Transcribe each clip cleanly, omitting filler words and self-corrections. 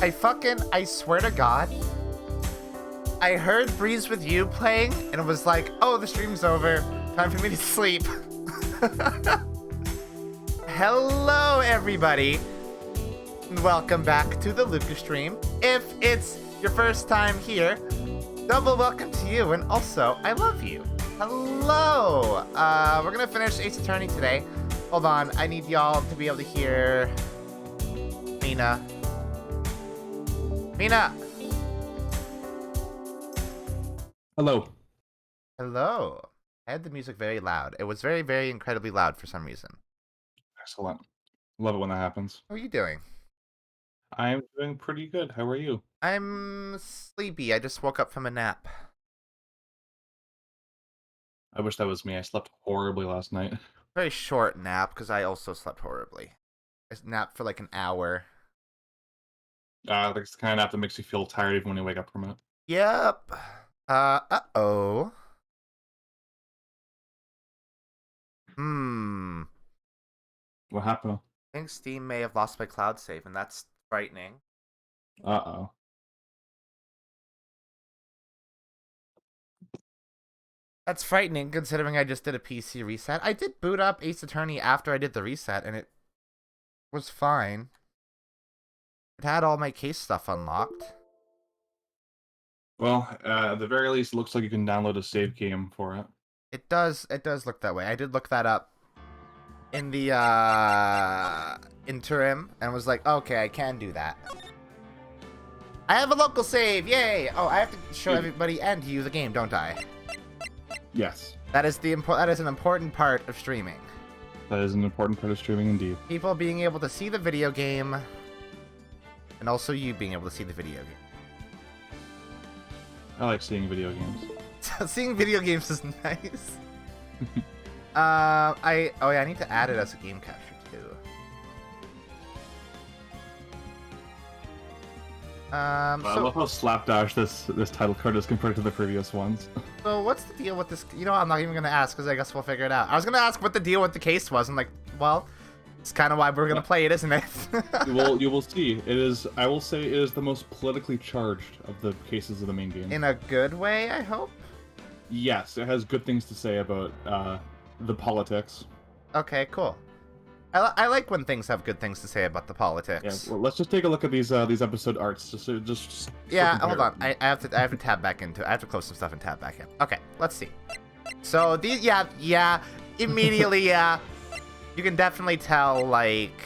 I swear to God, I heard Breeze with You playing, and it was like, oh, the stream's over. Time for me to sleep. Hello, everybody. Welcome back to the Lucas stream. If it's your first time here, double welcome to you, and also, I love you. Hello. We're gonna finish Ace Attorney today. Hold on, I need y'all to be able to hear Mina. Mina! Hello. Hello. I had the music very loud. It was very, very incredibly loud for some reason. Excellent. Love it when that happens. How are you doing? I'm doing pretty good. How are you? I'm sleepy. I just woke up from a nap. I wish that was me. I slept horribly last night. Very short nap, because I also slept horribly. I napped for like an hour. That's the kind of nap that makes you feel tired even when you wake up from it. Yep. Uh-oh. What happened? I think Steam may have lost my cloud save, and that's frightening. Uh-oh. That's frightening, considering I just did a PC reset. I did boot up Ace Attorney after I did the reset, and it was fine. It had all my case stuff unlocked. Well, at the very least, it looks like you can download a save game for it. It does look that way. I did look that up in the interim, and was like, okay, I can do that. I have a local save, yay! Oh, I have to show everybody and you the game, don't I? Yes. That is an important part of streaming. That is an important part of streaming indeed. People being able to see the video game, and also you being able to see the video game. I like seeing video games. Seeing video games is nice. I need to add it as a game capture too. I love how slapdash this title card is compared to the previous ones. So what's the deal with this? You know, I'm not even gonna ask because I guess we'll figure it out. I was gonna ask what the deal with the case was. I'm like, well, it's kind of why we're gonna play it, isn't it? You will see. It is. I will say it is the most politically charged of the cases of the main game. In a good way, I hope. Yes, it has good things to say about the politics. Okay, cool. I like when things have good things to say about the politics. Yeah, well, let's just take a look at these episode arts. Just yeah, hold on. I have to tab back into it. I have to close some stuff and tab back in. Okay, let's see. So these, yeah, immediately, yeah. You can definitely tell, like,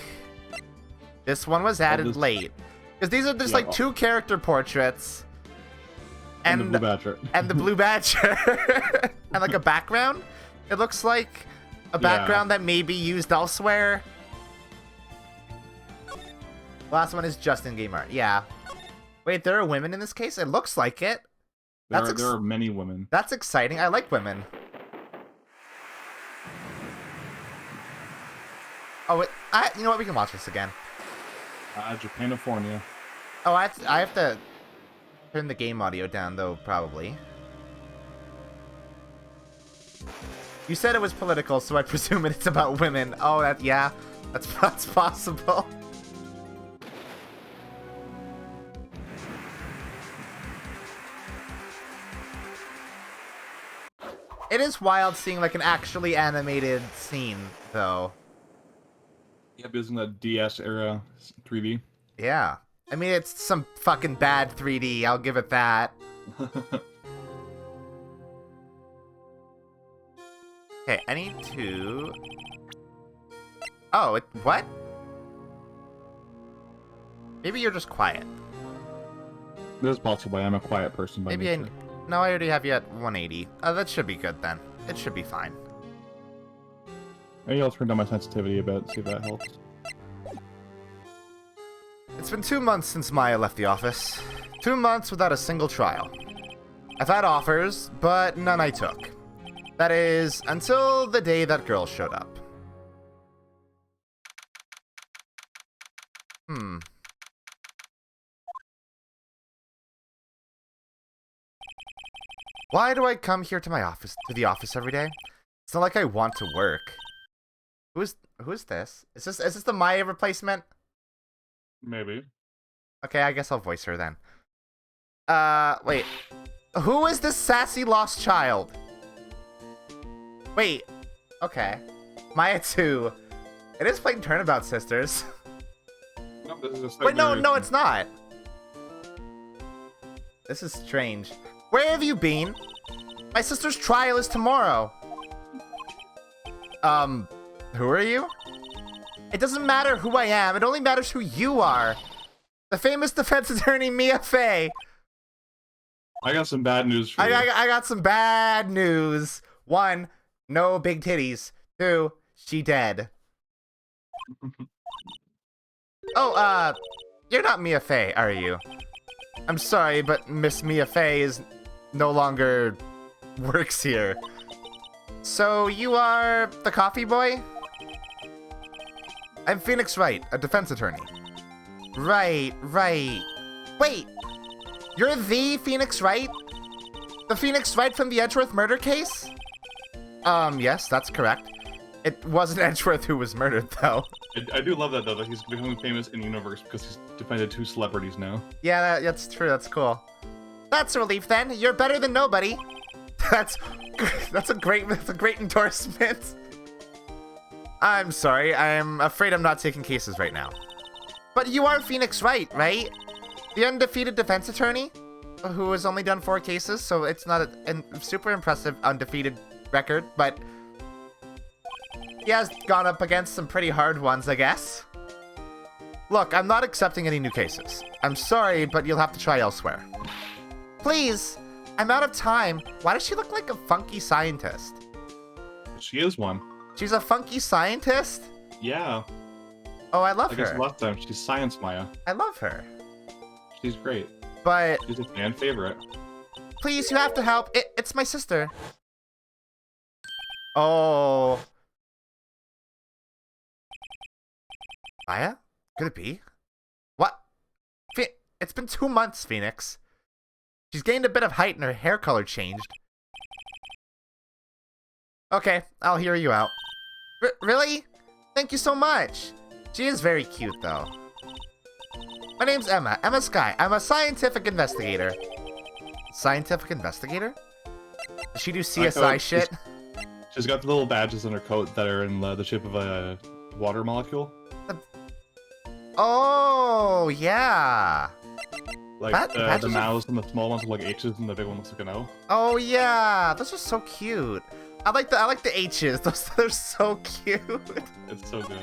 this one was added late. Because these are just, like, two character portraits. And the Blue Badger. And the Blue Badger. And, like, a background. It looks like a background that may be used elsewhere. The last one is just in-game art. Yeah. Wait, there are women in this case? It looks like it. There are many women. That's exciting. I like women. Oh, you know what? We can watch this again. Japanifornia. Oh, I have to turn the game audio down, though, probably. You said it was political, so I presume it's about women. Oh, that's possible. It is wild seeing, like, an actually animated scene, though. Yep, using the DS era 3D. Yeah. I mean, it's some fucking bad 3D, I'll give it that. Okay, I need to... Oh, what? Maybe you're just quiet. This is possible. I'm a quiet person by nature. No, I already have you at 180. That should be good then. It should be fine. Maybe I'll turn down my sensitivity a bit, see if that helps. It's been 2 months since Maya left the office. 2 months without a single trial. I've had offers, but none I took. That is, until the day that girl showed up. Why do I come here to the office every day? It's not like I want to work. Who is this? Is this the Maya replacement? Maybe. Okay, I guess I'll voice her then. Wait. Who is this sassy lost child? Wait. Okay. Maya 2. It is playing Turnabout Sisters. No, this is a Wait, no, segment. no, it's not. This is strange. Where have you been? My sister's trial is tomorrow. Who are you? It doesn't matter who I am. It only matters who you are. The famous defense attorney Mia Fey. I got some bad news for you. I got some bad news. 1, no big titties. 2, she dead. Oh, you're not Mia Fey, are you? I'm sorry, but Miss Mia Fey is no longer works here. So you are the coffee boy? I'm Phoenix Wright, a defense attorney. Right. Wait, you're the Phoenix Wright? The Phoenix Wright from the Edgeworth murder case? Yes, that's correct. It wasn't Edgeworth who was murdered, though. I do love that, though, that he's becoming famous in universe because he's defended 2 celebrities now. Yeah, that's true. That's cool. That's a relief, then. You're better than nobody. That's a great endorsement. I'm sorry. I'm afraid I'm not taking cases right now. But you are Phoenix Wright, right? The undefeated defense attorney who has only done 4 cases, so it's not a super impressive undefeated record, but he has gone up against some pretty hard ones, I guess. Look, I'm not accepting any new cases. I'm sorry, but you'll have to try elsewhere. Please! I'm out of time. Why does she look like a funky scientist? She is one. She's a funky scientist? Yeah. Oh, I love I guess her. last time she's Science Maya. I love her. She's great. But She's a fan favorite. please, you have to help. It's my sister. Oh. Maya? Could it be? What? It's been 2 months, Phoenix. She's gained a bit of height and her hair color changed. Okay, I'll hear you out. Really? Thank you so much. She is very cute, though. My name's Emma. Emma Sky. I'm a scientific investigator. Scientific investigator? Does she do CSI shit? She's got the little badges on her coat that are in the shape of a water molecule. Oh, yeah. Like the badges are- mouse and the small ones are like H's and the big one looks like an O. Oh, yeah. Those are so cute. I like the H's. They're so cute. It's so good.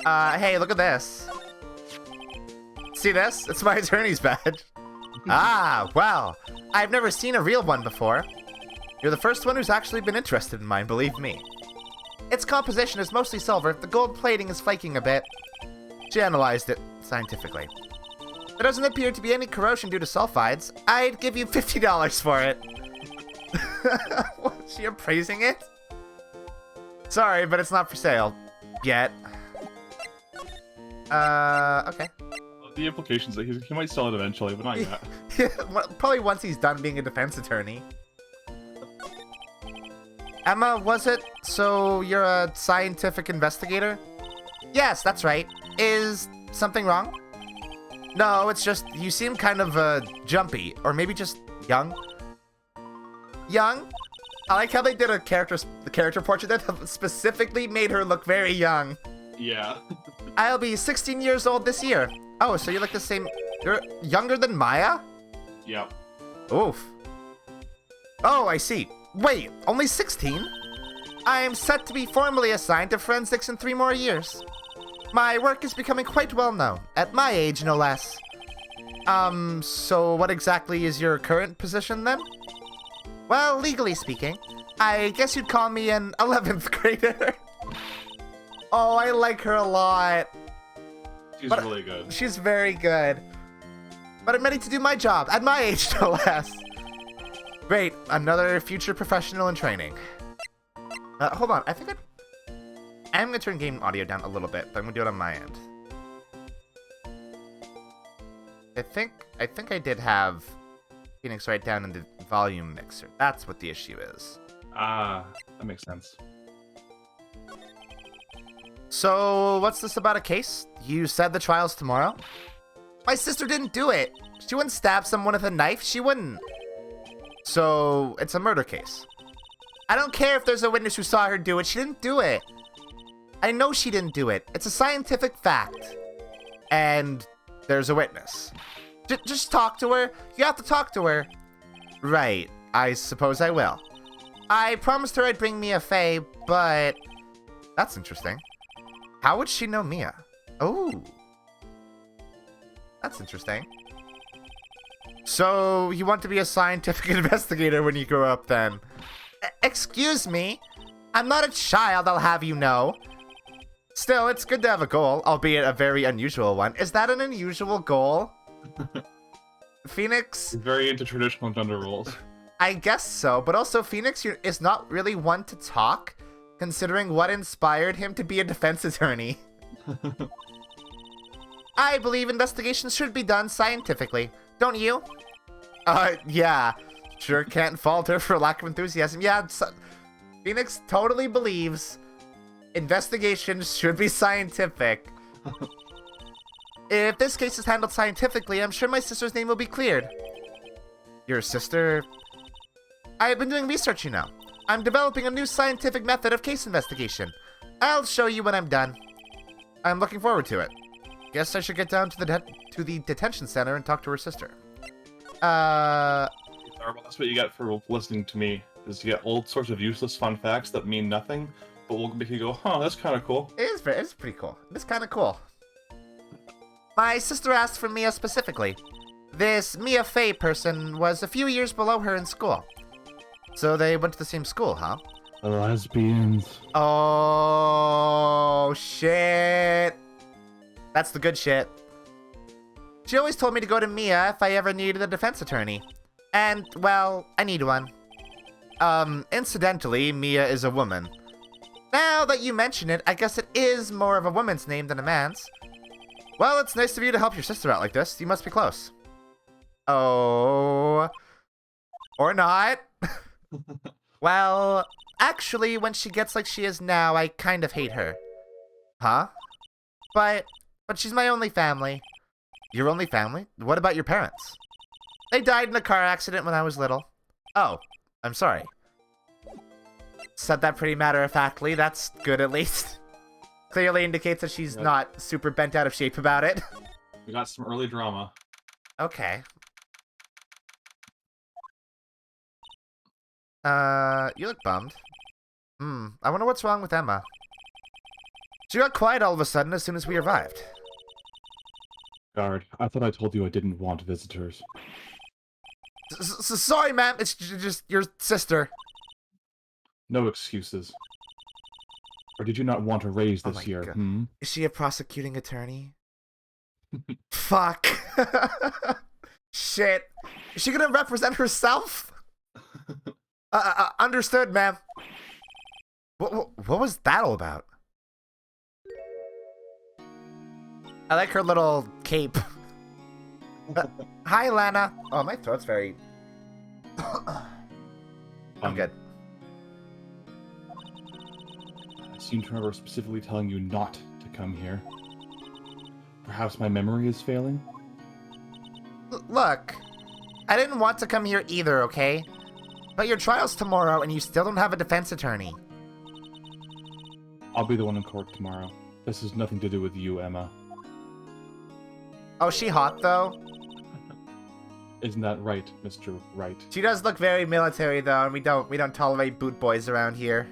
Hey, look at this. See this? It's my attorney's badge. Ah, wow. I've never seen a real one before. You're the first one who's actually been interested in mine, believe me. Its composition is mostly silver. The gold plating is flaking a bit. She analyzed it scientifically. There doesn't appear to be any corrosion due to sulfides. I'd give you $50 for it. Was she appraising it? Sorry, but it's not for sale. Yet. Okay. The implications that he might sell it eventually, but not yet. Probably once he's done being a defense attorney. Emma, was it? So you're a scientific investigator? Yes, that's right. Is something wrong? No, it's just you seem kind of jumpy, or maybe just young. Young? I like how they did the character portrait that specifically made her look very young. Yeah. I'll be 16 years old this year. Oh, so you're like the same. You're younger than Maya? Yep. Oof. Oh, I see. Wait, only 16? I'm set to be formally assigned to forensics in 3 more years. My work is becoming quite well known, at my age no less. So what exactly is your current position then? Well, legally speaking, I guess you'd call me an 11th grader. Oh, I like her a lot. She's really good. She's very good. But I'm ready to do my job, at my age no less. Great, another future professional in training. Hold on, I'm gonna turn game audio down a little bit, but I'm gonna do it on my end. I think I did have Phoenix Wright down in the volume mixer. That's what the issue is. Ah, that makes sense. So, what's this about a case? You said the trial's tomorrow? My sister didn't do it. She wouldn't stab someone with a knife. She wouldn't. So, it's a murder case. I don't care if there's a witness who saw her do it. She didn't do it. I know she didn't do it. It's a scientific fact. And there's a witness. Just talk to her. You have to talk to her. Right. I suppose I will. I promised her I'd bring Mia Fey, but... That's interesting. How would she know Mia? Oh. That's interesting. So, you want to be a scientific investigator when you grow up, then? Excuse me? I'm not a child, I'll have you know. Still, it's good to have a goal, albeit a very unusual one. Is that an unusual goal? Phoenix? Very into traditional gender roles. I guess so, but also Phoenix is not really one to talk, considering what inspired him to be a defense attorney. I believe investigations should be done scientifically, don't you? Yeah. Sure can't fault her for lack of enthusiasm. Yeah, Phoenix totally believes investigations should be scientific. If this case is handled scientifically, I'm sure my sister's name will be cleared. Your sister? I've been doing research, you know. I'm developing a new scientific method of case investigation. I'll show you when I'm done. I'm looking forward to it. Guess I should get down to the detention center and talk to her sister. That's what you get for listening to me. Is you get all sorts of useless fun facts that mean nothing, but will make you go, huh, that's kind of cool. It's pretty cool. It's kind of cool. My sister asked for Mia specifically. This Mia Fey person was a few years below her in school. So they went to the same school, huh? The lesbians. Oh, shit. That's the good shit. She always told me to go to Mia if I ever needed a defense attorney. And, well, I need one. Incidentally, Mia is a woman. Now that you mention it, I guess it is more of a woman's name than a man's. Well, it's nice of you to help your sister out like this. You must be close. Oh. Or not. Well, actually, when she gets like she is now, I kind of hate her. Huh? But she's my only family. Your only family? What about your parents? They died in a car accident when I was little. Oh, I'm sorry. Said that pretty matter-of-factly. That's good, at least. Clearly indicates that she's not super bent out of shape about it. We got some early drama. Okay. You look bummed. I wonder what's wrong with Emma. She got quiet all of a sudden as soon as we arrived. Guard, I thought I told you I didn't want visitors. Sorry, ma'am. It's just your sister. No excuses. Or did you not want a raise this year? God. Is she a prosecuting attorney? Fuck. Shit. Is she gonna represent herself? Understood, ma'am. What was that all about? I like her little cape. Hi, Lana. Oh, my throat's very... I'm good. I seem to remember specifically telling you not to come here. Perhaps my memory is failing? Look, I didn't want to come here either, okay? But your trial's tomorrow and you still don't have a defense attorney. I'll be the one in court tomorrow. This has nothing to do with you, Emma. Oh, she hot, though? Isn't that right, Mr. Wright? She does look very military, though, and we don't tolerate boot boys around here.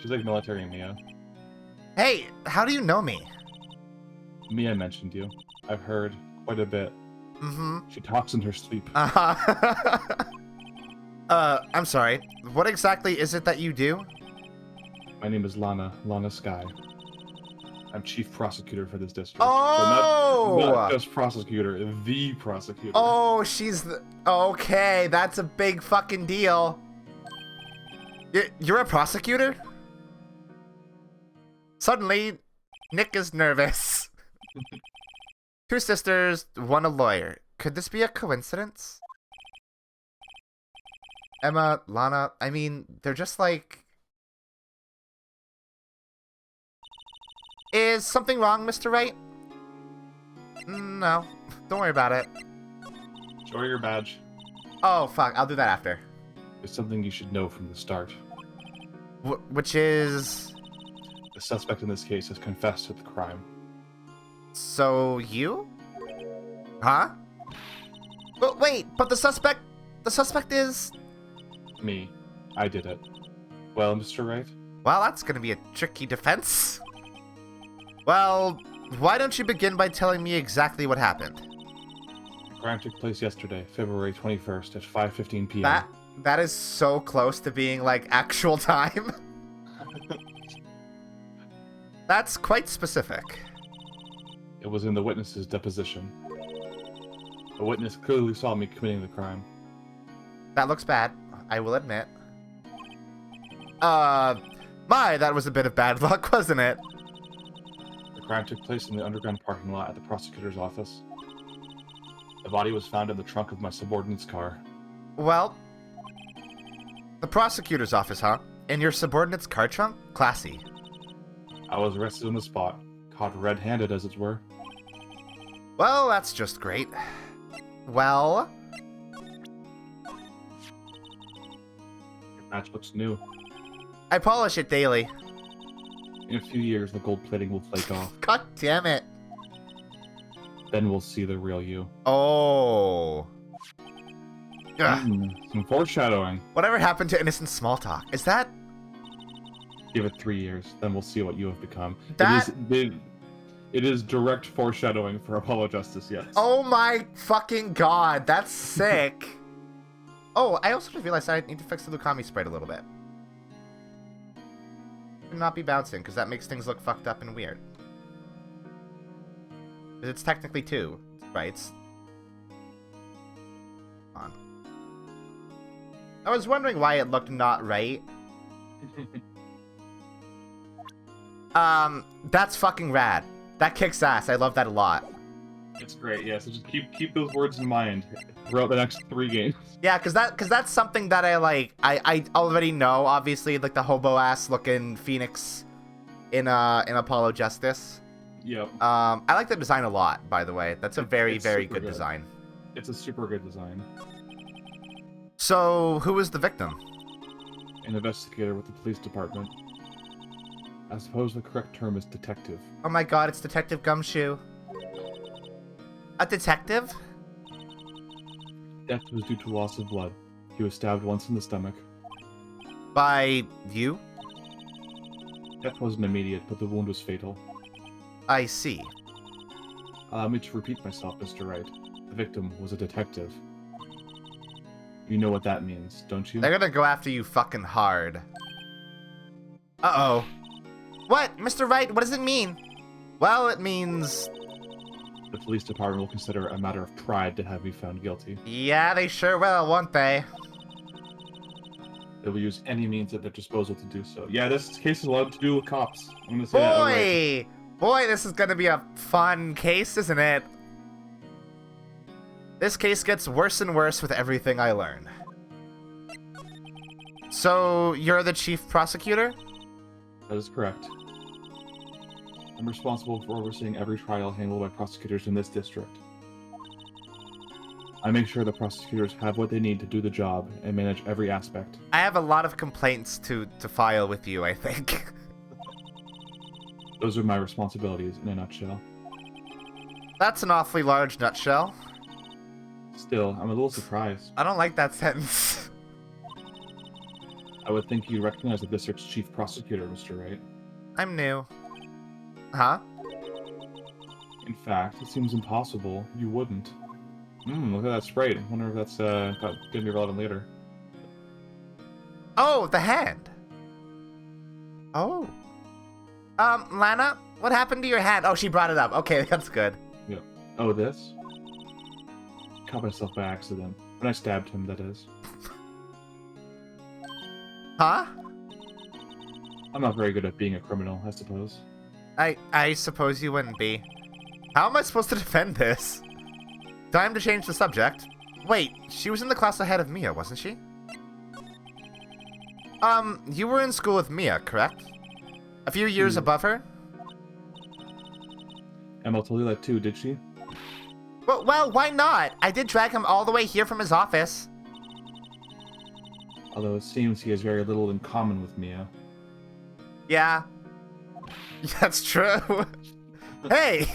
She's like military Mia. Hey, how do you know me? Mia mentioned you. I've heard quite a bit. She talks in her sleep. I'm sorry. What exactly is it that you do? My name is Lana Sky. I'm chief prosecutor for this district. Oh! So not just prosecutor, the prosecutor. Oh, she's the... Okay, that's a big fucking deal. You're a prosecutor? Suddenly, Nick is nervous. 2 sisters, 1 a lawyer. Could this be a coincidence? Emma, Lana, I mean, they're just like... Is something wrong, Mr. Wright? No, don't worry about it. Show her your badge. Oh, fuck, I'll do that after. There's something you should know from the start. Which is... The suspect in this case has confessed to the crime. So, you? Huh? But wait, but the suspect is... Me. I did it. Well, Mr. Wright? Well, that's gonna be a tricky defense. Well, why don't you begin by telling me exactly what happened? The crime took place yesterday, February 21st at 5:15 p.m. That is so close to being, like, actual time. That's quite specific. It was in the witness's deposition. A witness clearly saw me committing the crime. That looks bad, I will admit. That was a bit of bad luck, wasn't it? The crime took place in the underground parking lot at the prosecutor's office. The body was found in the trunk of my subordinate's car. Well, the prosecutor's office, huh? In your subordinate's car trunk? Classy. I was arrested on the spot, caught red-handed as it were. Well, that's just great. Well... Your match looks new. I polish it daily. In a few years, the gold plating will flake off. God damn it. Then we'll see the real you. Oh. Ugh. Some foreshadowing. Whatever happened to innocent small talk? Is that... Give it 3 years, then we'll see what you have become. That... It is direct foreshadowing for Apollo Justice, yes. Oh my fucking god, that's sick. Oh, I also just realized I need to fix the Lukami sprite a little bit. Should not be bouncing, because that makes things look fucked up and weird. It's technically 2 sprites. On. I was wondering why it looked not right. That's fucking rad. That kicks ass. I love that a lot. It's great, yeah. So just keep those words in mind throughout the next 3 games. Yeah, cause that's something that I like. I already know, obviously, like the hobo ass looking Phoenix in Apollo Justice. Yep. I like the design a lot, by the way. That's a very good design. It's a super good design. So, who was the victim? An investigator with the police department. I suppose the correct term is detective. Oh my god, it's Detective Gumshoe. A detective? Death was due to loss of blood. He was stabbed once in the stomach. By you? Death wasn't immediate, but the wound was fatal. I see. Allow me to repeat myself, Mr. Wright. The victim was a detective. You know what that means, don't you? They're gonna go after you fucking hard. Uh-oh. What? Mr. Wright, what does it mean? Well, it means... The police department will consider it a matter of pride to have me found guilty. Yeah, they sure will, won't they? They will use any means at their disposal to do so. Yeah, this case is a lot to do with cops. I'm gonna say that outright. Boy, this is gonna be a fun case, isn't it? This case gets worse and worse with everything I learn. So, you're the chief prosecutor? That is correct. I'm responsible for overseeing every trial handled by prosecutors in this district. I make sure the prosecutors have what they need to do the job and manage every aspect. I have a lot of complaints to file with you, I think. Those are my responsibilities in a nutshell. That's an awfully large nutshell. Still, I'm a little surprised. I don't like that sentence. I would think you recognize the district's chief prosecutor, Mr. Wright. I'm new. Huh? In fact, it seems impossible you wouldn't. Look at that sprite. I wonder if that's gonna be relevant later. Oh, the hand. Oh. Lana, what happened to your hand? Oh, she brought it up. Okay, that's good. Yeah. Oh, this? Caught myself by accident. When I stabbed him, that is. Huh? I'm not very good at being a criminal, I suppose. I suppose you wouldn't be. How am I supposed to defend this? Time to change the subject. Wait, she was in the class ahead of Mia, wasn't she? You were in school with Mia, correct? A few years above her? Emma told you that too, did she? Well, why not? I did drag him all the way here from his office. Although it seems he has very little in common with Mia. Yeah. That's true. Hey!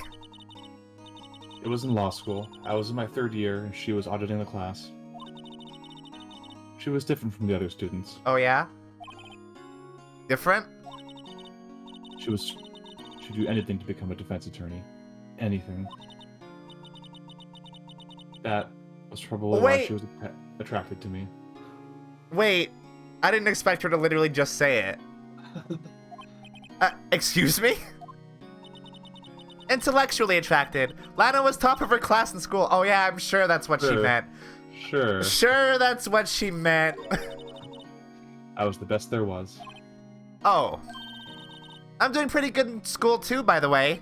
It was in law school. I was in my 3rd year, and she was auditing the class. She was different from the other students. Oh, yeah? Different? She'd do anything to become a defense attorney. Anything. That was probably why she was attracted to me. Wait, I didn't expect her to literally just say it. Excuse me? Intellectually attracted. Lana was top of her class in school. Oh yeah, I'm sure that's what she meant. Sure. Sure, that's what she meant. I was the best there was. Oh. I'm doing pretty good in school too, by the way.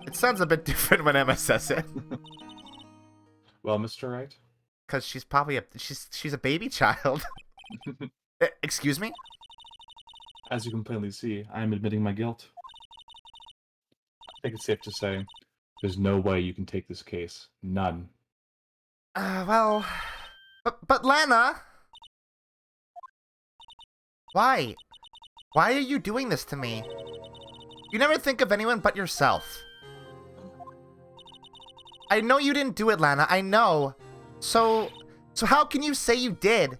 It sounds a bit different when Emma says it. Well, Mr. Wright? Because she's probably she's a baby child. Excuse me? As you can plainly see, I am admitting my guilt. I think it's safe to say, there's no way you can take this case. None. Well... But Lana! Why? Why are you doing this to me? You never think of anyone but yourself. I know you didn't do it, Lana, I know. So how can you say you did?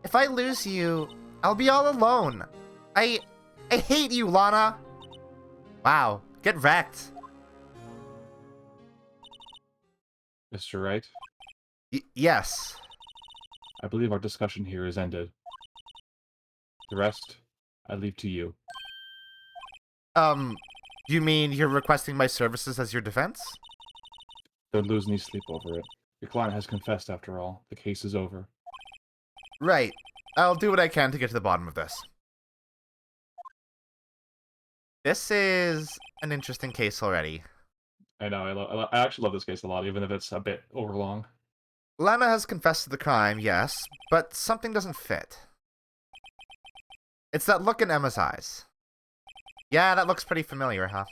If I lose you, I'll be all alone. I hate you, Lana. Wow, get wrecked. Mr. Wright? Yes. I believe our discussion here is ended. The rest, I leave to you. You mean you're requesting my services as your defense? Don't lose any sleep over it. Your client has confessed after all. The case is over. Right. I'll do what I can to get to the bottom of this. This is an interesting case already. I know, I actually love this case a lot, even if it's a bit overlong. Lana has confessed to the crime, yes, but something doesn't fit. It's that look in Emma's eyes. Yeah, that looks pretty familiar, huh?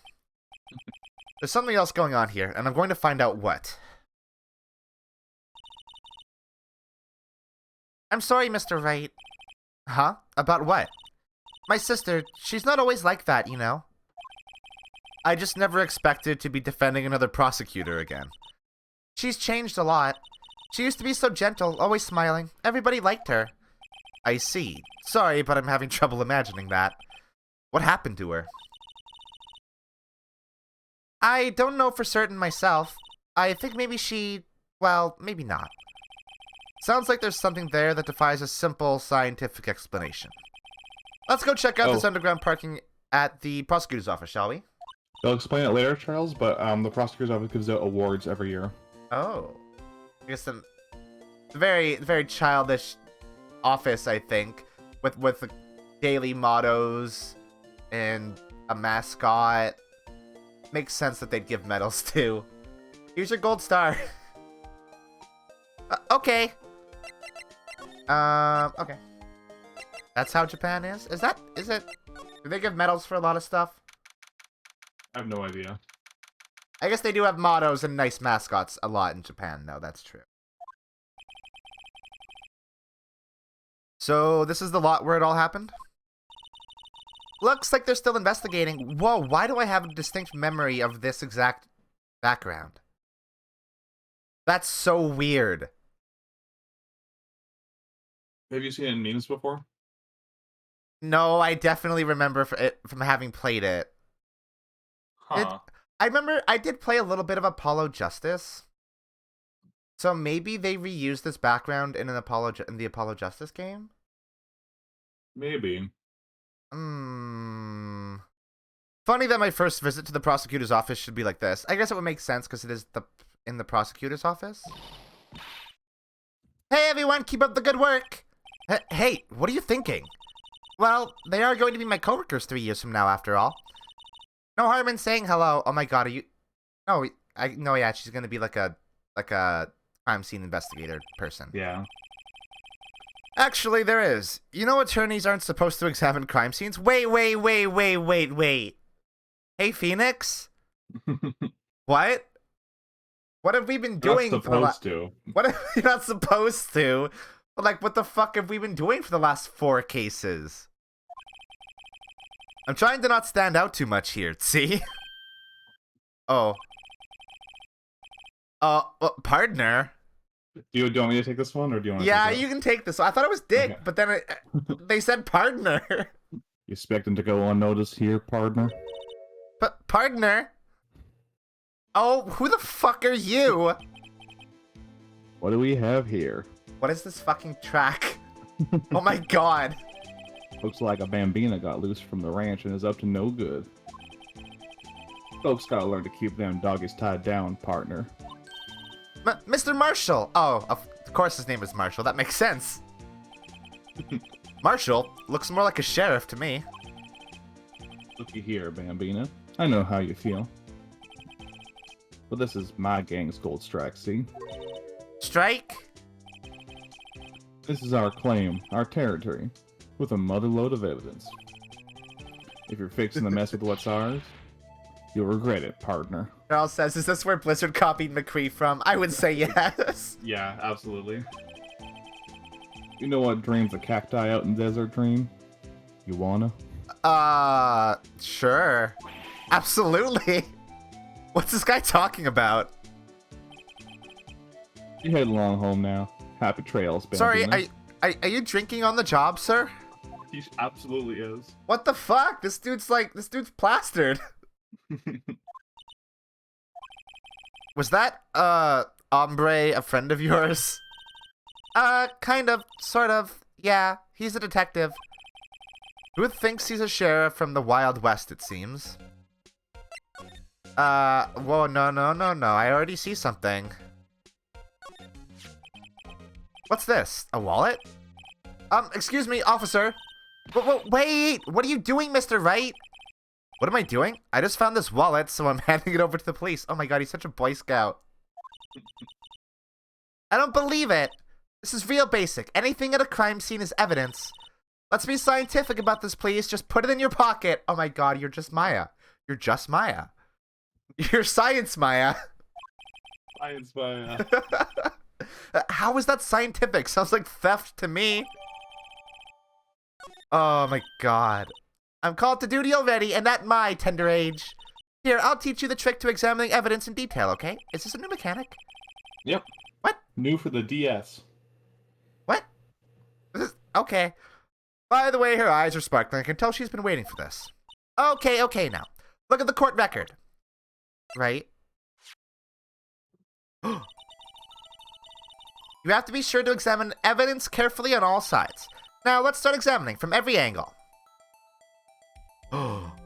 There's something else going on here, and I'm going to find out what. I'm sorry, Mr. Wright. Huh? About what? My sister, she's not always like that, you know? I just never expected to be defending another prosecutor again. She's changed a lot. She used to be so gentle, always smiling. Everybody liked her. I see. Sorry, but I'm having trouble imagining that. What happened to her? I don't know for certain myself. I think maybe she... well, maybe not. Sounds like there's something there that defies a simple scientific explanation. Let's go check out this underground parking at the prosecutor's office, shall we? They'll explain it later, Charles, but the prosecutor's office gives out awards every year. Oh. I guess it's a very, very childish office, I think. With the daily mottos and a mascot. Makes sense that they'd give medals too. Here's your gold star. Okay. Okay. That's how Japan is? Is it? Do they give medals for a lot of stuff? I have no idea. I guess they do have mottos and nice mascots a lot in Japan, though. That's true. So, this is the lot where it all happened? Looks like they're still investigating. Whoa, why do I have a distinct memory of this exact background? That's so weird. Have you seen it in memes before? No, I definitely remember it from having played it. Huh. I remember I did play a little bit of Apollo Justice. So maybe they reused this background in the Apollo Justice game? Maybe. Funny that my first visit to the prosecutor's office should be like this. I guess it would make sense because it is in the prosecutor's office. Hey everyone, keep up the good work! Hey, what are you thinking? Well, they are going to be my coworkers 3 years from now, after all. No harm in saying hello. Oh my god, are you... No, no, yeah, she's gonna be like a crime scene investigator person. Yeah. Actually, there is. You know attorneys aren't supposed to examine crime scenes? Wait. Hey, Phoenix? What? What have we been You're not doing for the supposed to. What if you're not supposed to? But like, what the fuck have we been doing for the last 4 cases? I'm trying to not stand out too much here, see? Oh. Partner? Do you want me to take this one, or do you want to Yeah, take it? you can take this. I thought it was Dick, Okay. but then they said partner. You expect him to go unnoticed here, partner? But partner? Oh, who the fuck are you? What do we have here? What is this fucking track? Oh my god. Looks like a bambina got loose from the ranch and is up to no good. Folks gotta learn to keep them doggies tied down, partner. Mr. Marshall. Oh, of course his name is Marshall. That makes sense. Marshall looks more like a sheriff to me. Looky here, bambina. I know how you feel. But this is my gang's gold strike, see? Strike? This is our claim, our territory, with a motherload of evidence. If you're fixing to mess with what's ours, you'll regret it, partner. Charles says, is this where Blizzard copied McCree from? I would say yes. Yeah, absolutely. You know what dreams a cacti out in Desert Dream? You wanna? Sure. Absolutely. What's this guy talking about? You head along home now. Happy trails, Sorry, bambina. are you drinking on the job, sir? He absolutely is. What the fuck? This dude's plastered. Was that, hombre a friend of yours? Kind of, sort of. Yeah, he's a detective. Who thinks he's a sheriff from the Wild West, it seems. Whoa, no. I already see something. What's this? A wallet? Excuse me, officer. Wait! What are you doing, Mr. Wright? What am I doing? I just found this wallet, so I'm handing it over to the police. Oh my god, he's such a Boy Scout. I don't believe it. This is real basic. Anything at a crime scene is evidence. Let's be scientific about this, please. Just put it in your pocket. Oh my god, you're just Maya. You're just Maya. You're Science Maya. Science Maya. How is that scientific? Sounds like theft to me. Oh my god. I'm called to duty already, and at my tender age. Here, I'll teach you the trick to examining evidence in detail, okay? Is this a new mechanic? Yep. What? New for the DS. What? Okay. By the way, her eyes are sparkling. I can tell she's been waiting for this. Okay, now. Look at the court record. Right? You have to be sure to examine evidence carefully on all sides. Now, let's start examining from every angle.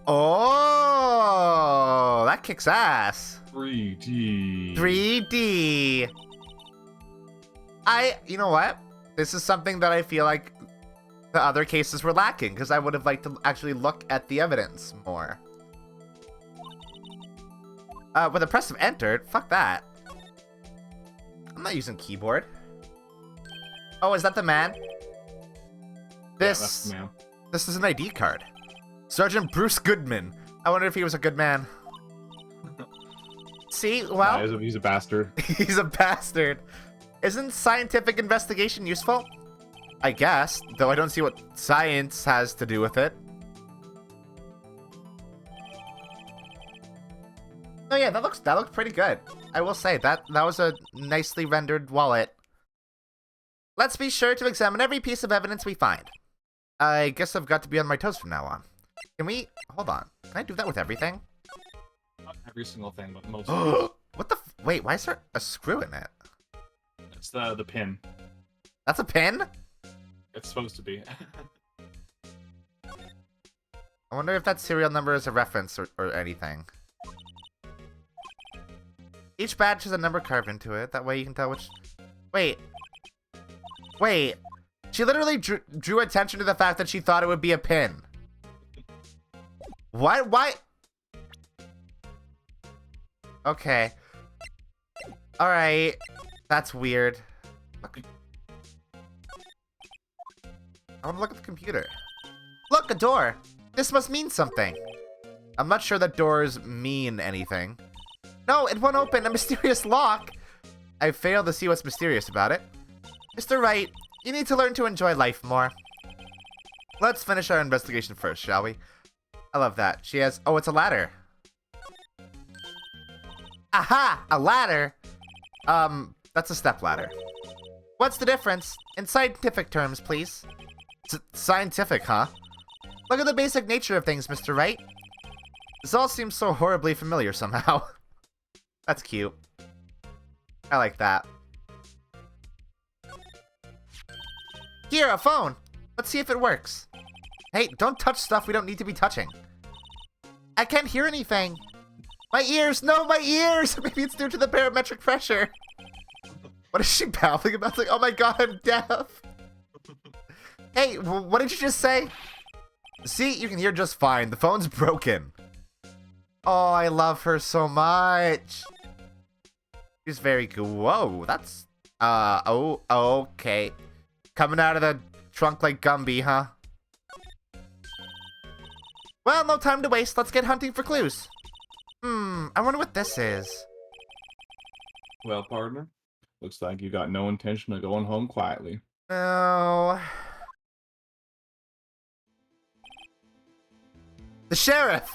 Oh, that kicks ass. 3D. 3D. You know what? This is something that I feel like the other cases were lacking, because I would have liked to actually look at the evidence more. With the press of enter, fuck that. I'm not using keyboard. Oh, is that the man? That's the man. This is an ID card. Sergeant Bruce Goodman. I wonder if he was a good man. See, well... Nah, he's a bastard. He's a bastard. Isn't scientific investigation useful? I guess, though I don't see what science has to do with it. Oh yeah, that looks pretty good. I will say, that was a nicely rendered wallet. Let's be sure to examine every piece of evidence we find. I guess I've got to be on my toes from now on. Can we... Hold on. Can I do that with everything? Not every single thing, but most of it. What the... Wait, why is there a screw in it? It's the pin. That's a pin? It's supposed to be. I wonder if that serial number is a reference or anything. Each badge has a number carved into it. That way you can tell which... Wait. She literally drew attention to the fact that she thought it would be a pin. What? Why? Okay. Alright. That's weird. Look. I want to look at the computer. Look, a door. This must mean something. I'm not sure that doors mean anything. No, it won't open. A mysterious lock. I fail to see what's mysterious about it. Mr. Wright, you need to learn to enjoy life more. Let's finish our investigation first, shall we? I love that. She has... Oh, it's a ladder. Aha! A ladder? That's a step ladder. What's the difference? In scientific terms, please. Scientific, huh? Look at the basic nature of things, Mr. Wright. This all seems so horribly familiar somehow. That's cute. I like that. Here, a phone. Let's see if it works. Hey, don't touch stuff we don't need to be touching. I can't hear anything. My ears! No, my ears! Maybe it's due to the barometric pressure. What is she babbling about? It's like, oh my god, I'm deaf. Hey, what did you just say? See, you can hear just fine. The phone's broken. Oh, I love her so much. She's very cool. Whoa, that's... oh, okay. Coming out of the trunk like Gumby, huh? Well, no time to waste. Let's get hunting for clues. I wonder what this is. Well, partner, looks like you got no intention of going home quietly. Oh. The sheriff!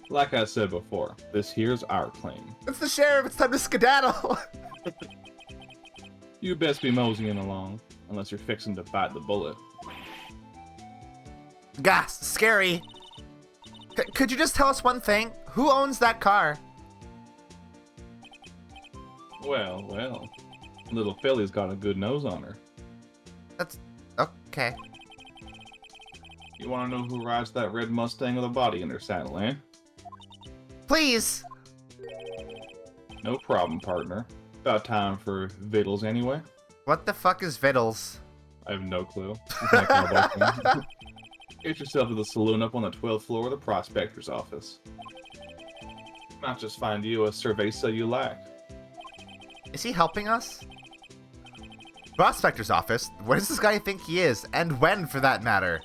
Like I said before, this here's our claim. It's the sheriff. It's time to skedaddle. You best be moseying along, unless you're fixing to bite the bullet. Gas, scary. Could you just tell us one thing? Who owns that car? Well, little Philly's got a good nose on her. That's... okay. You want to know who rides that red Mustang with a body in her saddle, eh? Please! No problem, partner. About time for vittles anyway. What the fuck is Vittles? I have no clue. It's my cowboy thing. Get yourself to the saloon up on the 12th floor of the prospector's office. Might just find you a cerveza you like. Is he helping us? Prospector's office? Where does this guy think he is? And when, for that matter?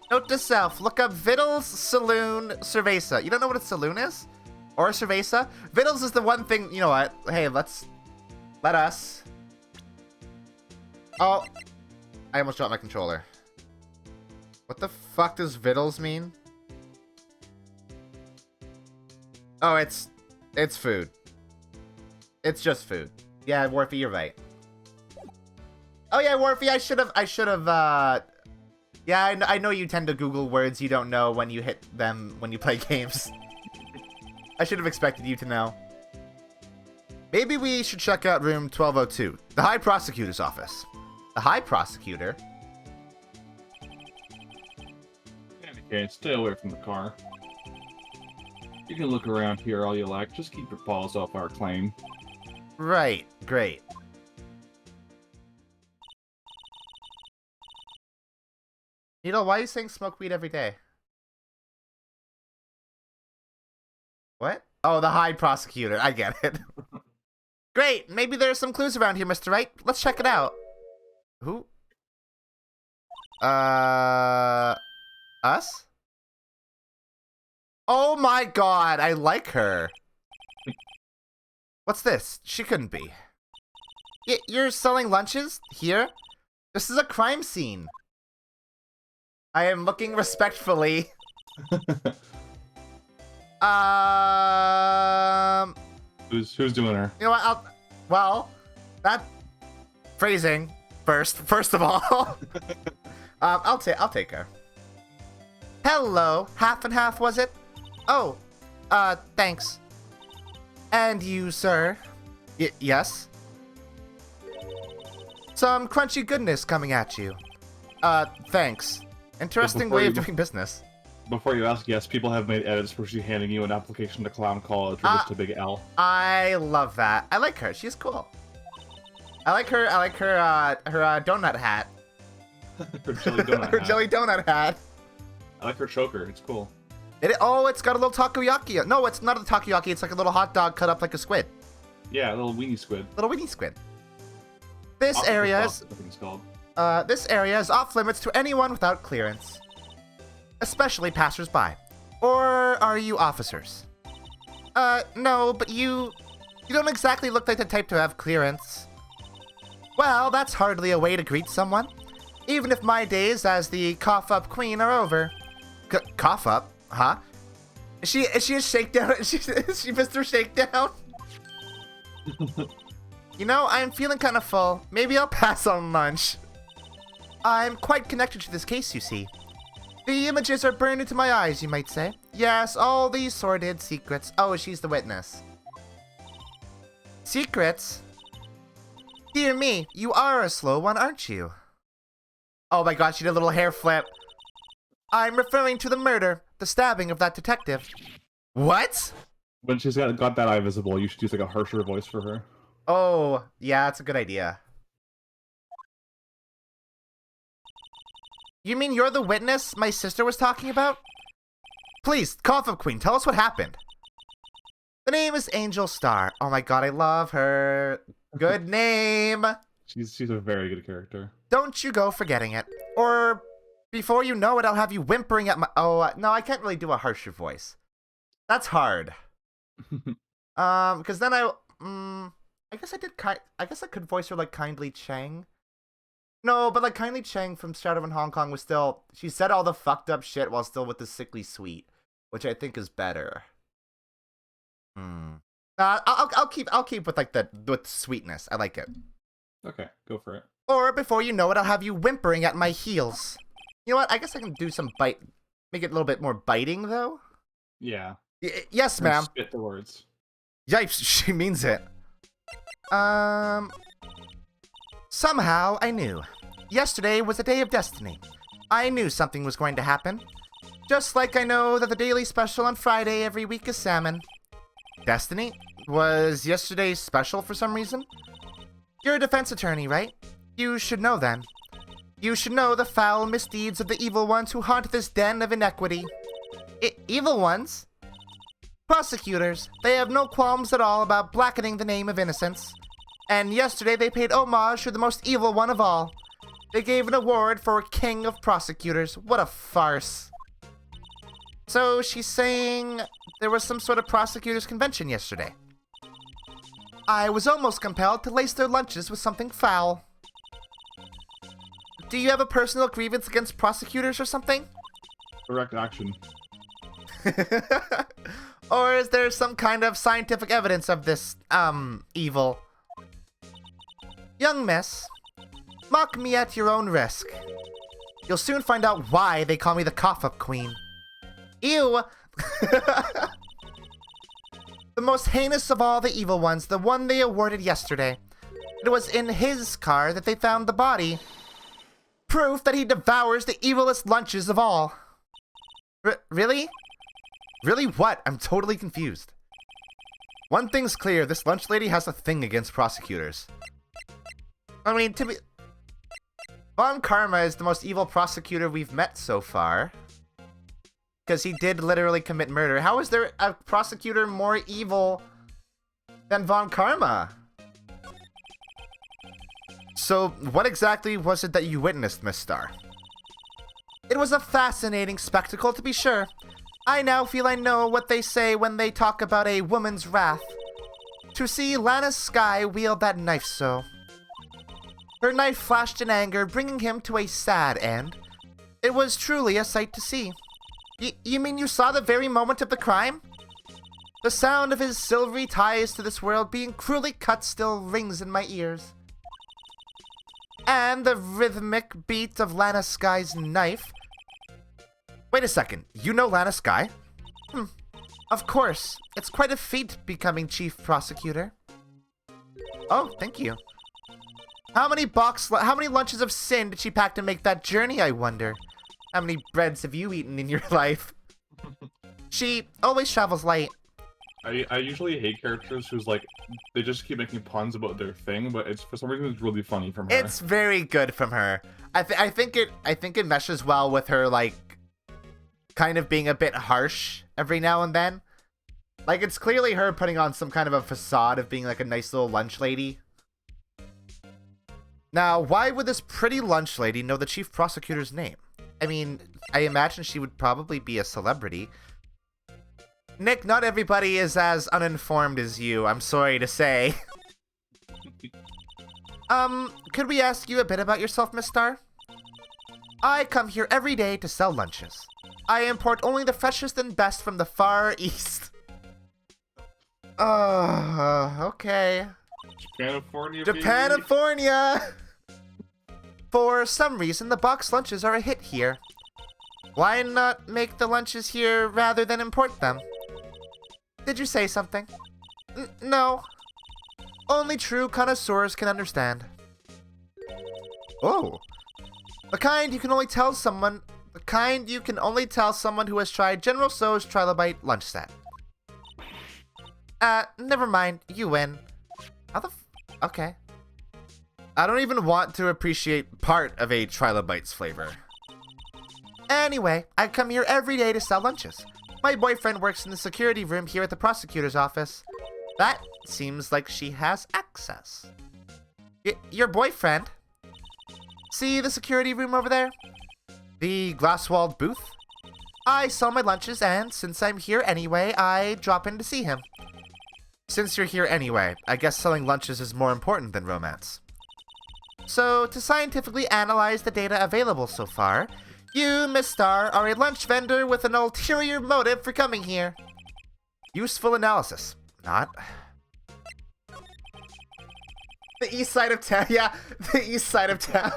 Note to self, look up Vittles Saloon Cerveza. You don't know what a saloon is? Or a cerveza? Vittles is the one thing, you know what? Hey, let us. Oh, I almost dropped my controller. What the fuck does Vittles mean? Oh, it's food. It's just food. Yeah, Warfy, you're right. Oh yeah, Warfy, I should have, yeah, I know you tend to Google words you don't know when you hit them when you play games. I should have expected you to know. Maybe we should check out room 1202, the High Prosecutor's office. The High Prosecutor? Okay, stay away from the car. You can look around here all you like, just keep your paws off our claim. Right, great. You know, why are you saying smoke weed every day? What? Oh, the High Prosecutor. I get it. Great. Maybe there's some clues around here, Mr. Wright. Let's check it out. Who? Us? Oh my god, I like her. What's this? She couldn't be. You're selling lunches? Here? This is a crime scene. I am looking respectfully. Who's doing her? You know what? Well, that phrasing first of all. I'll take her. Hello, half and half, was it? Oh, thanks. And you, sir? Yes? Some crunchy goodness coming at you. Thanks. Interesting way of doing business. Before you ask, yes, people have made edits where she's handing you an application to Clown College or just a big L. I love that. I like her. She's cool. I like her donut hat. Her jelly donut hat. Her jelly donut hat. I like her choker. It's cool. It's got a little takoyaki. No, it's not a takoyaki. It's like a little hot dog cut up like a squid. Yeah, a little weenie squid. Little weenie squid. This area is... I think it's called. This area is off limits to anyone without clearance. Especially passers-by. Or are you officers? No, but you don't exactly look like the type to have clearance. Well, that's hardly a way to greet someone. Even if my days as the cough-up queen are over. Cough up? Huh? Is she a shakedown? Is she Mr. Shakedown? You know, I'm feeling kind of full. Maybe I'll pass on lunch. I'm quite connected to this case, you see. The images are burned into my eyes, you might say. Yes, all these sordid secrets. Oh, she's the witness. Secrets? Dear me, you are a slow one, aren't you? Oh my god, she did a little hair flip. I'm referring to the murder, the stabbing of that detective. What? When she's got that eye visible, you should use like a harsher voice for her. Oh, yeah, that's a good idea. You mean you're the witness my sister was talking about? Please, Cough-Up Queen, tell us what happened. The name is Angel Star. Oh my god, I love her. Good name. She's a very good character. Don't you go forgetting it. Or before you know it, I'll have you whimpering at my... Oh, no, I can't really do a harsher voice. That's hard. Because then I guess I guess I could voice her like Kindly Chang. No, but like Kindly Chang from Shadow in Hong Kong was still... She said all the fucked up shit while still with the sickly sweet, which I think is better. I'll keep with like with sweetness. I like it. Okay, go for it. Or before you know it, I'll have you whimpering at my heels. You know what? I guess I can do some bite. Make it a little bit more biting, though. Yeah. Yes, ma'am. Spit the words. Yipes, she means it. Somehow I knew. Yesterday was a day of destiny. I knew something was going to happen. Just like I know that the daily special on Friday every week is salmon. Destiny? Was yesterday's special for some reason? You're a defense attorney, right? You should know then. You should know the foul misdeeds of the evil ones who haunt this den of inequity. Evil ones? Prosecutors. They have no qualms at all about blackening the name of innocence. And yesterday they paid homage to the most evil one of all. They gave an award for King of Prosecutors. What a farce. So she's saying there was some sort of prosecutors' convention yesterday. I was almost compelled to lace their lunches with something foul. Do you have a personal grievance against prosecutors or something? Direct action. Or is there some kind of scientific evidence of this, evil? Young miss, mock me at your own risk. You'll soon find out why they call me the Cough-Up Queen. Ew! The most heinous of all the evil ones, the one they awarded yesterday. It was in his car that they found the body. Proof that he devours the evilest lunches of all. Really? Really what? I'm totally confused. One thing's clear, this lunch lady has a thing against prosecutors. I mean, Von Karma is the most evil prosecutor we've met so far. Because he did literally commit murder. How is there a prosecutor more evil than Von Karma? So, what exactly was it that you witnessed, Miss Star? It was a fascinating spectacle, to be sure. I now feel I know what they say when they talk about a woman's wrath. To see Lana Skye wield that knife so. Her knife flashed in anger, bringing him to a sad end. It was truly a sight to see. You mean you saw the very moment of the crime? The sound of his silvery ties to this world being cruelly cut still rings in my ears. And the rhythmic beat of Lana Skye's knife. Wait a second, you know Lana Skye? Of course, it's quite a feat becoming chief prosecutor. Oh, thank you. How many lunches of sin did she pack to make that journey, I wonder? How many breads have you eaten in your life? She always travels light. I usually hate characters who's like, they just keep making puns about their thing, but it's for some reason it's really funny from her. It's very good from her. I think it meshes well with her, like, kind of being a bit harsh every now and then. Like, it's clearly her putting on some kind of a facade of being like a nice little lunch lady. Now, why would this pretty lunch lady know the chief prosecutor's name? I mean, I imagine she would probably be a celebrity. Nick, not everybody is as uninformed as you, I'm sorry to say. Could we ask you a bit about yourself, Miss Star? I come here every day to sell lunches. I import only the freshest and best from the Far East. Okay. Japanifornia, Japanifornia! For some reason, the box lunches are a hit here. Why not make the lunches here rather than import them? Did you say something? No. Only true connoisseurs can understand. Oh. The kind you can only tell someone who has tried General Tso's Trilobite lunch set. Never mind. You win. How the okay. I don't even want to appreciate part of a Trilobite's flavor. Anyway, I come here every day to sell lunches. My boyfriend works in the security room here at the prosecutor's office. That seems like she has access. Your boyfriend? See the security room over there? The glass-walled booth? I sell my lunches, and since I'm here anyway, I drop in to see him. Since you're here anyway, I guess selling lunches is more important than romance. So, to scientifically analyze the data available so far, you, Miss Star, are a lunch vendor with an ulterior motive for coming here. Useful analysis. Not. The east side of town. Yeah, the east side of town.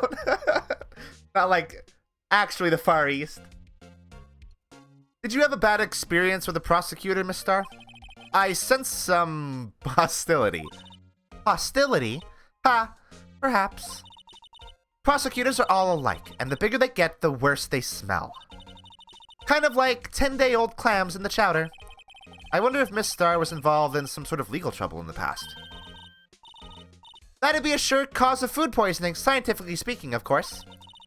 Not like actually the Far East. Did you have a bad experience with the prosecutor, Miss Star? I sense some hostility. Hostility? Ha, perhaps. Prosecutors are all alike, and the bigger they get, the worse they smell. Kind of like 10-day-old clams in the chowder. I wonder if Miss Star was involved in some sort of legal trouble in the past. That'd be a sure cause of food poisoning, scientifically speaking, of course.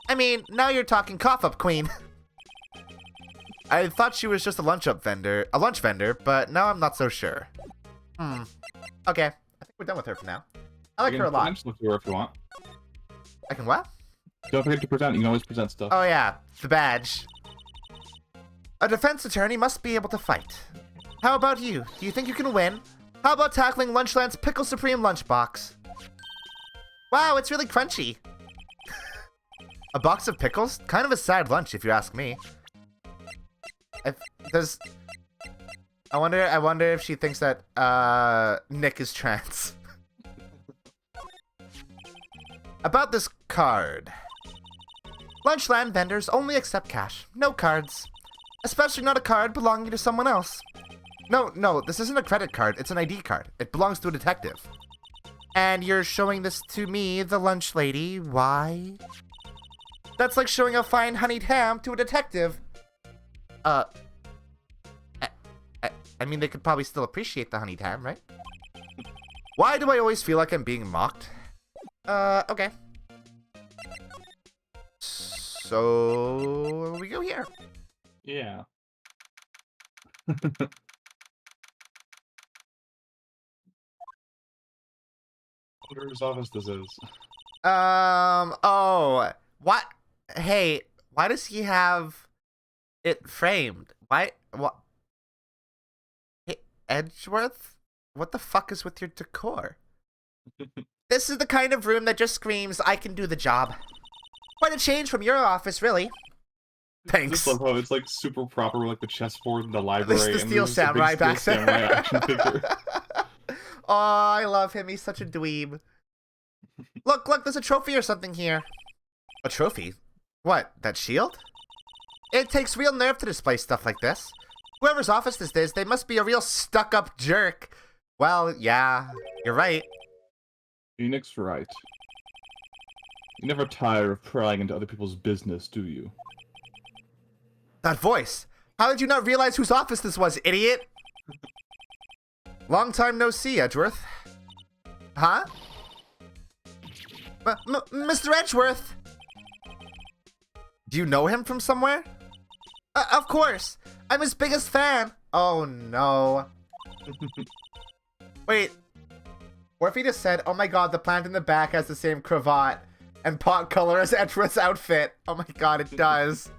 I mean, now you're talking cough-up queen. I thought she was just a lunch vendor, but now I'm not so sure. Okay, I think we're done with her for now. I like her a lot. You can her if you want. I can what? Don't forget to present. You can always present stuff. Oh yeah, the badge. A defense attorney must be able to fight. How about you? Do you think you can win? How about tackling Lunchland's Pickle Supreme lunchbox? Wow, it's really crunchy. A box of pickles? Kind of a sad lunch, if you ask me. I wonder if she thinks that Nick is trans. About this card. Lunchland vendors only accept cash, no cards. Especially not a card belonging to someone else. No, this isn't a credit card, it's an ID card. It belongs to a detective. And you're showing this to me, the lunch lady. Why? That's like showing a fine honeyed ham to a detective. I mean, they could probably still appreciate the honeyed ham, right? Why do I always feel like I'm being mocked? Okay. So we go here. Yeah. Wonder whose office this is. Oh, what? Hey, why does he have it framed? What? Hey, Edgeworth? What the fuck is with your decor? This is the kind of room that just screams, I can do the job. Quite a change from your office, really. Thanks. I just love how it's like super proper with like the chessboard in the library. This is the Steel Samurai back there. Action figure. Oh, I love him. He's such a dweeb. Look, there's a trophy or something here. A trophy? What, that shield? It takes real nerve to display stuff like this. Whoever's office this is, they must be a real stuck-up jerk. Well, yeah, you're right. Phoenix Wright. You never tire of prying into other people's business, do you? That voice! How did you not realize whose office this was, idiot? Long time no see, Edgeworth. Huh? Mr. Edgeworth! Do you know him from somewhere? Of course! I'm his biggest fan! Oh no. Wait. What if he just said, oh my god, the plant in the back has the same cravat and pot color as Edgeworth's outfit? Oh my god, it does.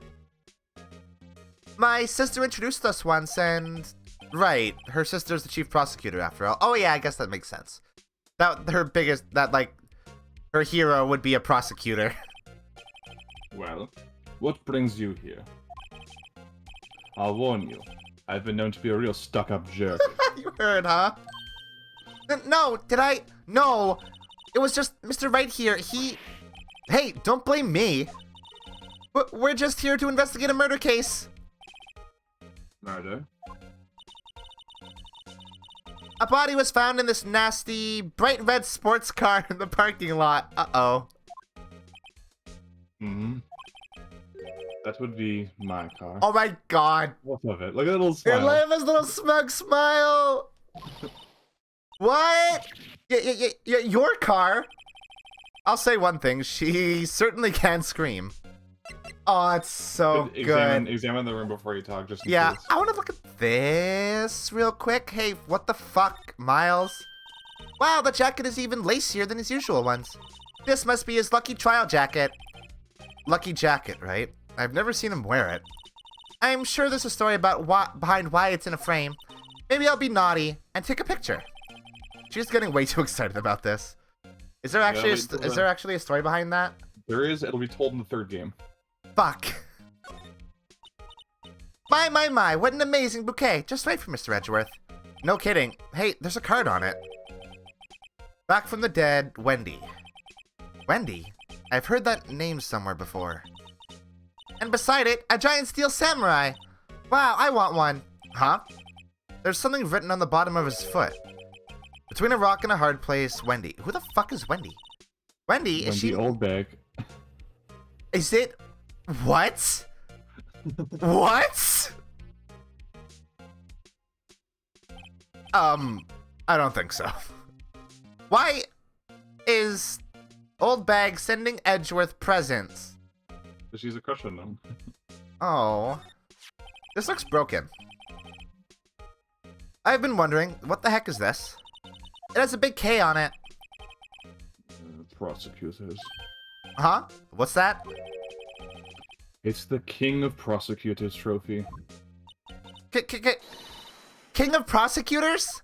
My sister introduced us once, and Right. Her sister's the chief prosecutor after all. Oh yeah, I guess that makes sense. Her hero would be a prosecutor. Well, what brings you here? I'll warn you. I've been known to be a real stuck-up jerk. You heard, huh? No, did I? No. It was just Mr. Wright here. Hey, don't blame me. We're just here to investigate a murder case. Murder? A body was found in this nasty, bright red sports car in the parking lot. Uh-oh. Mm-hmm. That would be my car. Oh my god. What of it? Look at that little smile. Look at his little smug smile. What? Your car? I'll say one thing. She certainly can scream. Oh, it's so good. Examine the room before you talk, just in Yeah, case. I want to look at this real quick. Hey, what the fuck, Miles? Wow, the jacket is even lacier than his usual ones. This must be his lucky trial jacket. Lucky jacket, right? I've never seen him wear it. I'm sure there's a story about behind why it's in a frame. Maybe I'll be naughty and take a picture. She's getting way too excited about this. Is there actually a story behind that? There is. It'll be told in the third game. Fuck. My, what an amazing bouquet. Just right for Mr. Edgeworth. No kidding. Hey, there's a card on it. Back from the dead, Wendy. Wendy? I've heard that name somewhere before. And beside it, a giant steel samurai. Wow, I want one. Huh? There's something written on the bottom of his foot. Between a rock and a hard place, Wendy. Who the fuck is Wendy? Wendy, is she... Old bag. Is it... What? What? I don't think so. Why is Old Bag sending Edgeworth presents? She's a crush on them. Oh. This looks broken. I've been wondering, what the heck is this? It has a big K on it. Prosecutors. Huh? What's that? It's the King of Prosecutors trophy. King of Prosecutors?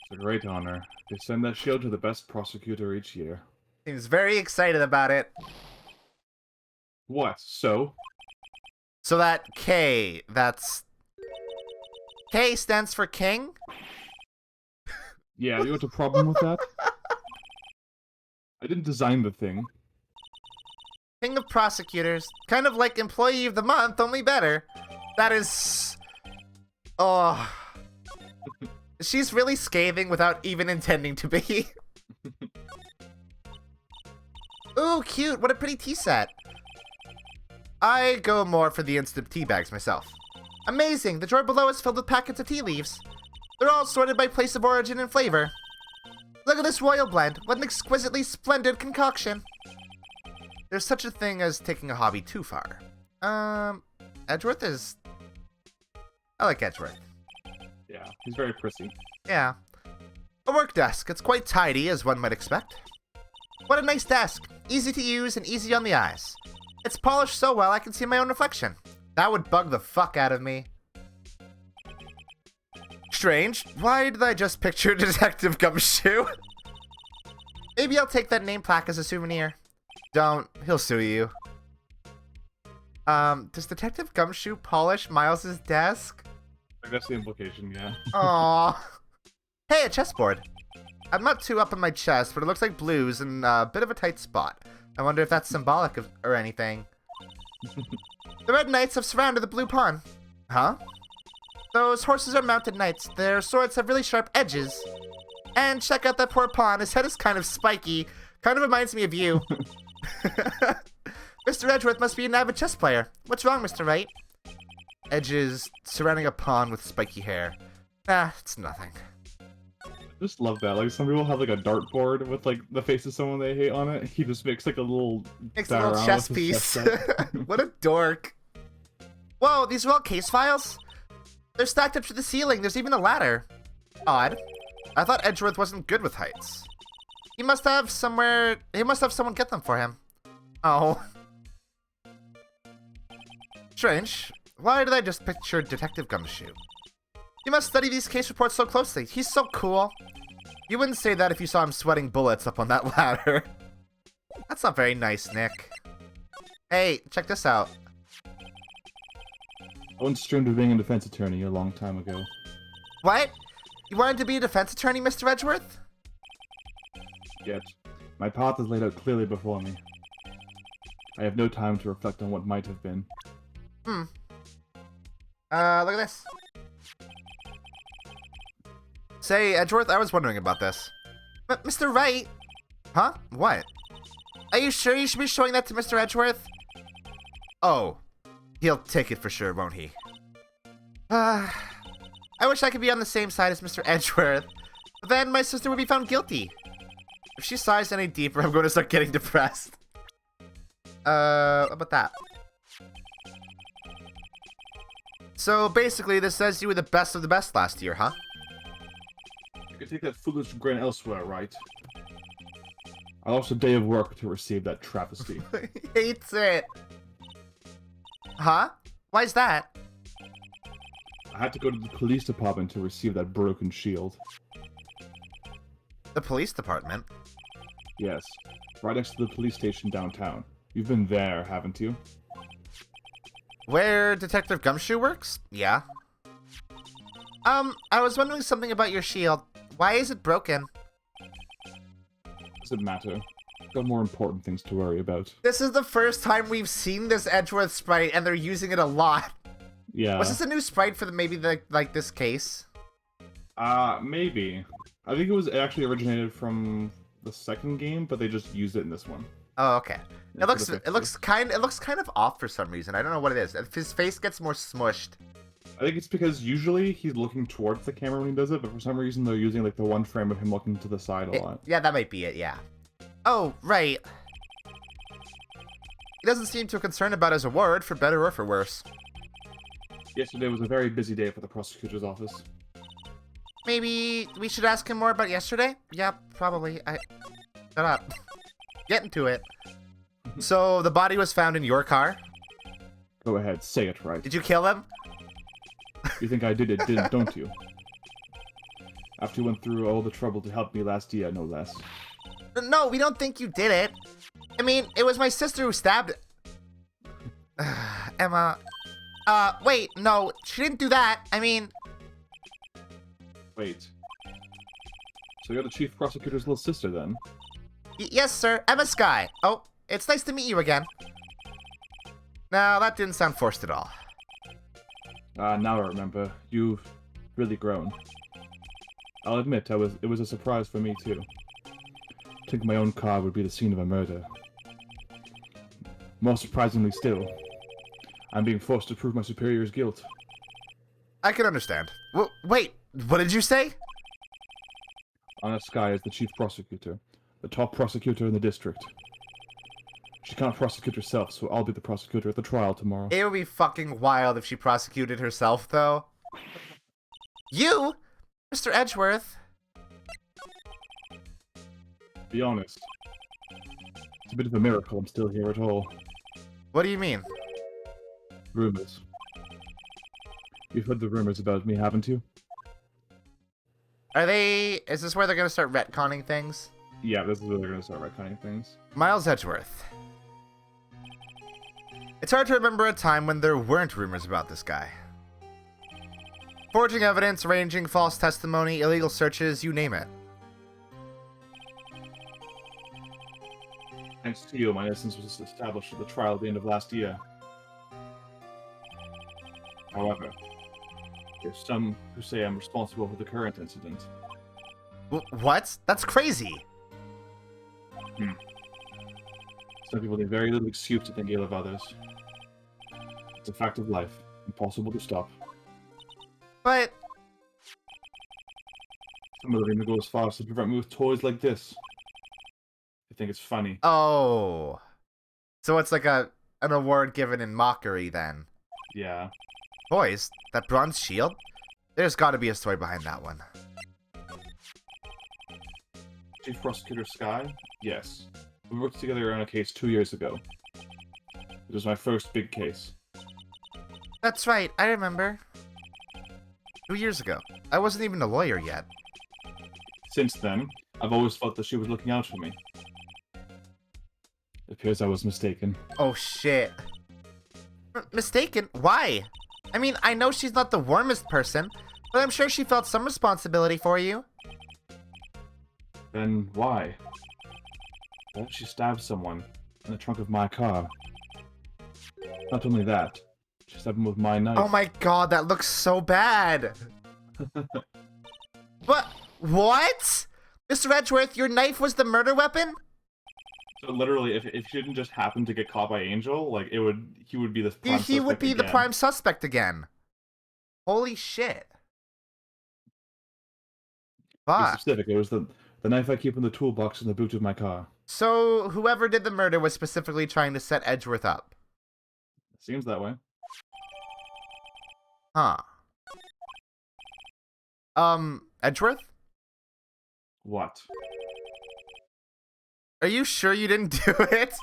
It's a great honor. They send that shield to the best prosecutor each year. Seems very excited about it. What? So? So that K, that's... K stands for king? Yeah, you have a problem with that? I didn't design the thing. King of Prosecutors. Kind of like Employee of the Month, only better. That is... Oh... She's really scathing without even intending to be. Ooh, cute. What a pretty tea set. I go more for the instant tea bags myself. Amazing. The drawer below is filled with packets of tea leaves. They're all sorted by place of origin and flavor. Look at this royal blend. What an exquisitely splendid concoction. There's such a thing as taking a hobby too far. Edgeworth is... I like Edgeworth. Yeah, he's very prissy. Yeah. A work desk. It's quite tidy, as one might expect. What a nice desk. Easy to use and easy on the eyes. It's polished so well I can see my own reflection. That would bug the fuck out of me. Strange. Why did I just picture Detective Gumshoe? Maybe I'll take that name plaque as a souvenir. Don't. He'll sue you. Does Detective Gumshoe polish Miles's desk? I guess the implication, yeah. Aww. Hey, a chessboard. I'm not too up on my chest, but it looks like blues and a bit of a tight spot. I wonder if that's symbolic of, or anything. The red knights have surrounded the blue pawn. Huh? Those horses are mounted knights. Their swords have really sharp edges. And check out that poor pawn. His head is kind of spiky. Kind of reminds me of you. Mr. Edgeworth must be an avid chess player. What's wrong, Mr. Wright? Edges surrounding a pawn with spiky hair. Ah, it's nothing. I just love that. Like, some people have like a dartboard with like the face of someone they hate on it. He just makes like a little chess piece. What a dork. Whoa, these are all case files? They're stacked up to the ceiling. There's even a ladder. Odd. I thought Edgeworth wasn't good with heights. He must have someone get them for him. Oh. Strange. Why did I just picture Detective Gumshoe? You must study these case reports so closely. He's so cool. You wouldn't say that if you saw him sweating bullets up on that ladder. That's not very nice, Nick. Hey, check this out. I once dreamed of being a defense attorney a long time ago. What? You wanted to be a defense attorney, Mr. Edgeworth? Yet, my path is laid out clearly before me. I have no time to reflect on what might have been. Look at this. Say, Edgeworth, I was wondering about this. Mr. Wright? Huh? What? Are you sure you should be showing that to Mr. Edgeworth? Oh. He'll take it for sure, won't he? I wish I could be on the same side as Mr. Edgeworth. But then my sister would be found guilty. If she sighs any deeper, I'm going to start getting depressed. How about that? So basically, this says you were the best of the best last year, huh? You can take that foolish grin elsewhere, right? I lost a day of work to receive that travesty. He hates it. Huh? Why's that? I had to go to the police department to receive that broken shield. The police department? Yes, right next to the police station downtown. You've been there, haven't you? Where Detective Gumshoe works? Yeah. I was wondering something about your shield. Why is it broken? Doesn't matter. I've got more important things to worry about. This is the first time we've seen this Edgeworth sprite, and they're using it a lot. Yeah. Was this a new sprite for like this case? Maybe. I think it was actually originated from the second game, but they just used it in this one. Oh, okay. Yeah, It looks kind of off for some reason. I don't know what it is. His face gets more smushed. I think it's because usually he's looking towards the camera when he does it, but for some reason they're using like the one frame of him looking to the side a lot. Yeah, that might be it, yeah. Oh, right. He doesn't seem too concerned about his award, for better or for worse. Yesterday was a very busy day for the prosecutor's office. Maybe we should ask him more about yesterday? Yeah, probably. Shut up. Get into it. So, the body was found in your car? Go ahead, say it right. Did you kill him? You think I didn't, don't you? After you went through all the trouble to help me last year, no less. No, we don't think you did it. I mean, it was my sister who stabbed it. Emma. Wait, no, she didn't do that. I mean... Wait. So you're the chief prosecutor's little sister, then? Yes, sir. Emma Skye. Oh, it's nice to meet you again. No, that didn't sound forced at all. Now I remember. You've really grown. I'll admit, it was a surprise for me, too. I think my own car would be the scene of a murder. More surprisingly still, I'm being forced to prove my superior's guilt. I can understand. Wait, what did you say? Anna Skye is the chief prosecutor, the top prosecutor in the district. She can't prosecute herself, so I'll be the prosecutor at the trial tomorrow. It would be fucking wild if she prosecuted herself, though. You? Mr. Edgeworth? Be honest. It's a bit of a miracle I'm still here at all. What do you mean? Rumors. You've heard the rumors about me, haven't you? Is this where they're gonna start retconning things? Yeah, this is where they're gonna start retconning things. Miles Edgeworth. It's hard to remember a time when there weren't rumors about this guy. Forging evidence, arranging false testimony, illegal searches, you name it. Thanks to you, my innocence was established at the trial at the end of last year. However, there's some who say I'm responsible for the current incident. What? That's crazy! Some people need very little excuse to think ill of others. It's a fact of life, impossible to stop. But... Some of them even go as far as to prevent me with toys like this. I think it's funny. Oh. So it's like an award given in mockery, then. Yeah. Boys, that bronze shield? There's gotta be a story behind that one. Chief Prosecutor Skye? Yes. We worked together on a case 2 years ago. It was my first big case. That's right, I remember. 2 years ago. I wasn't even a lawyer yet. Since then, I've always thought that she was looking out for me. It appears I was mistaken. Oh shit. Mistaken? Why? I mean, I know she's not the warmest person, but I'm sure she felt some responsibility for you. Then why? Why did she stab someone in the trunk of my car? Not only that, she stabbed him with my knife. Oh my god, that looks so bad. What? Mr. Edgeworth, your knife was the murder weapon? So literally, if she didn't just happen to get caught by Angel, like he would be the prime He would suspect be the again. prime suspect again. Holy shit. To be Fuck. specific, it was the knife I keep in the toolbox in the boot of my car. So, whoever did the murder was specifically trying to set Edgeworth up. Seems that way. Huh. Edgeworth? What? Are you sure you didn't do it?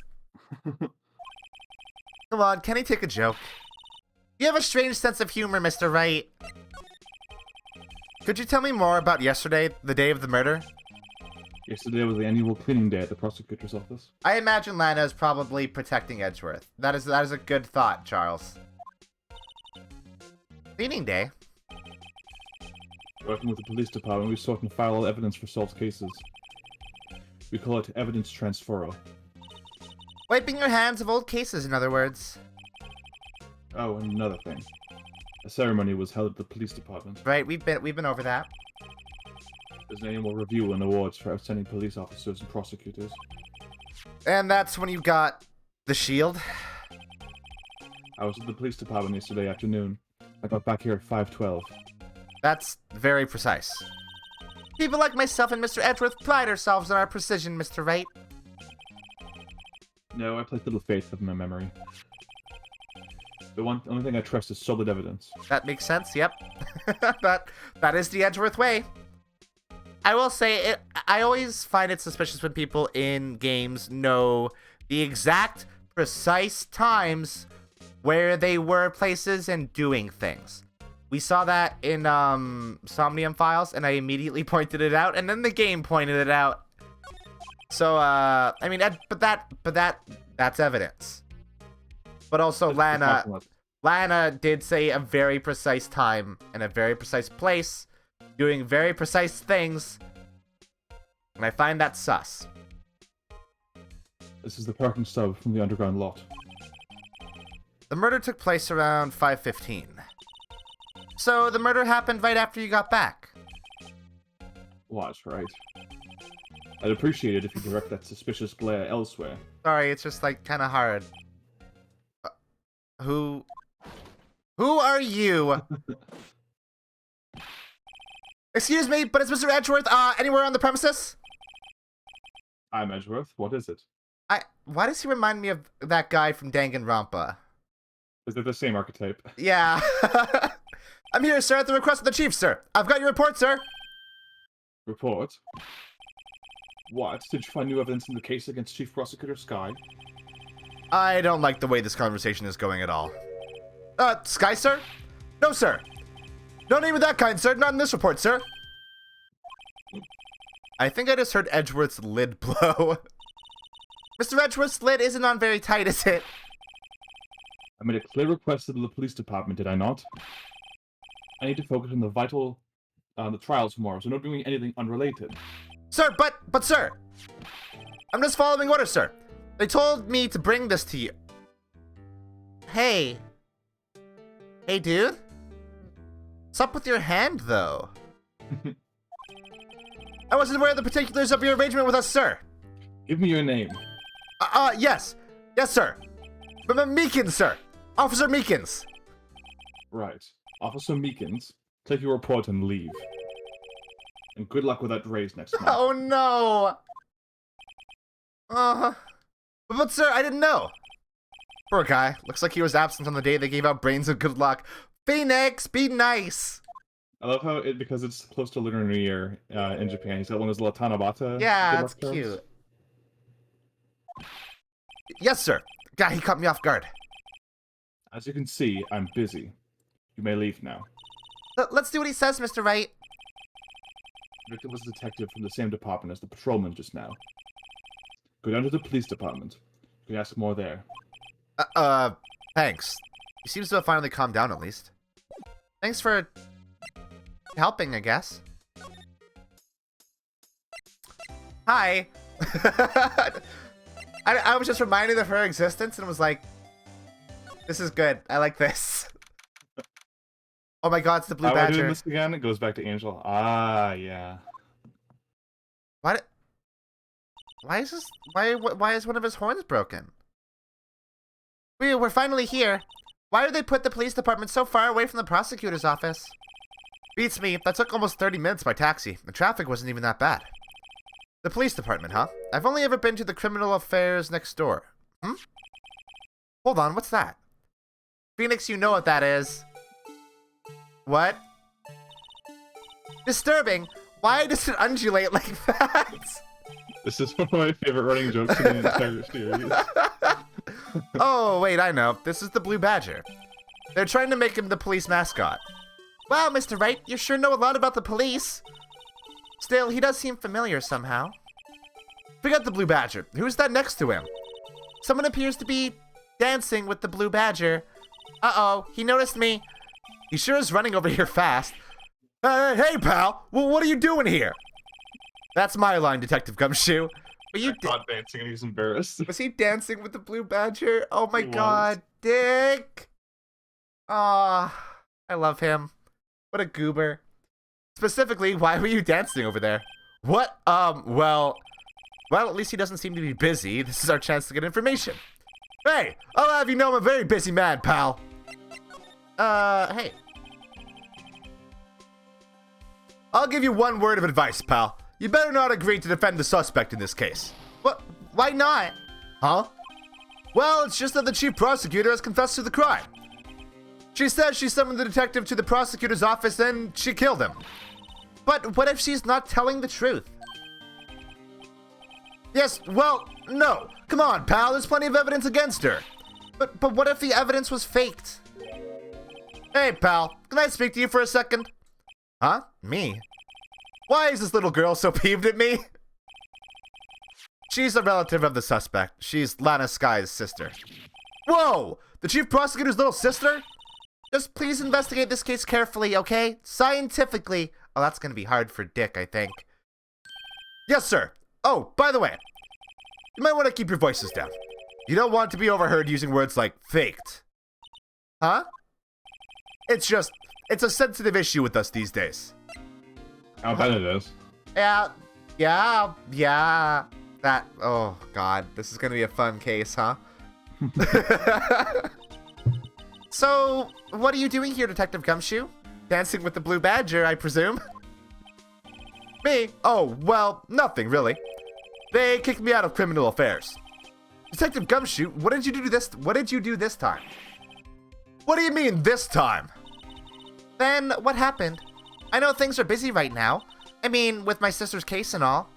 Come on, can he take a joke? You have a strange sense of humor, Mr. Wright. Could you tell me more about yesterday, the day of the murder? Yesterday was the annual cleaning day at the prosecutor's office. I imagine Lana is probably protecting Edgeworth. That is a good thought, Charles. Cleaning day? Working with the police department, we sort and file all evidence for solved cases. We call it evidence transferal. Wiping your hands of old cases, in other words. Oh, and another thing. A ceremony was held at the police department. Right, we've been over that. There's an annual review and awards for outstanding police officers and prosecutors. And that's when you got the shield. I was at the police department yesterday afternoon. I got back here at 5:12. That's very precise. People like myself and Mr. Edgeworth pride ourselves on our precision, Mr. Wright. No, I place little faith in my memory. The only thing I trust is solid evidence. That makes sense, yep. that is the Edgeworth way. I will say, I always find it suspicious when people in games know the exact, precise times where they were places and doing things. We saw that in Somnium Files, and I immediately pointed it out, and then the game pointed it out. So, I mean, that's evidence. But also, Lana did say a very precise time and a very precise place, doing very precise things, and I find that sus. This is the parking stub from the underground lot. The murder took place around 5:15. So the murder happened right after you got back. Watch, right? I'd appreciate it if you direct that suspicious glare elsewhere. Sorry, it's just like kind of hard. Who are you? Excuse me, but it's Mr. Edgeworth. Anywhere on the premises? I'm Edgeworth. What is it? Why does he remind me of that guy from Danganronpa? Is it the same archetype? Yeah. I'm here, sir, at the request of the chief, sir. I've got your report, sir. Report? What? Did you find new evidence in the case against Chief Prosecutor Sky? I don't like the way this conversation is going at all. Sky, sir? No, sir. No name of that kind, sir. Not in this report, sir. I think I just heard Edgeworth's lid blow. Mr. Edgeworth's lid isn't on very tight, is it? I made a clear request to the police department, did I not? I need to focus on the trial tomorrow, so not doing anything unrelated. Sir, but sir! I'm just following orders, sir. They told me to bring this to you. Hey. Hey, dude? What's up with your hand, though? I wasn't aware of the particulars of your arrangement with us, sir. Give me your name. Yes. Yes, sir. Meekins, sir. Officer Meekins. Right. Officer Meekins, take your report and leave. And good luck with that raise next month. Oh, no. But sir, I didn't know. Poor guy. Looks like he was absent on the day they gave out brains of good luck. Phoenix, be nice. I love how because it's close to Lunar New Year in Japan, he's got one of those Latanabata. Yeah, that's cute. Yes, sir. God, he caught me off guard. As you can see, I'm busy. You may leave now. Let's do what he says, Mr. Wright. Victor was a detective from the same department as the patrolman just now. Go down to the police department. You can ask more there. Thanks. He seems to have finally calmed down, at least. Thanks for helping, I guess. Hi. I was just reminded of her existence and was like, this is good. I like this. Oh my god, it's the blue How am I badger. doing this again? It goes back to Angel. Ah, yeah. What? Why is this? Why is one of his horns broken? We're finally here. Why did they put the police department so far away from the prosecutor's office? Beats me. That took almost 30 minutes by taxi. The traffic wasn't even that bad. The police department, huh? I've only ever been to the criminal affairs next door. Hold on, what's that? Phoenix, you know what that is. What? Disturbing. Why does it undulate like that? This is one of my favorite running jokes in the entire series. Oh, wait, I know. This is the Blue Badger. They're trying to make him the police mascot. Wow, Mr. Wright, you sure know a lot about the police. Still, he does seem familiar somehow. Forget the Blue Badger. Who's that next to him? Someone appears to be dancing with the Blue Badger. Uh-oh, he noticed me. He sure is running over here fast. Hey, pal. Well, what are you doing here? That's my line, Detective Gumshoe. Were you Not dancing and he's embarrassed. Was he dancing with the Blue Badger? Oh my He god, Dick! Ah, I love him. What a goober. Specifically, why were you dancing over there? What? Well, at least he doesn't seem to be busy. This is our chance to get information. Hey, I'll have you know I'm a very busy man, pal. Hey. I'll give you one word of advice, pal. You better not agree to defend the suspect in this case. What? Why not? Huh? Well, it's just that the chief prosecutor has confessed to the crime. She says she summoned the detective to the prosecutor's office and she killed him. But what if she's not telling the truth? Yes, well, no. Come on, pal, there's plenty of evidence against her. But what if the evidence was faked? Hey, pal, can I speak to you for a second? Huh? Me? Why is this little girl so peeved at me? She's a relative of the suspect. She's Lana Sky's sister. Whoa! The chief prosecutor's little sister? Just please investigate this case carefully, okay? Scientifically. Oh, that's gonna be hard for Dick, I think. Yes, sir. Oh, by the way, you might want to keep your voices down. You don't want to be overheard using words like faked. Huh? It's a sensitive issue with us these days. I'll bet it is. Yeah. That, oh god, this is gonna be a fun case, huh? So, what are you doing here, Detective Gumshoe? Dancing with the Blue Badger, I presume? Me? Oh, well, nothing really. They kicked me out of criminal affairs. Detective Gumshoe, what did you do this time? What do you mean, this time? Then, what happened? I know things are busy right now. I mean, with my sister's case and all.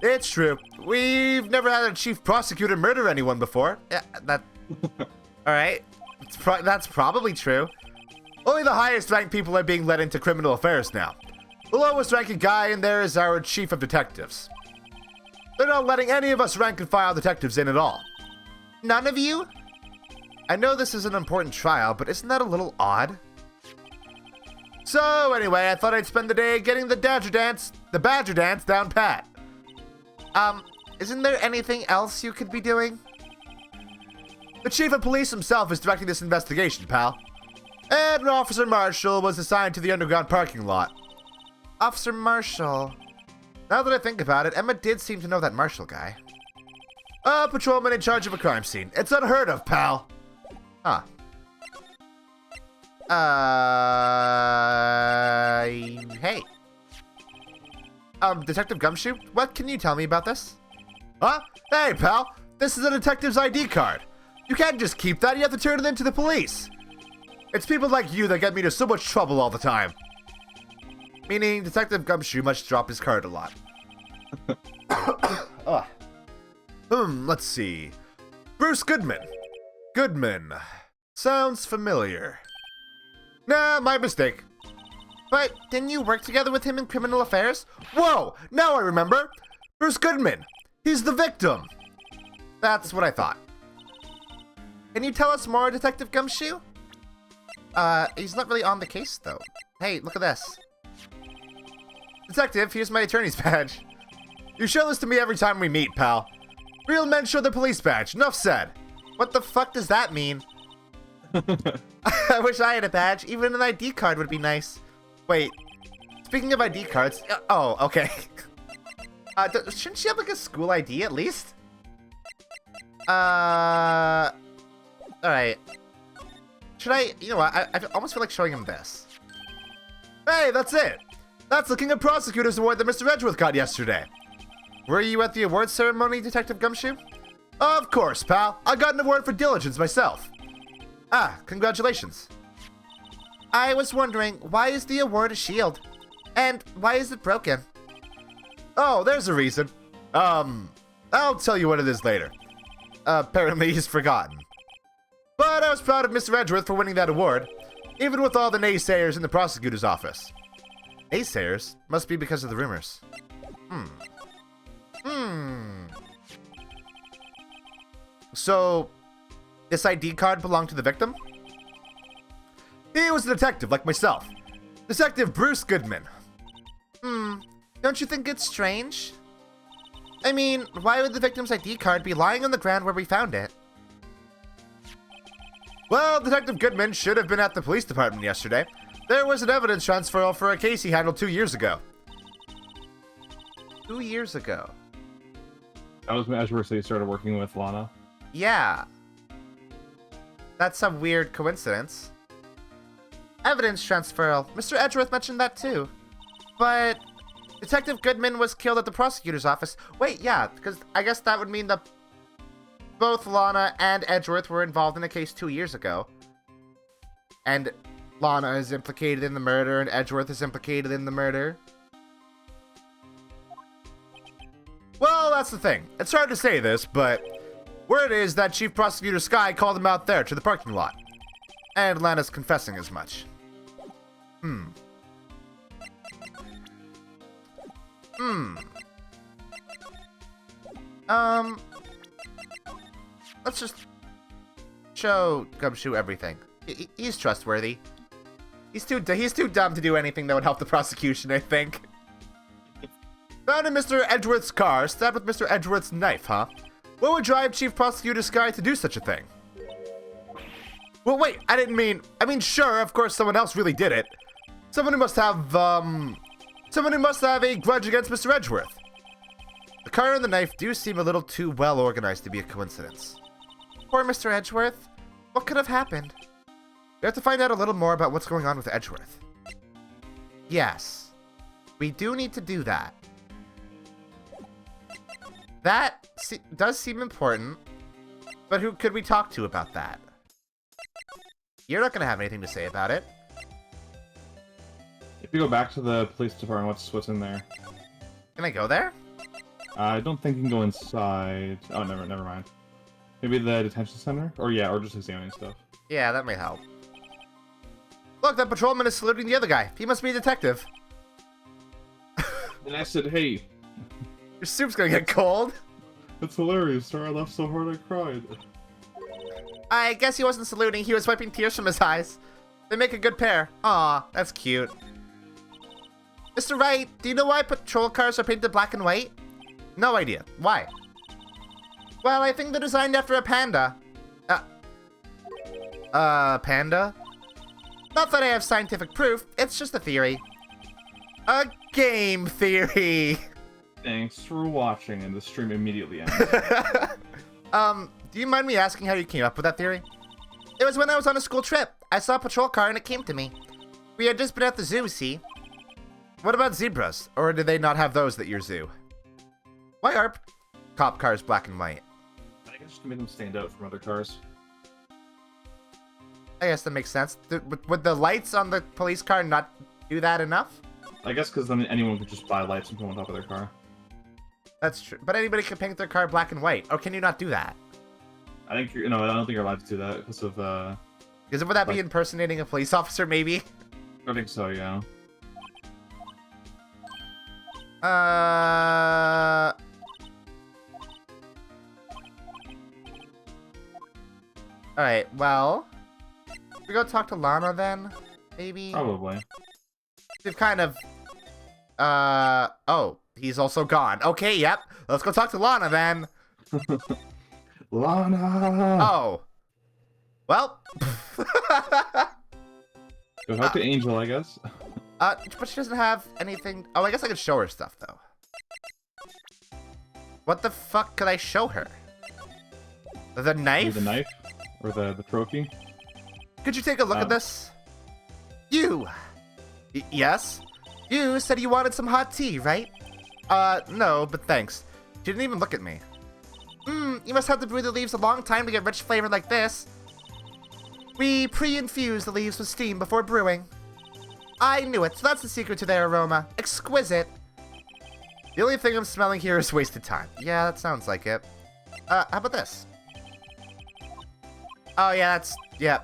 It's true. We've never had a chief prosecutor murder anyone before. Yeah, that... Alright. That's probably true. Only the highest ranked people are being let into criminal affairs now. The lowest ranking guy in there is our chief of detectives. They're not letting any of us rank and file detectives in at all. None of you? I know this is an important trial, but isn't that a little odd? So anyway, I thought I'd spend the day getting the Badger Dance down pat. Isn't there anything else you could be doing? The chief of police himself is directing this investigation, pal. And Officer Marshall was assigned to the underground parking lot. Officer Marshall. Now that I think about it, Emma did seem to know that Marshall guy. A patrolman in charge of a crime scene. It's unheard of, pal. Huh. Hey. Detective Gumshoe, what can you tell me about this? Huh? Hey, pal. This is a detective's ID card. You can't just keep that. You have to turn it in to the police. It's people like you that get me into so much trouble all the time. Meaning, Detective Gumshoe must drop his card a lot. Let's see. Bruce Goodman. Sounds familiar. Nah, my mistake. But didn't you work together with him in criminal affairs? Whoa! Now I remember! Bruce Goodman! He's the victim! That's what I thought. Can you tell us more, Detective Gumshoe? He's not really on the case, though. Hey, look at this. Detective, here's my attorney's badge. You show this to me every time we meet, pal. Real men show their police badge. Enough said. What the fuck does that mean? I wish I had a badge. Even an ID card would be nice. Wait. Speaking of ID cards... oh, okay. Shouldn't she have, like, a school ID, at least? Alright. Should I... You know what? I almost feel like showing him this. Hey, that's it! That's the King of Prosecutors award that Mr. Edgeworth got yesterday. Were you at the award ceremony, Detective Gumshoe? Of course, pal. I got an award for diligence myself. Ah, congratulations. I was wondering, why is the award a shield? And why is it broken? Oh, there's a reason. I'll tell you what it is later. Apparently he's forgotten. But I was proud of Mr. Edgeworth for winning that award, even with all the naysayers in the prosecutor's office. Naysayers? Must be because of the rumors. So, this ID card belonged to the victim? He was a detective like myself. Detective Bruce Goodman. Don't you think it's strange? I mean, why would the victim's ID card be lying on the ground where we found it? Well, Detective Goodman should have been at the police department yesterday. There was an evidence transfer for a case he handled 2 years ago. 2 years ago? That was when Edgeworth started working with Lana. Yeah. That's some weird coincidence. Evidence transfer. Mr. Edgeworth mentioned that too. But Detective Goodman was killed at the prosecutor's office. Wait, yeah, because I guess that would mean that both Lana and Edgeworth were involved in a case 2 years ago. And Lana is implicated in the murder and Edgeworth is implicated in the murder. Well, that's the thing. It's hard to say this, but word is that Chief Prosecutor Sky called him out there to the parking lot. And Lana's confessing as much. Let's just show Gumshoe everything. He's trustworthy. He's too dumb to do anything that would help the prosecution, I think. Found in Mr. Edgeworth's car, stabbed with Mr. Edgeworth's knife, huh? What would drive Chief Prosecutor Sky to do such a thing? Well, wait, I mean, sure, of course someone else really did it. Someone who must have a grudge against Mr. Edgeworth. The car and the knife do seem a little too well organized to be a coincidence. Poor Mr. Edgeworth. What could have happened? We have to find out a little more about what's going on with Edgeworth. Yes, we do need to do that. That does seem important, but who could we talk to about that? You're not going to have anything to say about it. If you go back to the police department, what's in there? Can I go there? I don't think you can go inside. Oh, never mind. Maybe the detention center? Or just examining stuff. Yeah, that may help. Look, that patrolman is saluting the other guy. He must be a detective. And I said, hey. Your soup's gonna get cold. That's hilarious, sir. I laughed so hard I cried. I guess he wasn't saluting. He was wiping tears from his eyes. They make a good pair. Aw, that's cute. Mr. Wright, do you know why patrol cars are painted black and white? No idea. Why? Well, I think they're designed after a panda. Panda? Not that I have scientific proof, it's just a theory. A game theory! Thanks for watching, and the stream immediately ends. Do you mind me asking how you came up with that theory? It was when I was on a school trip. I saw a patrol car and it came to me. We had just been at the zoo, see? What about zebras? Or do they not have those at your zoo? Why are cop cars black and white? I guess just to make them stand out from other cars. I guess that makes sense. Would the lights on the police car not do that enough? I guess because then anyone could just buy lights and put them on top of their car. That's true. But anybody can paint their car black and white. Or can you not do that? I think I don't think you're allowed to do that because of Because would that be impersonating a police officer, maybe? I think so, yeah. Alright, well... we go talk to Lana then? Maybe? Probably. They've kind of... oh, he's also gone. Okay, yep. Let's go talk to Lana then. Lana! Oh. Well. Go talk to Angel, I guess. But she doesn't have anything... oh, I guess I could show her stuff, though. What the fuck could I show her? The knife? Maybe the knife? Or the trophy? Could you take a look at this? You! Yes? You said you wanted some hot tea, right? No, but thanks. She didn't even look at me. You must have to brew the leaves a long time to get rich flavor like this. We pre-infuse the leaves with steam before brewing. I knew it, so that's the secret to their aroma. Exquisite. The only thing I'm smelling here is wasted time. Yeah, that sounds like it. How about this? Oh, yeah, that's... yeah.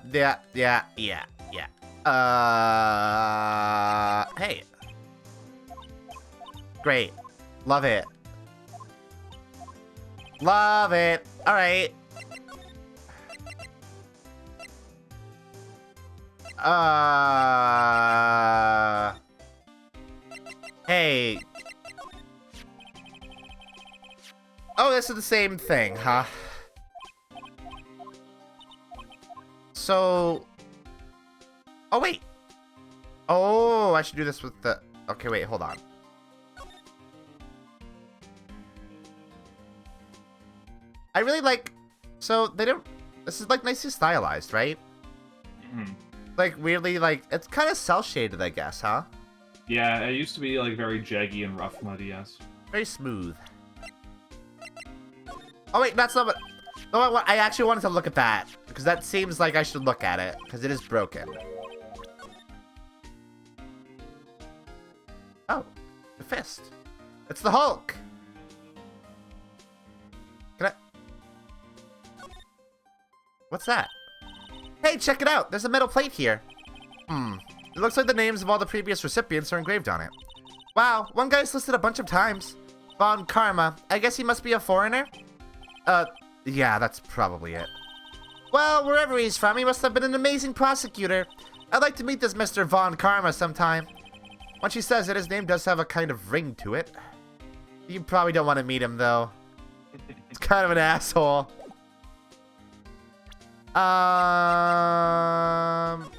Hey. Great. Love it. Love it. All right. Hey. Oh, this is the same thing, huh? So... oh, wait. Oh, I should do this with the... okay, wait, hold on. I really like... so, they don't... this is, like, nicely stylized, right? Mm-hmm. Like, weirdly, like, it's kind of cel-shaded, I guess, huh? Yeah, it used to be, like, very jaggy and rough muddy, yes. Very smooth. Oh, wait, that's not what... no, I actually wanted to look at that. Because that seems like I should look at it. Because it is broken. Oh. The fist. It's the Hulk. Can I... what's that? Hey, check it out. There's a metal plate here. It looks like the names of all the previous recipients are engraved on it. Wow, one guy's listed a bunch of times. Von Karma. I guess he must be a foreigner? Yeah, that's probably it. Well, wherever he's from, he must have been an amazing prosecutor. I'd like to meet this Mr. Von Karma sometime. When she says it, his name does have a kind of ring to it. You probably don't want to meet him, though. It's kind of an asshole.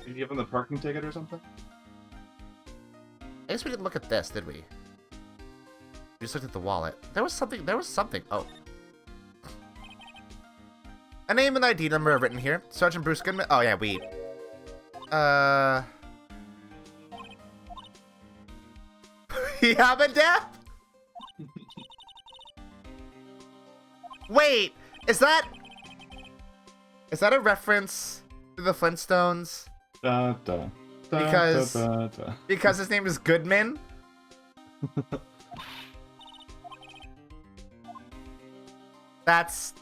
Did you give him the parking ticket or something? I guess we didn't look at this, did we? We just looked at the wallet. There was something. Oh. A name and ID number are written here. Sergeant Bruce Goodman. Oh, yeah, we... Yabadap? Wait, is that a reference to the Flintstones? Because his name is Goodman? That's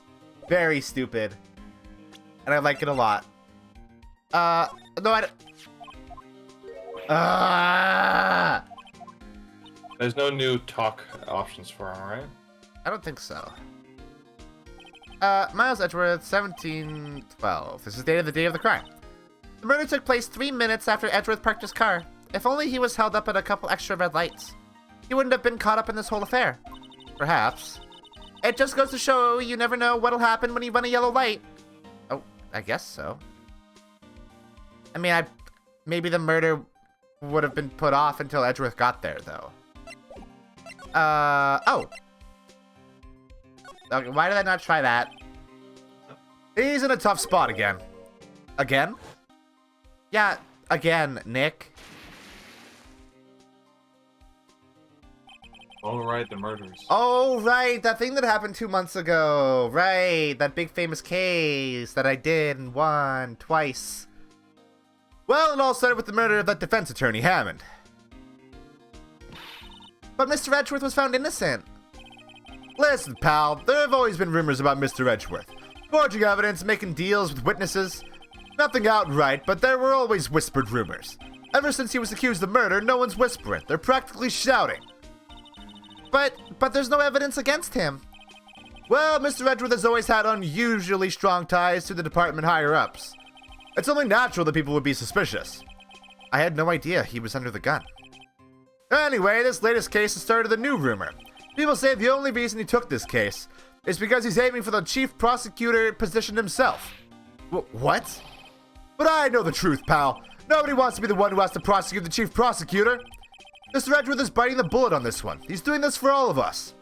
very stupid. And I like it a lot. No, I don't... There's no new talk options for him, right? I don't think so. Miles Edgeworth, 1712. This is the day of the crime. The murder took place 3 minutes after Edgeworth parked his car. If only he was held up at a couple extra red lights. He wouldn't have been caught up in this whole affair. Perhaps. It just goes to show you never know what'll happen when you run a yellow light. Oh, I guess so. I mean, maybe the murder would have been put off until Edgeworth got there, though. Oh. Okay, why did I not try that? He's in a tough spot again. Again? Yeah, again, Nick. Oh, right, the murders. Oh, right, that thing that happened 2 months ago. Right, that big famous case that I did and won twice. Well, it all started with the murder of that defense attorney, Hammond. But Mr. Edgeworth was found innocent. Listen, pal, there have always been rumors about Mr. Edgeworth. Forging evidence, making deals with witnesses. Nothing outright, but there were always whispered rumors. Ever since he was accused of murder, no one's whispering. They're practically shouting. But there's no evidence against him. Well, Mr. Edgeworth has always had unusually strong ties to the department higher-ups. It's only natural that people would be suspicious. I had no idea he was under the gun. Anyway, this latest case has started a new rumor. People say the only reason he took this case is because he's aiming for the chief prosecutor position himself. What? But I know the truth, pal. Nobody wants to be the one who has to prosecute the chief prosecutor. Mr. Edgeworth is biting the bullet on this one. He's doing this for all of us.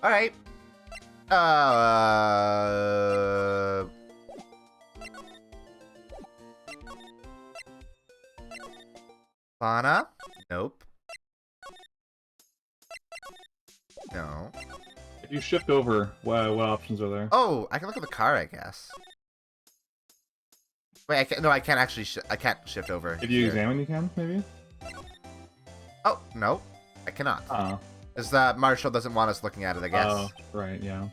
Alright. Lana? Nope. No. If you shift over, what options are there? Oh, I can look at the car, I guess. Wait, I can't. No, I can't actually. I can't shift over. If you examine, you can maybe. Oh no, I cannot. Oh. Because Marshall doesn't want us looking at it, I guess. Oh, right, yeah.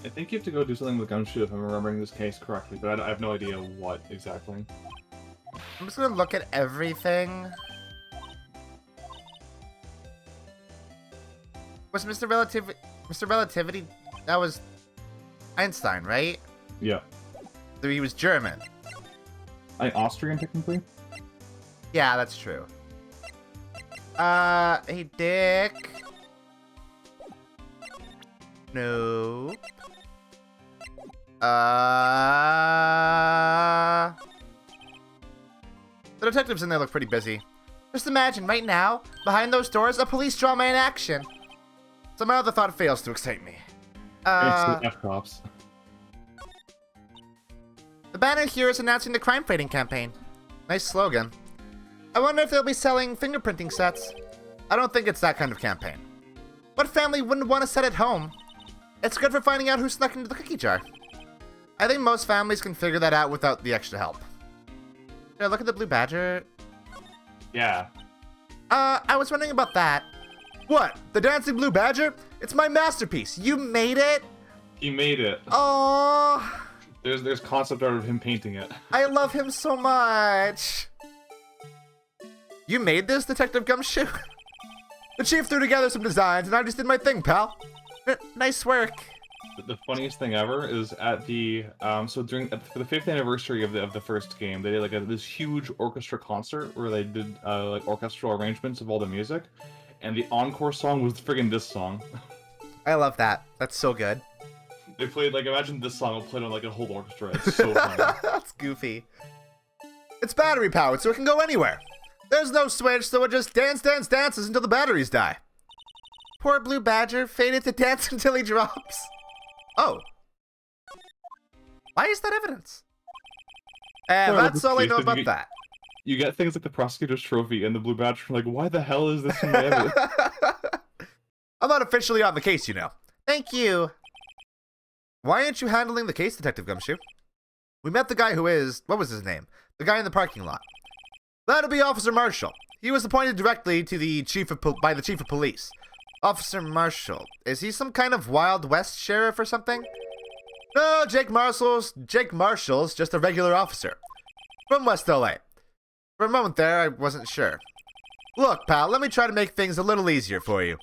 I think you have to go do something with Gumshoe if I'm remembering this case correctly, but I have no idea what exactly. I'm just gonna look at everything. Was Mr. Relativity? That was Einstein, right? Yeah. So he was German. Austrian, technically? Yeah, that's true. Hey, Dick. No. The detectives in there look pretty busy. Just imagine, right now, behind those doors, a police drama in action. Somehow the thought fails to excite me. It's the F-cops. The banner here is announcing the crime fighting campaign. Nice slogan. I wonder if they'll be selling fingerprinting sets. I don't think it's that kind of campaign. What family wouldn't want a set at home? It's good for finding out who snuck into the cookie jar. I think most families can figure that out without the extra help. Should I look at the blue badger? Yeah. I was wondering about that. What? The dancing blue badger? It's my masterpiece. You made it? He made it. Oh, There's concept art of him painting it. I love him so much. You made this, Detective Gumshoe? The chief threw together some designs, and I just did my thing, pal. Nice work. The funniest thing ever is at the for the 5th anniversary of the first game, they did like this huge orchestra concert where they did like orchestral arrangements of all the music, and the encore song was friggin' this song. I love that. That's so good. They played like, imagine this song played on like a whole orchestra. It's so funny. That's goofy. It's battery powered, so it can go anywhere. There's no switch, so it just dances until the batteries die. Poor blue badger fated to dance until he drops. Oh. Why is that evidence? And that's all I know about that. You get things like the prosecutor's trophy and the blue badge. Like, why the hell is this in the evidence? I'm not officially on the case, you know. Thank you. Why aren't you handling the case, Detective Gumshoe? We met the guy who is... What was his name? The guy in the parking lot. That'll be Officer Marshall. He was appointed directly to the by the Chief of Police. Officer Marshall. Is he some kind of Wild West sheriff or something? No, Jake Marshall's just a regular officer. From West LA. For a moment there, I wasn't sure. Look, pal, let me try to make things a little easier for you.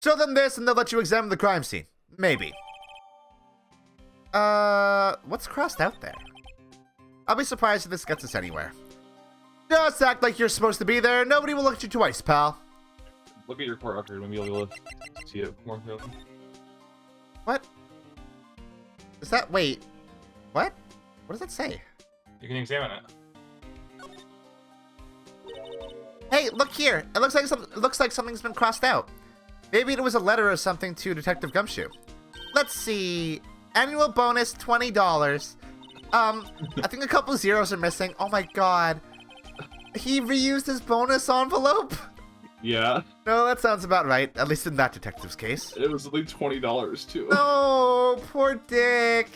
Show them this and they'll let you examine the crime scene. Maybe. What's crossed out there? I'll be surprised if this gets us anywhere. Just act like you're supposed to be there. Nobody will look at you twice, pal. Look at your court record. Maybe you'll be able to see it more clearly. What? Is that... Wait. What? What does that say? You can examine it. Hey, look here. It looks like something's been crossed out. Maybe it was a letter or something to Detective Gumshoe. Let's see. Annual bonus, $20. I think a couple zeros are missing. Oh my god. He reused his bonus envelope? Yeah, No, that sounds about right, at least in that detective's case. it was only $20 too. No, poor Dick.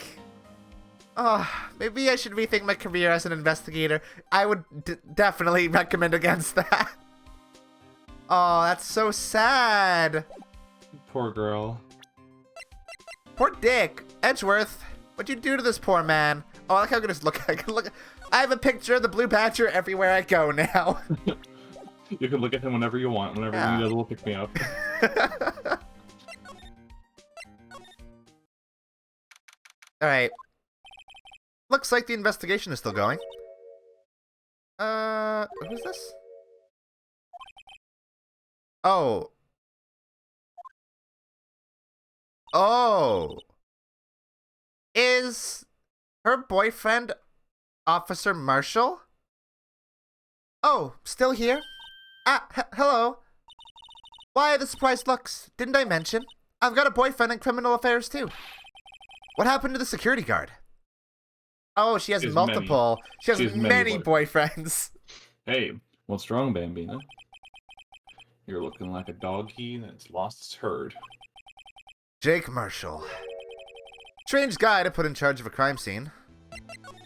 Oh, maybe I should rethink my career as an investigator. I would definitely recommend against that. Oh, that's so sad. Poor girl. Poor Dick. Edgeworth, what'd you do to this poor man? Oh, I like how I can just look. I can look. I have a picture of the Blue Badger everywhere I go now. You can look at him whenever you want, whenever you need a little pick-me-up. Alright. Looks like the investigation is still going. Who's this? Oh. Oh. Is her boyfriend Officer Marshall? Oh, still here? Hello. Why the surprised looks? Didn't I mention? I've got a boyfriend in criminal affairs too. What happened to the security guard? Oh, she has multiple. She has many boyfriends. Hey, what's wrong, Bambina? You're looking like a doggy that's lost its herd. Jake Marshall. Strange guy to put in charge of a crime scene.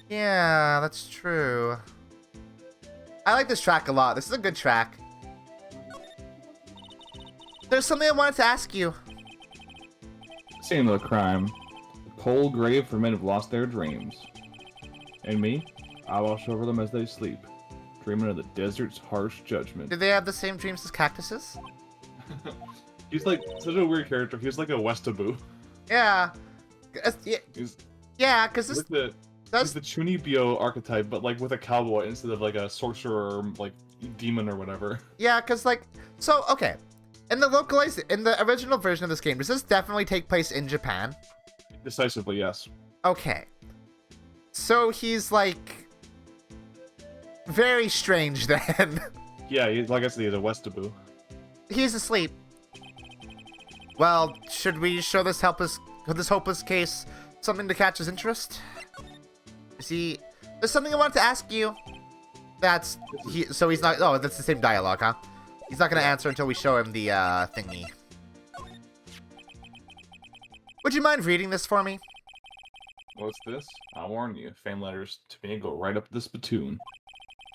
Yeah, that's true. I like this track a lot. This is a good track. There's something I wanted to ask you. Same little crime. A cold grave for men who've lost their dreams. And me, I watch over them as they sleep, dreaming of the desert's harsh judgment. Do they have the same dreams as cactuses? He's like such a weird character. He's like a Westaboo. Yeah. He's because this... like he's the Chunibyo archetype, but like with a cowboy instead of like a sorcerer or like demon or whatever. Yeah, because like... So, okay. In the original version of this game, does this definitely take place in Japan? Decisively, yes. Okay. So he's like... very strange then. Yeah, like I said, he's a Westaboo. He's asleep. Well, should we show this hopeless case something to catch his interest? See, there's something I wanted to ask you. So he's not. Oh, that's the same dialogue, huh? He's not gonna answer until we show him the thingy. Would you mind reading this for me? What's this? I'll warn you, fan letters to me go right up the spittoon.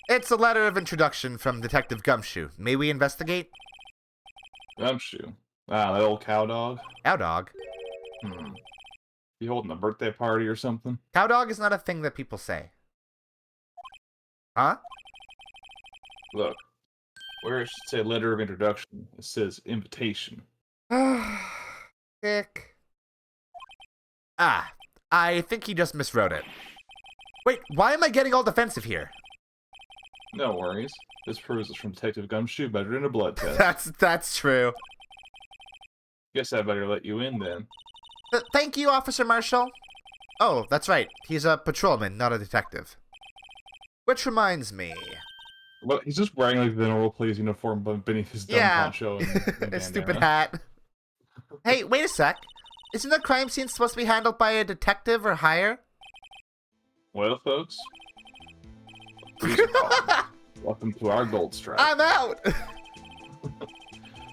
It's a letter of introduction from Detective Gumshoe. May we investigate? Gumshoe. Ah, that old cow dog. Cow dog? You holding a birthday party or something? Cow dog is not a thing that people say. Huh? Look, where it should say letter of introduction, it says invitation. Dick. Ah, I think he just miswrote it. Wait, why am I getting all defensive here? No worries. This proves it's from Detective Gumshoe better than a blood test. That's true. Guess I better let you in then. Thank you, Officer Marshall. Oh, that's right. He's a patrolman, not a detective. Which reminds me. Well, he's just wearing like the normal police uniform beneath his dumb poncho and his stupid hat. Hey, wait a sec. Isn't the crime scene supposed to be handled by a detective or higher? Well, folks, welcome to our gold strike. I'm out!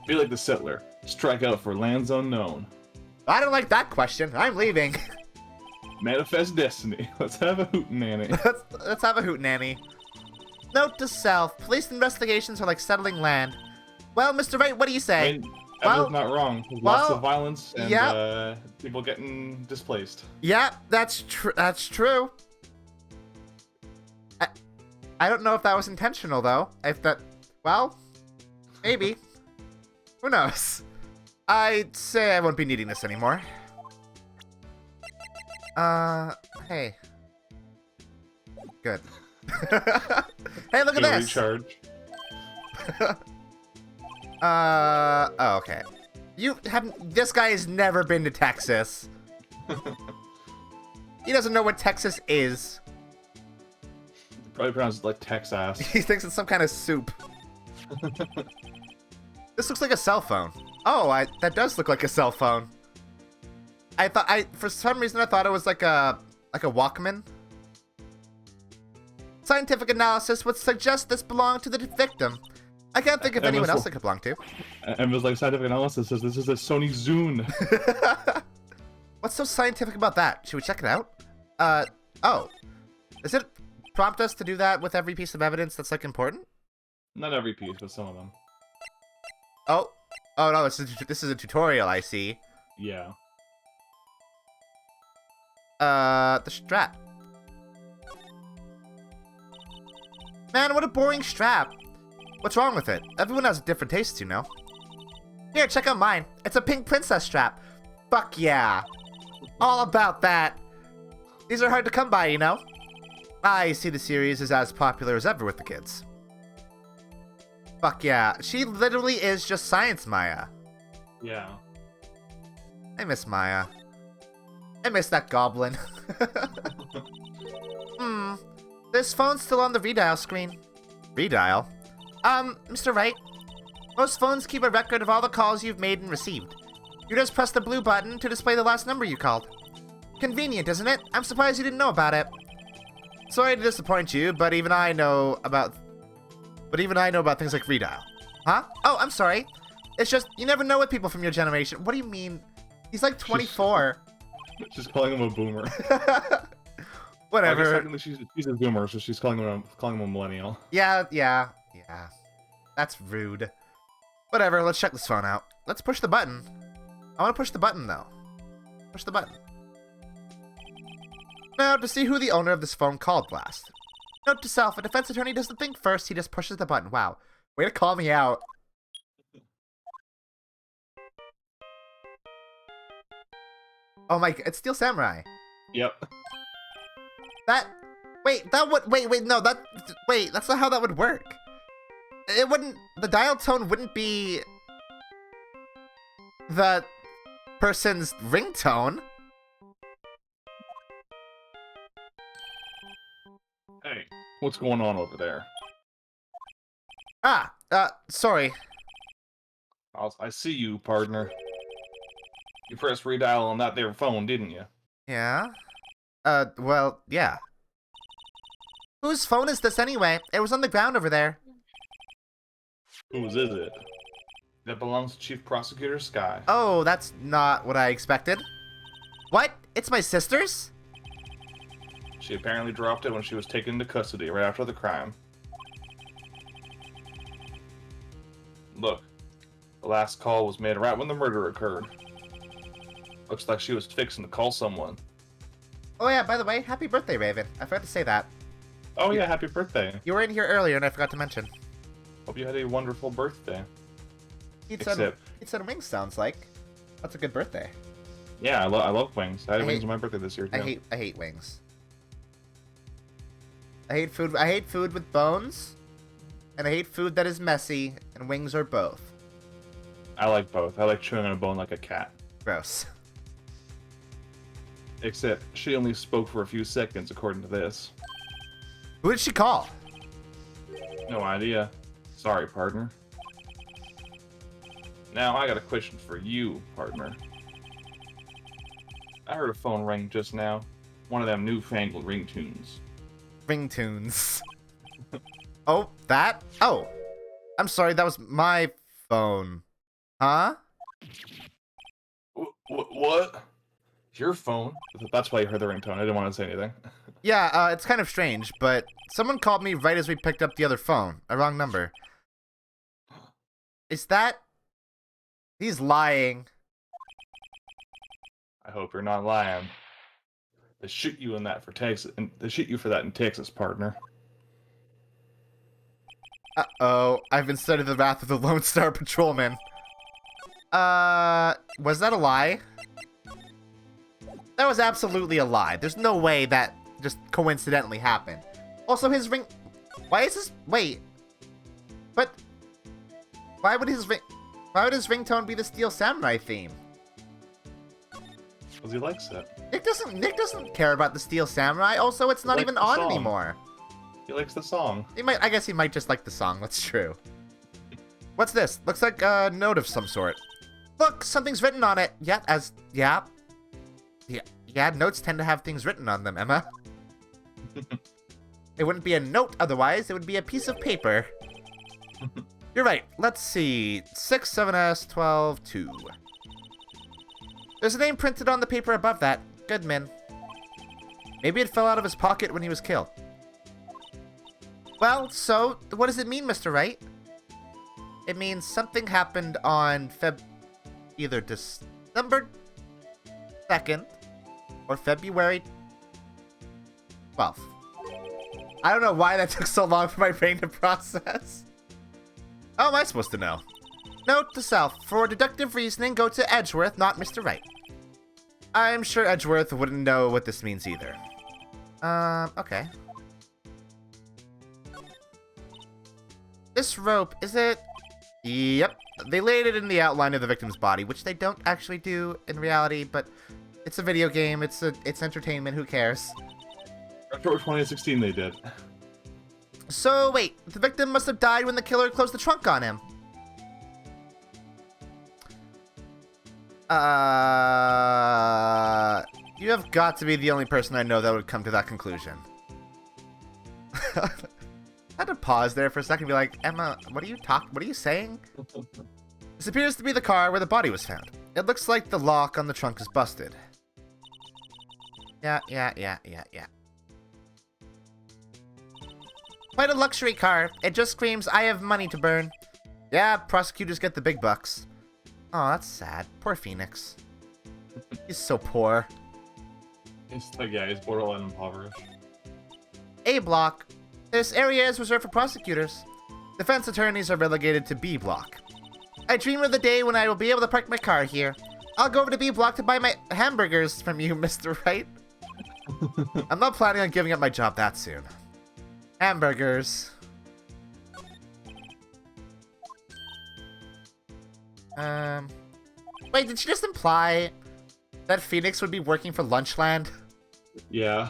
Be like the settler. Strike out for lands unknown. I don't like that question. I'm leaving. Manifest destiny. Let's have a hootenanny. Let's have a hootenanny. Note to self. Police investigations are like settling land. Well, Mr. Wright, what do you say? I mean, Emma's not wrong. There's lots of violence and people getting displaced. Yeah, that's true. I don't know if that was intentional, though. Well, maybe. Who knows? I'd say I won't be needing this anymore. Hey. Good. Hey, look at this! Recharge. Oh, okay. This guy has never been to Texas. He doesn't know what Texas is. Probably pronounced it like Texas. He thinks it's some kind of soup. This looks like a cell phone. Oh, that does look like a cell phone. For some reason I thought it was like a Walkman. Scientific analysis would suggest this belonged to the victim. I can't think of anyone else it could belong to. Emma's like, scientific analysis says this is a Sony Zune. What's so scientific about that? Should we check it out? Oh. Does it prompt us to do that with every piece of evidence that's, like, important? Not every piece, but some of them. Oh. Oh, no, this is a tutorial, I see. Yeah. The strap. Man, what a boring strap. What's wrong with it? Everyone has different tastes, you know. Here, check out mine. It's a pink princess strap. Fuck yeah. All about that. These are hard to come by, you know. I see the series is as popular as ever with the kids. Fuck yeah. She literally is just Science Maya. Yeah. I miss Maya. I miss that goblin. This phone's still on the redial screen. Redial? Mr. Wright, most phones keep a record of all the calls you've made and received. You just press the blue button to display the last number you called. Convenient, isn't it? I'm surprised you didn't know about it. Sorry to disappoint you, but even I know about things like redial. Huh? Oh, I'm sorry. It's just, you never know with people from your generation. What do you mean? He's like 24. She's calling him a boomer. Whatever. I guess technically she's a boomer, so she's calling him a millennial. Yeah. That's rude. Whatever, let's check this phone out. Let's push the button. I want to push the button, though. Push the button. Now, to see who the owner of this phone called last. Note to self, a defense attorney doesn't think first, he just pushes the button. Wow. Way to call me out. Oh my, it's Steel Samurai. Yep. Wait, that's not how that would work. It wouldn't, the dial tone wouldn't be the person's ringtone. Hey, what's going on over there? Sorry. I see you, partner. You pressed redial on that there phone, didn't you? Yeah? Well, yeah. Whose phone is this anyway? It was on the ground over there. Whose is it? That belongs to Chief Prosecutor Sky. Oh, that's not what I expected. What? It's my sister's? She apparently dropped it when she was taken into custody right after the crime. Look, the last call was made right when the murder occurred. Looks like she was fixing to call someone. Oh yeah, by the way, happy birthday, Raven. I forgot to say that. Oh yeah, happy birthday. You were in here earlier and I forgot to mention. Hope you had a wonderful birthday. Pizza and wings sounds like. That's a good birthday. Yeah, I love wings. I had wings on my birthday this year too. I hate wings. I hate food with bones, and I hate food that is messy, and wings are both. I like both. I like chewing on a bone like a cat. Gross. Except she only spoke for a few seconds, according to this. Who did she call? No idea. Sorry, partner. Now, I got a question for you, partner. I heard a phone ring just now. One of them newfangled ringtunes. Ringtunes. Oh, that? Oh. I'm sorry, that was my phone. Huh? What? Your phone? That's why you heard the ringtone. I didn't want to say anything. Yeah, it's kind of strange, but someone called me right as we picked up the other phone. A wrong number. Is that... He's lying. I hope you're not lying. They shoot you in that for Texas, and they shoot you for that in Texas, partner. Uh-oh, I've been studying the wrath of the Lone Star Patrolman. Was that a lie? That was absolutely a lie. There's no way that just coincidentally happened. Also, his ring... Why is this... Wait. But... Why would his ringtone be the Steel Samurai theme? Because he likes it. Nick doesn't care about the Steel Samurai. Also, it's not even on anymore. He likes the song. I guess he might just like the song. That's true. What's this? Looks like a note of some sort. Look, something's written on it. Yeah, notes tend to have things written on them, Emma. It wouldn't be a note otherwise. It would be a piece of paper. You're right. Let's see. 6, 7S, 12, 2. There's a name printed on the paper above that. Goodman. Maybe it fell out of his pocket when he was killed. Well, so, what does it mean, Mr. Wright? It means something happened on either December 2nd or February 12th. I don't know why that took so long for my brain to process. How am I supposed to know? Note to self, for deductive reasoning, go to Edgeworth, not Mr. Wright. I'm sure Edgeworth wouldn't know what this means either. Okay. This rope, is it? Yep. They laid it in the outline of the victim's body, which they don't actually do in reality, but it's a video game, it's entertainment, who cares? October 2016 they did. So, wait, the victim must have died when the killer closed the trunk on him. You have got to be the only person I know that would come to that conclusion. I had to pause there for a second and be like, Emma, what are you saying? This appears to be the car where the body was found. It looks like the lock on the trunk is busted. Yeah. Quite a luxury car. It just screams, I have money to burn. Yeah, prosecutors get the big bucks. Oh, that's sad. Poor Phoenix. He's so poor. It's like, yeah, he's borderline impoverished. A block. This area is reserved for prosecutors. Defense attorneys are relegated to B block. I dream of the day when I will be able to park my car here. I'll go over to B block to buy my hamburgers from you, Mr. Wright. I'm not planning on giving up my job that soon. Hamburgers. Wait, did she just imply that Phoenix would be working for Lunchland? Yeah.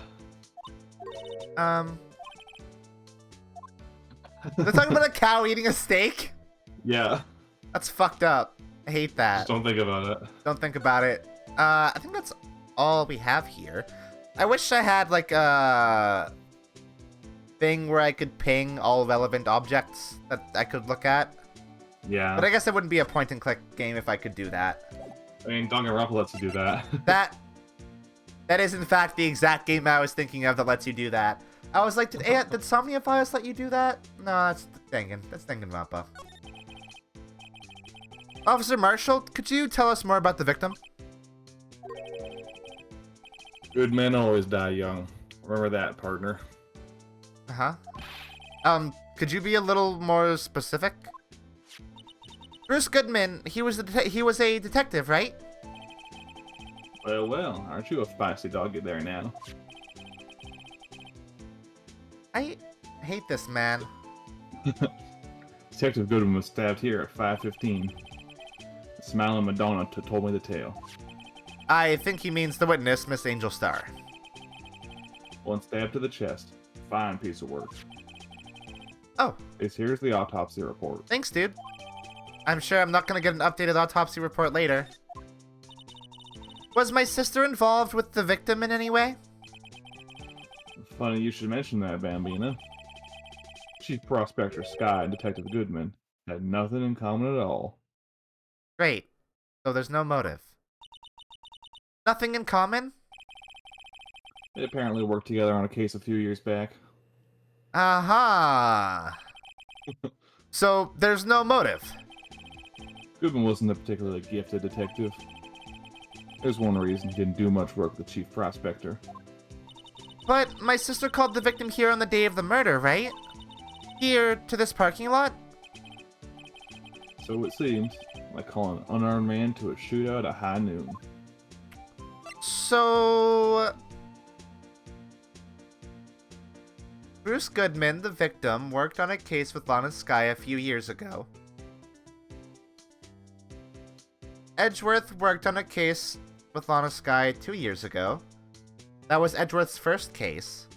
They're talking about a cow eating a steak? Yeah. That's fucked up. I hate that. Just don't think about it. Don't think about it. I think that's all we have here. I wish I had, like, a thing where I could ping all relevant objects that I could look at. Yeah. But I guess it wouldn't be a point-and-click game if I could do that. I mean, Danganronpa lets you do that. That is, in fact, the exact game I was thinking of that lets you do that. I was like, did Somnifiers let you do that? No, that's Danganronpa. Officer Marshall, could you tell us more about the victim? Good men always die young. Remember that, partner. Uh-huh. Could you be a little more specific? Bruce Goodman, he was a detective, right? Well, aren't you a feisty doggy there now? I hate this man. Detective Goodman was stabbed here at 5:15. The smiling Madonna told me the tale. I think he means the witness, Miss Angel Star. One stab to the chest. Fine piece of work. Oh. Here's the autopsy report. Thanks, dude. I'm sure I'm not gonna get an updated autopsy report later. Was my sister involved with the victim in any way? Funny you should mention that, Bambina. Chief Prospector Sky and Detective Goodman had nothing in common at all. Great. So there's no motive. Nothing in common? They apparently worked together on a case a few years back. Aha. So there's no motive. Goodman wasn't a particularly gifted detective. There's one reason he didn't do much work with the Chief Prospector. But my sister called the victim here on the day of the murder, right? Here to this parking lot? So it seems, like calling an unarmed man to a shootout at high noon. So... Bruce Goodman, the victim, worked on a case with Lana Sky a few years ago. Edgeworth worked on a case with Lana Sky 2 years ago. That was Edgeworth's first case.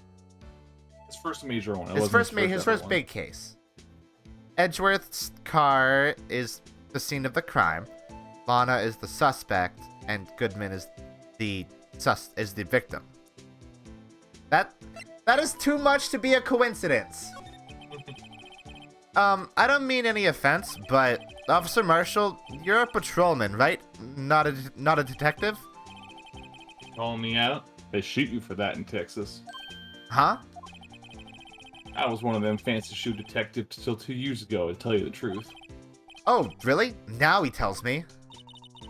His first major one. His first big case. Edgeworth's car is the scene of the crime. Lana is the suspect, and Goodman is the victim. That is too much to be a coincidence. I don't mean any offense, but Officer Marshall, you're a patrolman, right? Not a detective? Calling me out? They shoot you for that in Texas. Huh? I was one of them fancy shoe detectives till 2 years ago, to tell you the truth. Oh, really? Now he tells me.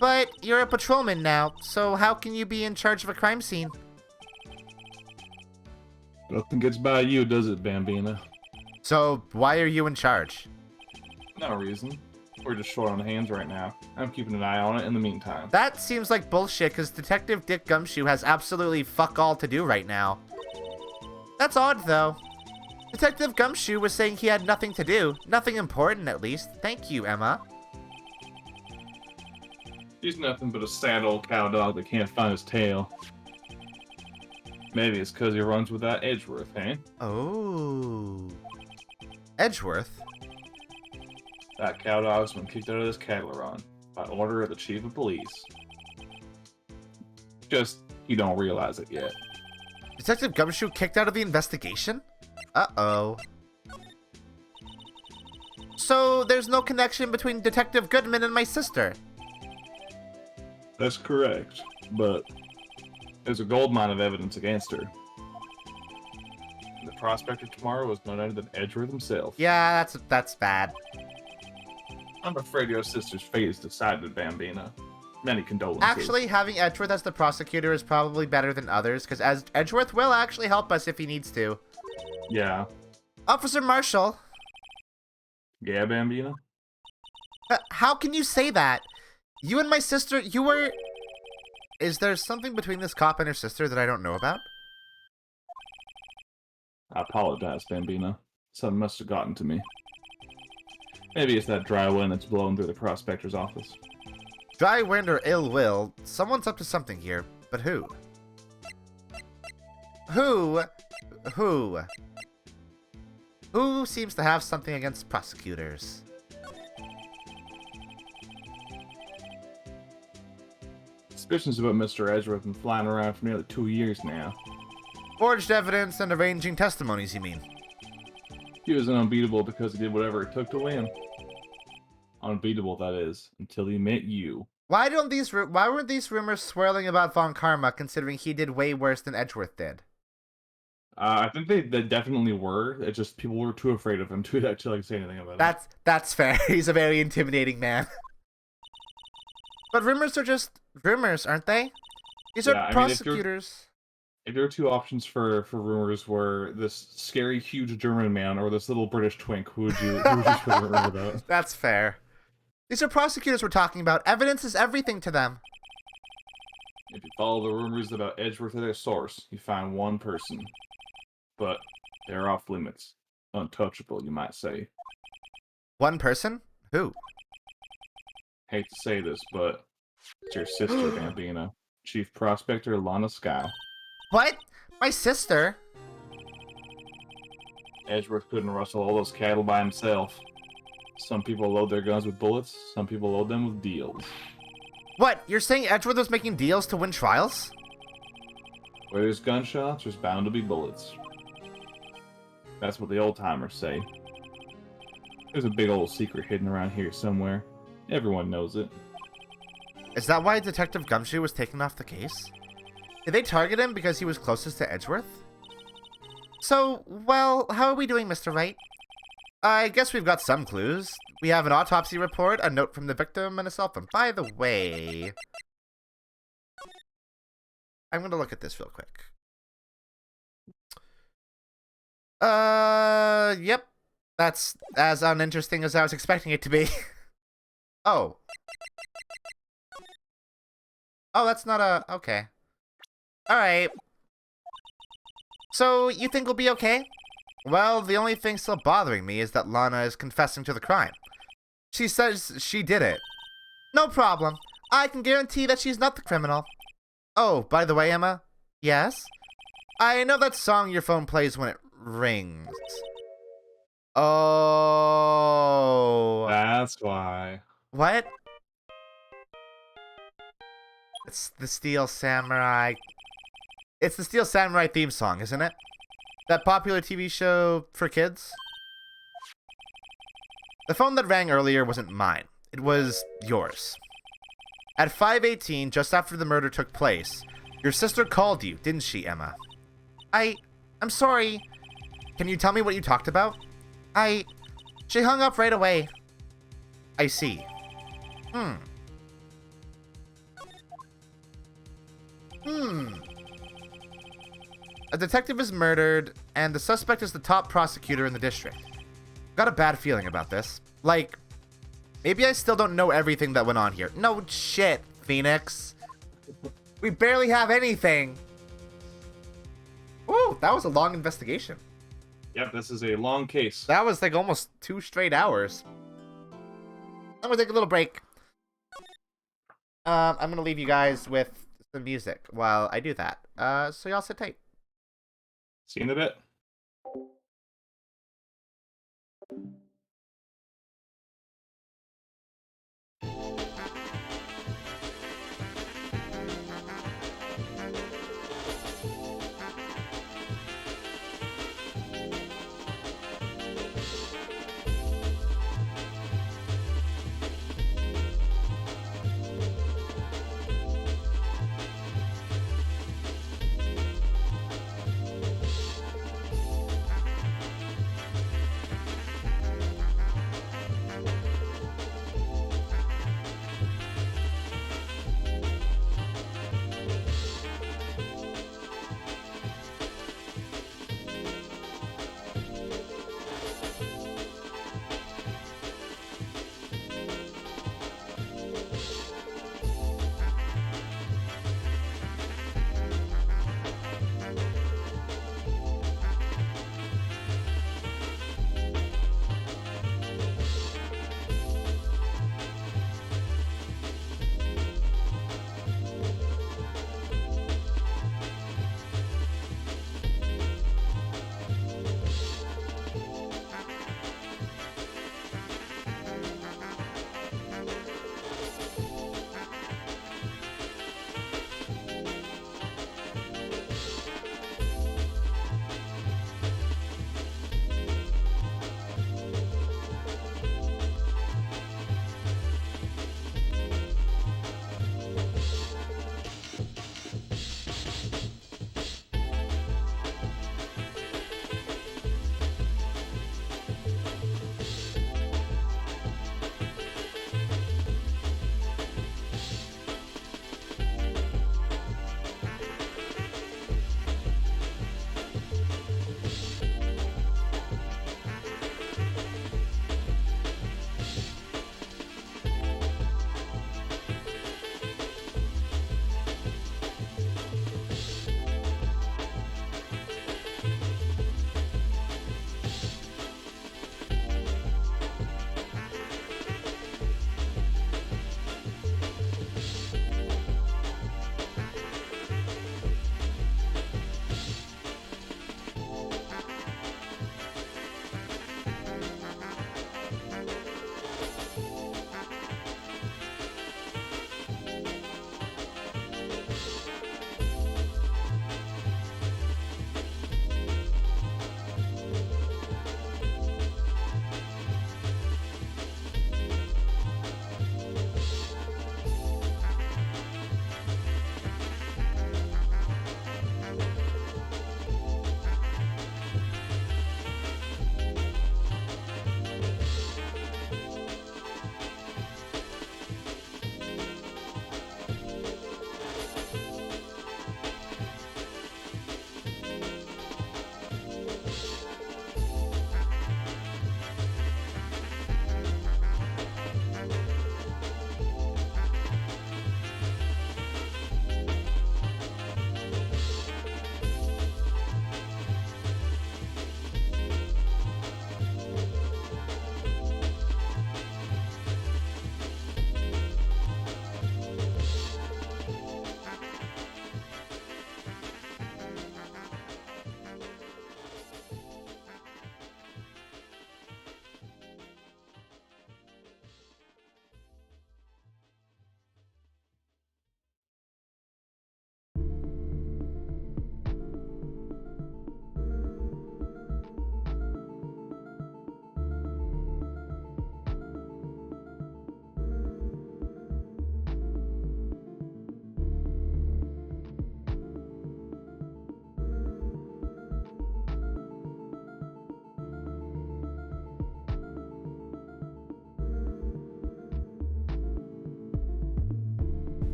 But you're a patrolman now, so how can you be in charge of a crime scene? Nothing gets by you, does it, Bambina? So, why are you in charge? No reason. We're just short on hands right now. I'm keeping an eye on it in the meantime. That seems like bullshit, because Detective Dick Gumshoe has absolutely fuck all to do right now. That's odd, though. Detective Gumshoe was saying he had nothing to do. Nothing important, at least. Thank you, Emma. He's nothing but a sad old cow dog that can't find his tail. Maybe it's because he runs with that Edgeworth, eh? Oh. Edgeworth? That cow dog's been kicked out of this cattle run by order of the chief of police. Just, you don't realize it yet. Detective Gumshoe kicked out of the investigation? Uh-oh. So, there's no connection between Detective Goodman and my sister? That's correct, but there's a goldmine of evidence against her. The prospector tomorrow was none other than Edgeworth himself. Yeah, that's bad. I'm afraid your sister's fate is decided, Bambina. Many condolences. Actually, having Edgeworth as the prosecutor is probably better than others, because as Edgeworth will actually help us if he needs to. Yeah. Officer Marshall. Yeah, Bambina? How can you say that? You and my sister, you were... Is there something between this cop and her sister that I don't know about? I apologize, Bambina. Something must have gotten to me. Maybe it's that dry wind that's blowing through the prospector's office. Dry wind or ill will, someone's up to something here, but who? Who seems to have something against prosecutors? Suspicions about Mr. Edgeworth have been flying around for nearly 2 years now. Forged evidence and arranging testimonies, you mean? He was unbeatable because he did whatever it took to win. Unbeatable, that is, until he met you. Why weren't these rumors swirling about Von Karma, considering he did way worse than Edgeworth did? I think they definitely were. It's just people were too afraid of him to actually say anything about it. That's fair. He's a very intimidating man. But rumors are just rumors, aren't they? These are prosecutors. If there were two options for rumors were this scary, huge German man or this little British twink, who would you spread a rumor about? That's fair. These are prosecutors we're talking about. Evidence is everything to them. If you follow the rumors about Edgeworth at their source, you find one person. But they're off limits. Untouchable, you might say. One person? Who? Hate to say this, but it's your sister, Bambina. Chief Prospector Lana Scow. What? My sister? Edgeworth couldn't rustle all those cattle by himself. Some people load their guns with bullets, some people load them with deals. What? You're saying Edgeworth was making deals to win trials? Where there's gunshots, there's bound to be bullets. That's what the old-timers say. There's a big old secret hidden around here somewhere. Everyone knows it. Is that why Detective Gumshoe was taken off the case? Did they target him because he was closest to Edgeworth? So, well, how are we doing, Mr. Wright? I guess we've got some clues. We have an autopsy report, a note from the victim, and a cell phone. By the way... I'm gonna look at this real quick. Yep. That's as uninteresting as I was expecting it to be. Oh. Oh, that's not a... Okay. Alright. So, you think we'll be okay? Well, the only thing still bothering me is that Lana is confessing to the crime. She says she did it. No problem. I can guarantee that she's not the criminal. Oh, by the way, Emma? Yes? I know that song your phone plays when it rings. Oh. That's why. What? It's the Steel Samurai. It's the Steel Samurai theme song, isn't it? That popular TV show for kids? The phone that rang earlier wasn't mine. It was yours. At 5:18, just after the murder took place, your sister called you, didn't she, Emma? I'm sorry. Can you tell me what you talked about? She hung up right away. I see. A detective is murdered, and the suspect is the top prosecutor in the district. Got a bad feeling about this. Like, maybe I still don't know everything that went on here. No shit, Phoenix. We barely have anything. Ooh, that was a long investigation. Yep, this is a long case. That was like almost 2 straight hours. I'm gonna take a little break. I'm gonna leave you guys with some music while I do that. So y'all sit tight. See you in a bit.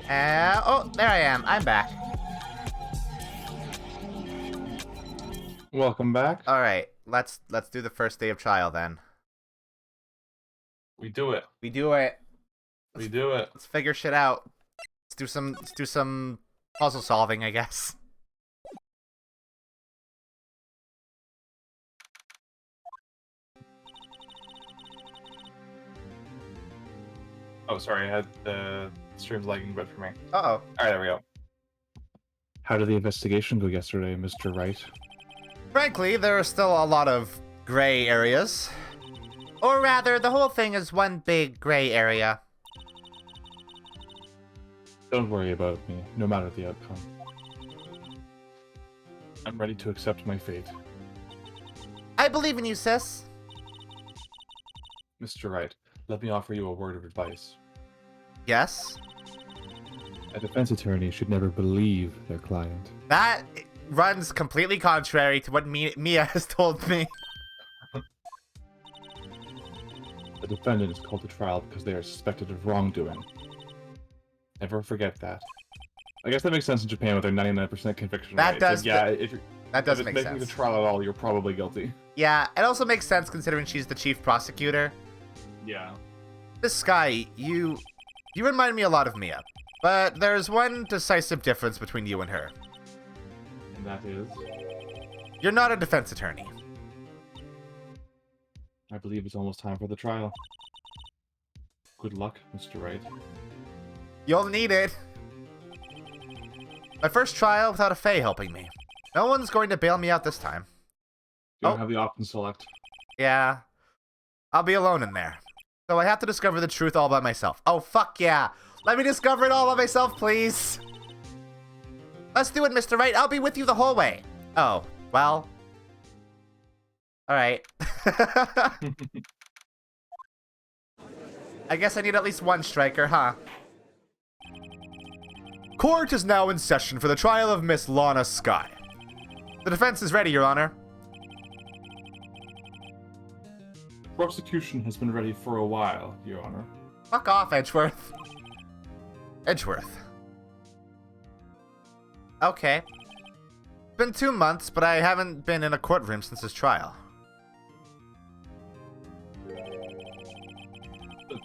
Oh, there I am. I'm back. Welcome back. All right, let's do the first day of trial then. We do it. We do it. We do it. Let's figure shit out. Let's do some puzzle solving, I guess. Oh, sorry, I had the stream's lagging a bit for me. Uh-oh. All right, there we go. How did the investigation go yesterday, Mr. Wright? Frankly, there are still a lot of gray areas. Or rather, the whole thing is one big gray area. Don't worry about me, no matter the outcome. I'm ready to accept my fate. I believe in you, sis. Mr. Wright, let me offer you a word of advice. Yes? A defense attorney should never believe their client. That runs completely contrary to what Mia has told me. The defendant is called to trial because they are suspected of wrongdoing. Never forget that. I guess that makes sense in Japan with their 99% conviction That rate. does But yeah, if that does it's make making sense. the trial at all, you're probably guilty. Yeah, it also makes sense considering she's the chief prosecutor. Yeah. This Sky, you remind me a lot of Mia. But there's one decisive difference between you and her. And that is? You're not a defense attorney. I believe it's almost time for the trial. Good luck, Mr. Wright. You'll need it. My first trial without a Fae helping me. No one's going to bail me out this time. You don't Oh. have the option select. Yeah. I'll be alone in there. So I have to discover the truth all by myself. Oh, fuck yeah. Let me discover it all by myself, please. Let's do it, Mr. Wright. I'll be with you the whole way. Oh, well. Alright. I guess I need at least one striker, huh? Court is now in session for the trial of Miss Lana Sky. The defense is ready, Your Honor. Prosecution has been ready for a while, Your Honor. Fuck off, Edgeworth. Edgeworth. Okay. It's been 2 months, but I haven't been in a courtroom since his trial.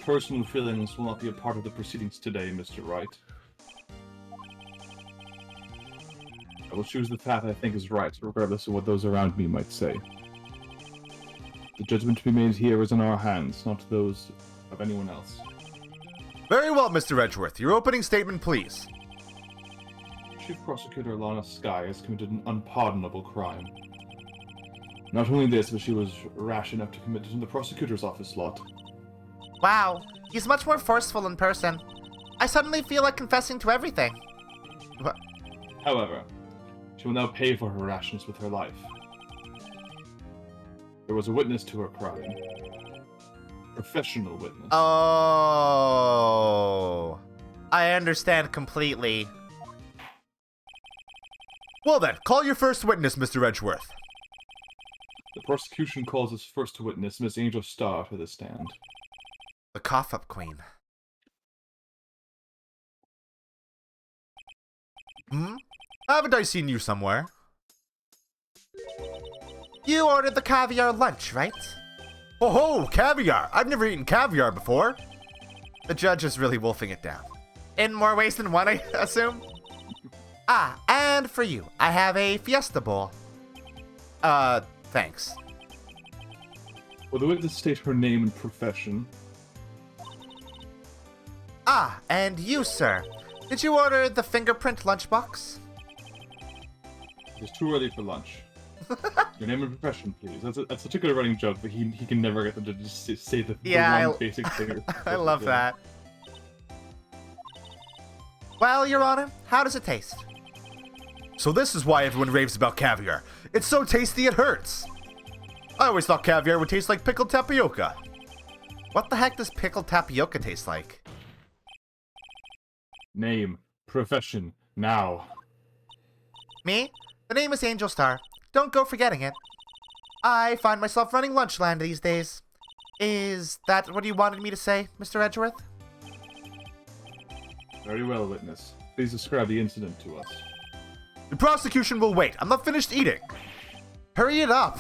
Personal feelings will not be a part of the proceedings today, Mr. Wright. I will choose the path I think is right, regardless of what those around me might say. The judgment to be made here is in our hands, not those of anyone else. Very well, Mr. Edgeworth. Your opening statement, please. Chief Prosecutor Lana Sky has committed an unpardonable crime. Not only this, but she was rash enough to commit it in the prosecutor's office lot. Wow, he's much more forceful in person. I suddenly feel like confessing to everything. What? However, she will now pay for her rashness with her life. There was a witness to her crime. Professional witness. Oh, I understand completely. Well then, call your first witness, Mr. Edgeworth. The prosecution calls its first witness, Miss Angel Starr, to the stand. The cough-up queen. Haven't I seen you somewhere? You ordered the caviar lunch, right? Oh ho, caviar! I've never eaten caviar before. The judge is really wolfing it down. In more ways than one, I assume? Ah, and for you, I have a Fiesta Bowl. Thanks. Will the witness state her name and profession? Ah, and you, sir. Did you order the fingerprint lunchbox? It's too early for lunch. Your name and profession, please. That's such a good running joke, but he can never get them to just say the one basic thing. I love that. Well, Your Honor, how does it taste? So this is why everyone raves about caviar. It's so tasty it hurts. I always thought caviar would taste like pickled tapioca. What the heck does pickled tapioca taste like? Name, profession, now. Me? The name is Angel Star. Don't go forgetting it. I find myself running Lunchland these days. Is that what you wanted me to say, Mr. Edgeworth? Very well, witness. Please describe the incident to us. The prosecution will wait. I'm not finished eating. Hurry it up.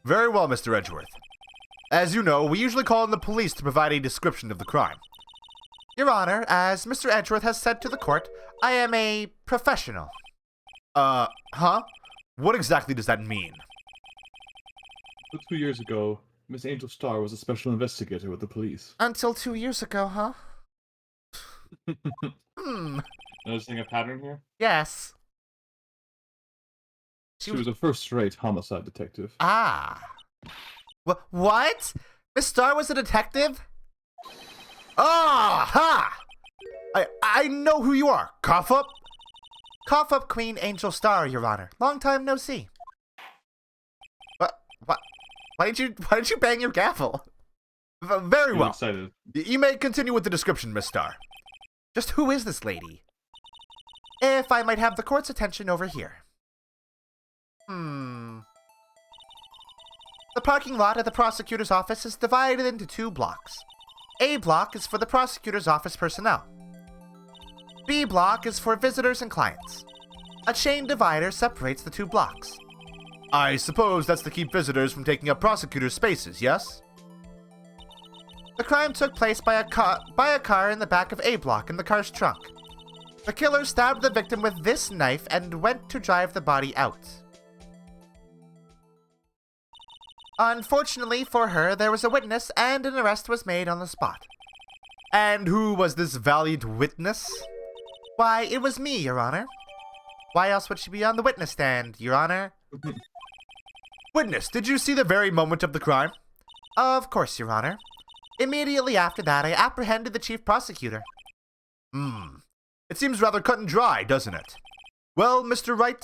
Very well, Mr. Edgeworth. As you know, we usually call in the police to provide a description of the crime. Your Honor, as Mr. Edgeworth has said to the court, I am a professional. Huh? What exactly does that mean? 2 years ago, Miss Angel Starr was a special investigator with the police. Until 2 years ago, huh? Noticing a pattern here? Yes. She was a first-rate homicide detective. Ah. What? Miss Starr was a detective? Ah, ha! I know who you are. Cough up. Cough up, Queen Angel Starr, Your Honor. Long time no see. What? Why did you bang your gavel? Very well. Excited. You may continue with the description, Miss Starr. Just who is this lady? If I might have the court's attention over here. The parking lot at the prosecutor's office is divided into 2 blocks. A block is for the prosecutor's office personnel. B block is for visitors and clients. A chain divider separates the 2 blocks. I suppose that's to keep visitors from taking up prosecutors' spaces, yes? The crime took place by a car in the back of A block in the car's trunk. The killer stabbed the victim with this knife and went to drive the body out. Unfortunately for her, there was a witness and an arrest was made on the spot. And who was this valiant witness? Why, it was me, Your Honor. Why else would she be on the witness stand, Your Honor? Witness, did you see the very moment of the crime? Of course, Your Honor. Immediately after that, I apprehended the chief prosecutor. It seems rather cut and dry, doesn't it? Well, Mr. Wright,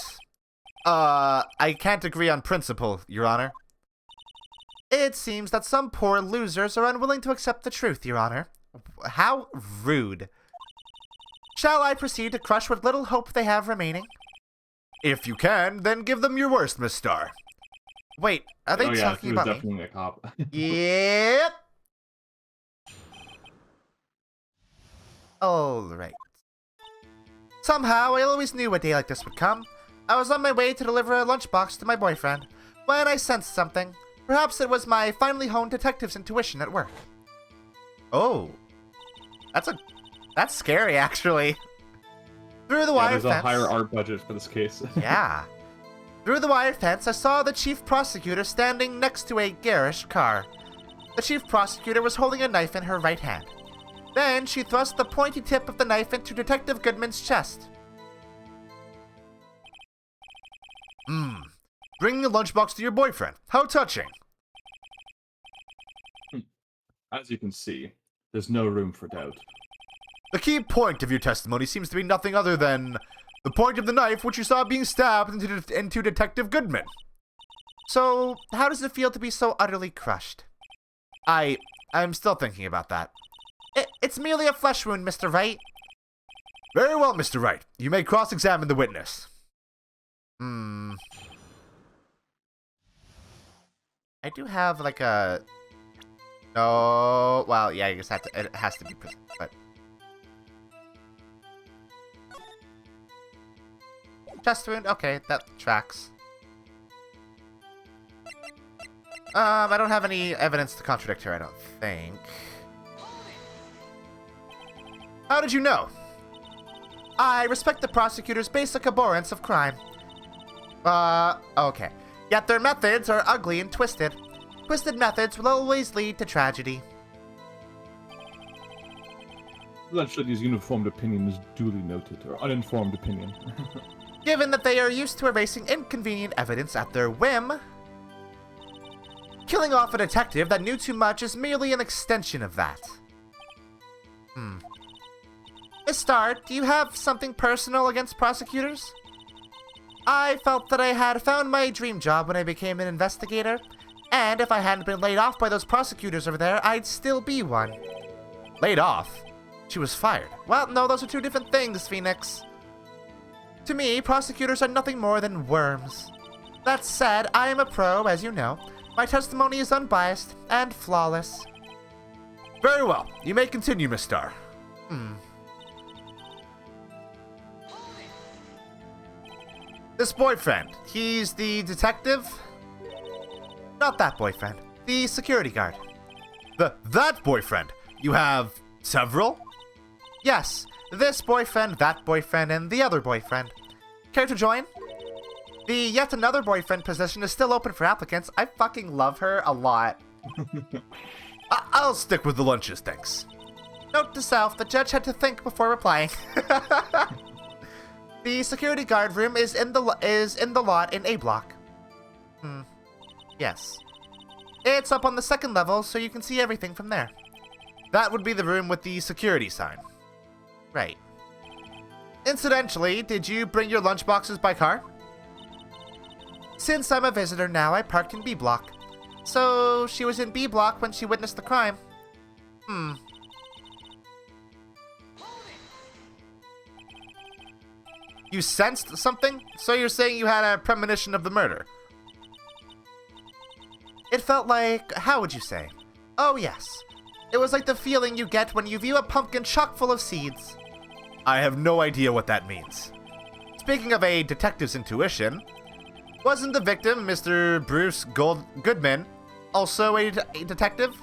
I can't agree on principle, Your Honor. It seems that some poor losers are unwilling to accept the truth, Your Honor. How rude. Shall I proceed to crush what little hope they have remaining? If you can, then give them your worst, Miss Starr. Wait, are they talking about me? Definitely a cop. Yep. Alright. Somehow, I always knew a day like this would come. I was on my way to deliver a lunchbox to my boyfriend when I sensed something. Perhaps it was my finely honed detective's intuition at work. Oh. That's scary, actually. Through the wire fence... There's a higher art budget for this case. Yeah. Through the wire fence, I saw the chief prosecutor standing next to a garish car. The chief prosecutor was holding a knife in her right hand. Then she thrust the pointy tip of the knife into Detective Goodman's chest. Bringing a lunchbox to your boyfriend. How touching. As you can see, there's no room for doubt. The key point of your testimony seems to be nothing other than the point of the knife which you saw being stabbed into Detective Goodman. So, how does it feel to be so utterly crushed? I'm still thinking about that. It's merely a flesh wound, Mr. Wright. Very well, Mr. Wright. You may cross-examine the witness. I do have, like, a... No... Well, yeah, I guess it has to be prison, but... Chest wound? Okay, that tracks. I don't have any evidence to contradict her, I don't think. How did you know? I respect the prosecutor's basic abhorrence of crime. Okay. Yet their methods are ugly and twisted. Twisted methods will always lead to tragedy. Legislature's uniformed opinion is duly noted, or uninformed opinion. Given that they are used to erasing inconvenient evidence at their whim, killing off a detective that knew too much is merely an extension of that. Miss Starr, do you have something personal against prosecutors? I felt that I had found my dream job when I became an investigator, and if I hadn't been laid off by those prosecutors over there, I'd still be one. Laid off? She was fired. Well, no, those are 2 different things, Phoenix. To me, prosecutors are nothing more than worms. That said, I am a pro, as you know. My testimony is unbiased and flawless. Very well. You may continue, Miss Starr. This boyfriend, he's the detective? Not that boyfriend. The security guard. That boyfriend? You have several? Yes, this boyfriend, that boyfriend, and the other boyfriend. Care to join? The yet another boyfriend position is still open for applicants. I fucking love her a lot. I'll stick with the lunches, thanks. Note to self, the judge had to think before replying. The security guard room is in the lot in A block. Yes. It's up on the second level, so you can see everything from there. That would be the room with the security sign. Right. Incidentally, did you bring your lunchboxes by car? Since I'm a visitor now, I parked in B block. So, she was in B block when she witnessed the crime. You sensed something? So you're saying you had a premonition of the murder? It felt like, how would you say? Oh yes. It was like the feeling you get when you view a pumpkin chock full of seeds. I have no idea what that means. Speaking of a detective's intuition, wasn't the victim, Mr. Bruce Goodman, also a detective?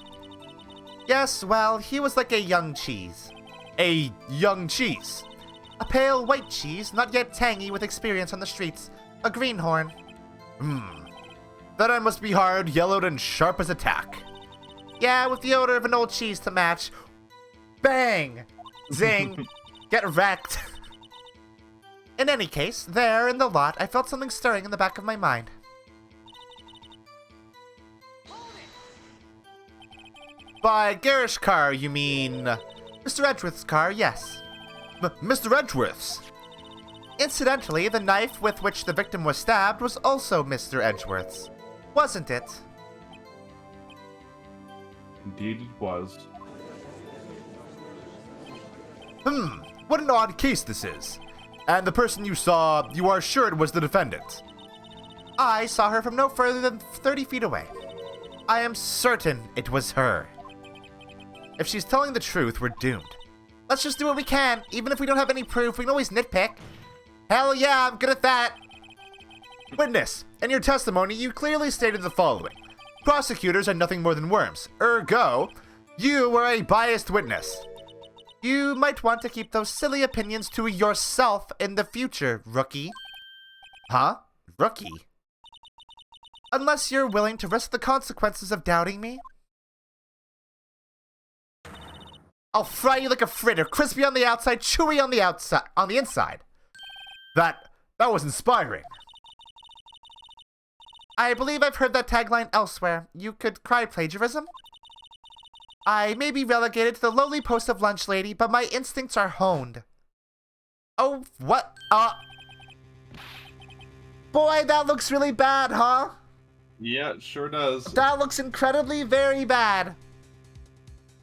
Yes, well, he was like a young cheese. A young cheese? A pale white cheese, not yet tangy with experience on the streets. A greenhorn. Then I must be hard, yellowed, and sharp as a tack. Yeah, with the odor of an old cheese to match. Bang! Zing! Get wrecked. In any case, there in the lot, I felt something stirring in the back of my mind. By garish car, you mean... Mr. Edgeworth's car, yes. Mr. Edgeworth's? Incidentally, the knife with which the victim was stabbed was also Mr. Edgeworth's. Wasn't it? Indeed it was. What an odd case this is. And the person you saw, you are sure it was the defendant? I saw her from no further than 30 feet away. I am certain it was her. If she's telling the truth, we're doomed. Let's just do what we can. Even if we don't have any proof, we can always nitpick. Hell yeah, I'm good at that. Witness, in your testimony, you clearly stated the following. Prosecutors are nothing more than worms. Ergo, you were a biased witness. You might want to keep those silly opinions to yourself in the future, rookie. Huh? Rookie? Unless you're willing to risk the consequences of doubting me. I'll fry you like a fritter, crispy on the outside, chewy on the inside. That was inspiring. I believe I've heard that tagline elsewhere. You could cry plagiarism? I may be relegated to the lowly post of lunch lady, but my instincts are honed. Oh, what? Boy, that looks really bad, huh? Yeah, it sure does. That looks incredibly very bad.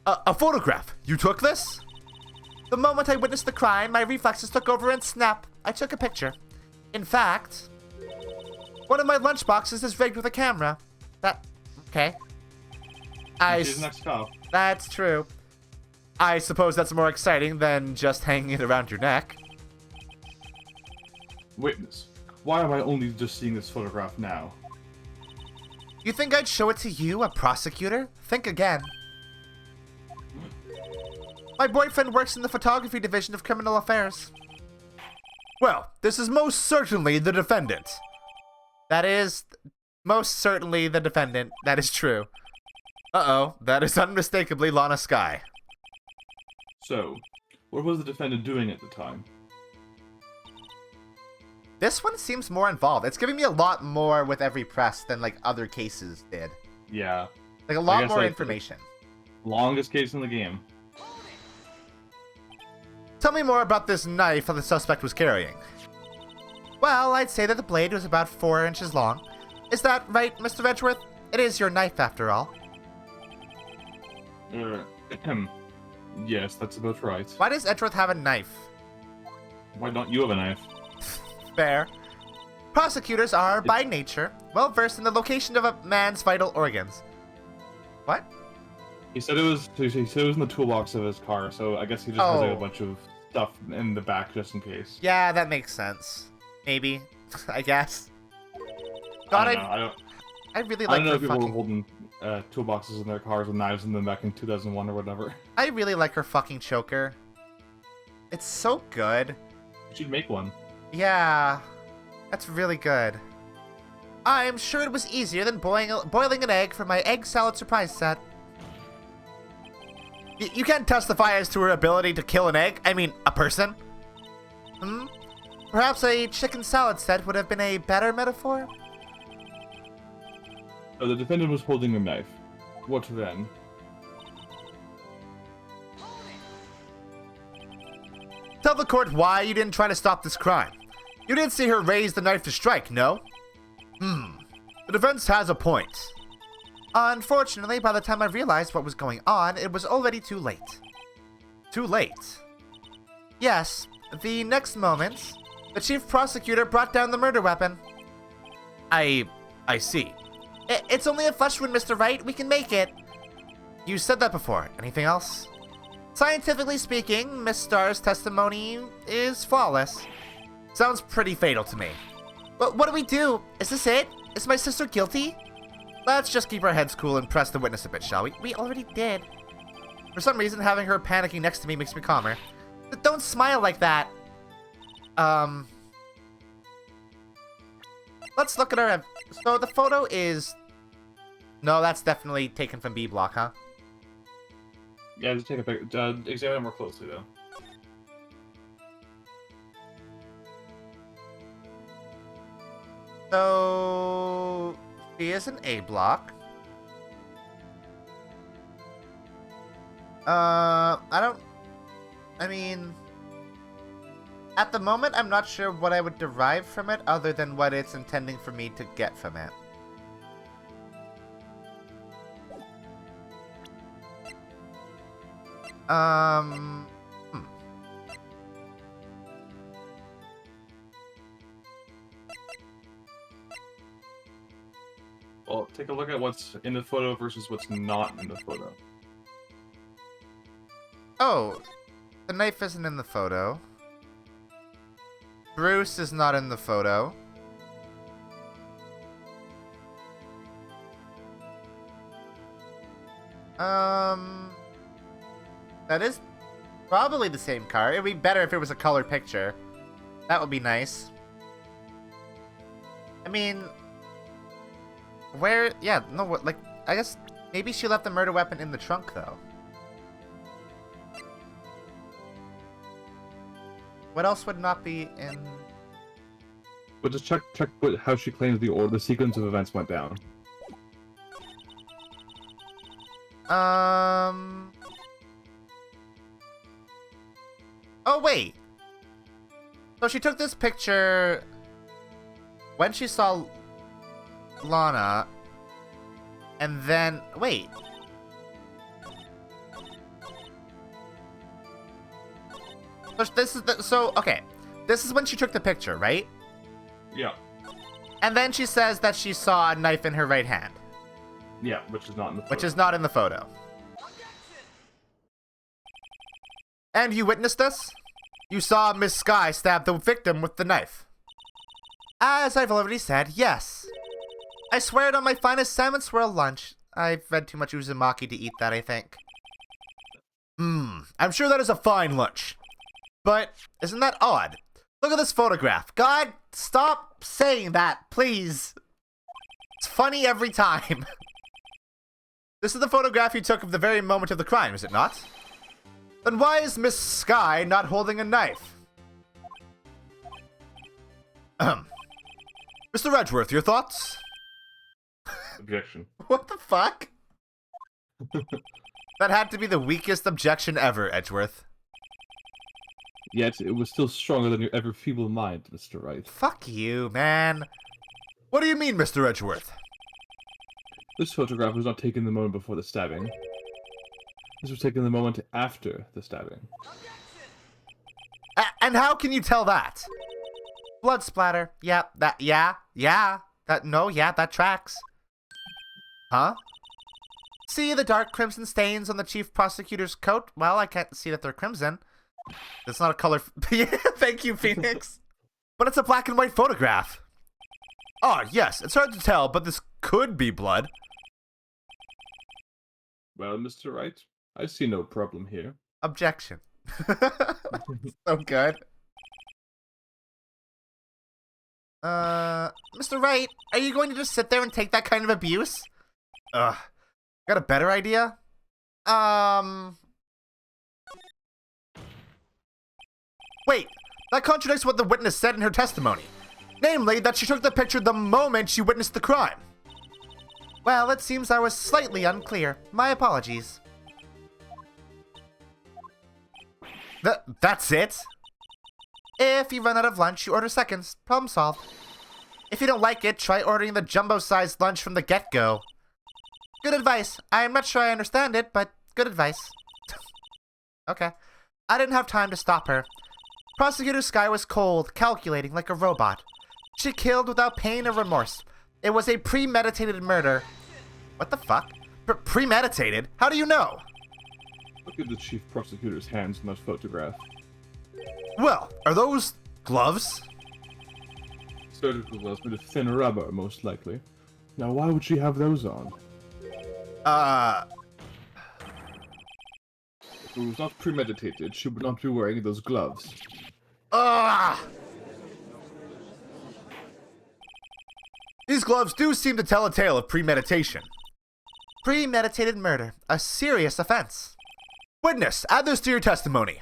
A photograph. You took this? The moment I witnessed the crime, my reflexes took over and snap. I took a picture. In fact, one of my lunchboxes is rigged with a camera. Okay. She's next cop. That's true. I suppose that's more exciting than just hanging it around your neck. Witness, why am I only just seeing this photograph now? You think I'd show it to you, a prosecutor? Think again. My boyfriend works in the photography division of criminal affairs. Well, this is most certainly the defendant. That is most certainly the defendant. That is true. Uh-oh, that is unmistakably Lana Skye. So, what was the defendant doing at the time? This one seems more involved. It's giving me a lot more with every press than, like, other cases did. Yeah. Like, a lot more information. Longest case in the game. Tell me more about this knife that the suspect was carrying. Well, I'd say that the blade was about 4 inches long. Is that right, Mr. Edgeworth? It is your knife, after all. Yes, that's about right. Why does Edgeworth have a knife? Why don't you have a knife? Fair. Prosecutors are, by nature, well versed in the location of a man's vital organs. What? He said it was in the toolbox of his car, so I guess he just has like a bunch of stuff in the back just in case. Yeah, that makes sense. Maybe. I guess. I God, don't know. I really I like don't know her if people were fucking... holding toolboxes in their cars with knives in them back in 2001 or whatever. I really like her fucking choker. It's so good. You should make one. Yeah, that's really good. I'm sure it was easier than boiling an egg for my egg salad surprise set. You can't testify as to her ability to kill an egg. I mean, a person. Hmm? Perhaps a chicken salad set would have been a better metaphor? Oh, the defendant was holding a knife. What then? Tell the court why you didn't try to stop this crime. You didn't see her raise the knife to strike, no? The defense has a point. Unfortunately, by the time I realized what was going on, it was already too late. Too late? Yes, the next moment, the chief prosecutor brought down the murder weapon. I see. It's only a flesh wound, Mr. Wright. We can make it. You said that before. Anything else? Scientifically speaking, Miss Starr's testimony is flawless. Sounds pretty fatal to me. But what do we do? Is this it? Is my sister guilty? Let's just keep our heads cool and press the witness a bit, shall we? We already did. For some reason, having her panicking next to me makes me calmer. But don't smile like that. Let's look at her. So the photo is... No, that's definitely taken from B block, huh? Yeah, just take a pic. Examine it more closely, though. So... She is an A block. I mean... At the moment, I'm not sure what I would derive from it other than what it's intending for me to get from it. Well, take a look at what's in the photo versus what's not in the photo. Oh, the knife isn't in the photo. Bruce is not in the photo. That is probably the same car. It'd be better if it was a color picture. That would be nice. I mean, where? Yeah, no, what? Like, I guess maybe she left the murder weapon in the trunk, though. What else would not be in? But just check how she claims the sequence of events went down. Oh, wait. So she took this picture when she saw Lana, and then... Wait. Okay. This is when she took the picture, right? Yeah. And then she says that she saw a knife in her right hand. Yeah, which is not in the photo. Which is not in the photo. And you witnessed this? You saw Miss Sky stab the victim with the knife. As I've already said, yes. I swear it on my finest salmon swirl lunch. I've read too much Uzumaki to eat that, I think. I'm sure that is a fine lunch. But isn't that odd? Look at this photograph. God, stop saying that, please. It's funny every time. This is the photograph you took of the very moment of the crime, is it not? Then why is Miss Sky not holding a knife? Mr. Edgeworth, your thoughts? Objection. What the fuck? That had to be the weakest objection ever, Edgeworth. Yet, it was still stronger than your ever feeble mind, Mr. Wright. Fuck you, man. What do you mean, Mr. Edgeworth? This photograph was not taken the moment before the stabbing. This was taken the moment after the stabbing. And how can you tell that? Blood splatter. Yeah, that tracks. Huh? See the dark crimson stains on the chief prosecutor's coat? Well, I can't see that they're crimson. It's not a color. Yeah, thank you, Phoenix. But it's a black and white photograph. Oh, yes, it's hard to tell, but this could be blood. Well, Mr. Wright, I see no problem here. Objection. So good. Mr. Wright, are you going to just sit there and take that kind of abuse? Ugh. Got a better idea? Wait, that contradicts what the witness said in her testimony. Namely, that she took the picture the moment she witnessed the crime. Well, it seems I was slightly unclear. My apologies. That's it? If you run out of lunch, you order seconds. Problem solved. If you don't like it, try ordering the jumbo-sized lunch from the get-go. Good advice. I'm not sure I understand it, but good advice. Okay. I didn't have time to stop her. Prosecutor Sky was cold, calculating like a robot. She killed without pain or remorse. It was a premeditated murder. What the fuck? Premeditated? How do you know? Look at the chief prosecutor's hands in that photograph. Well, are those gloves? Surgical gloves made of thin rubber, most likely. Now, why would she have those on? If it was not premeditated, she would not be wearing those gloves. These gloves do seem to tell a tale of premeditation. Premeditated murder, a serious offense. Witness, add this to your testimony.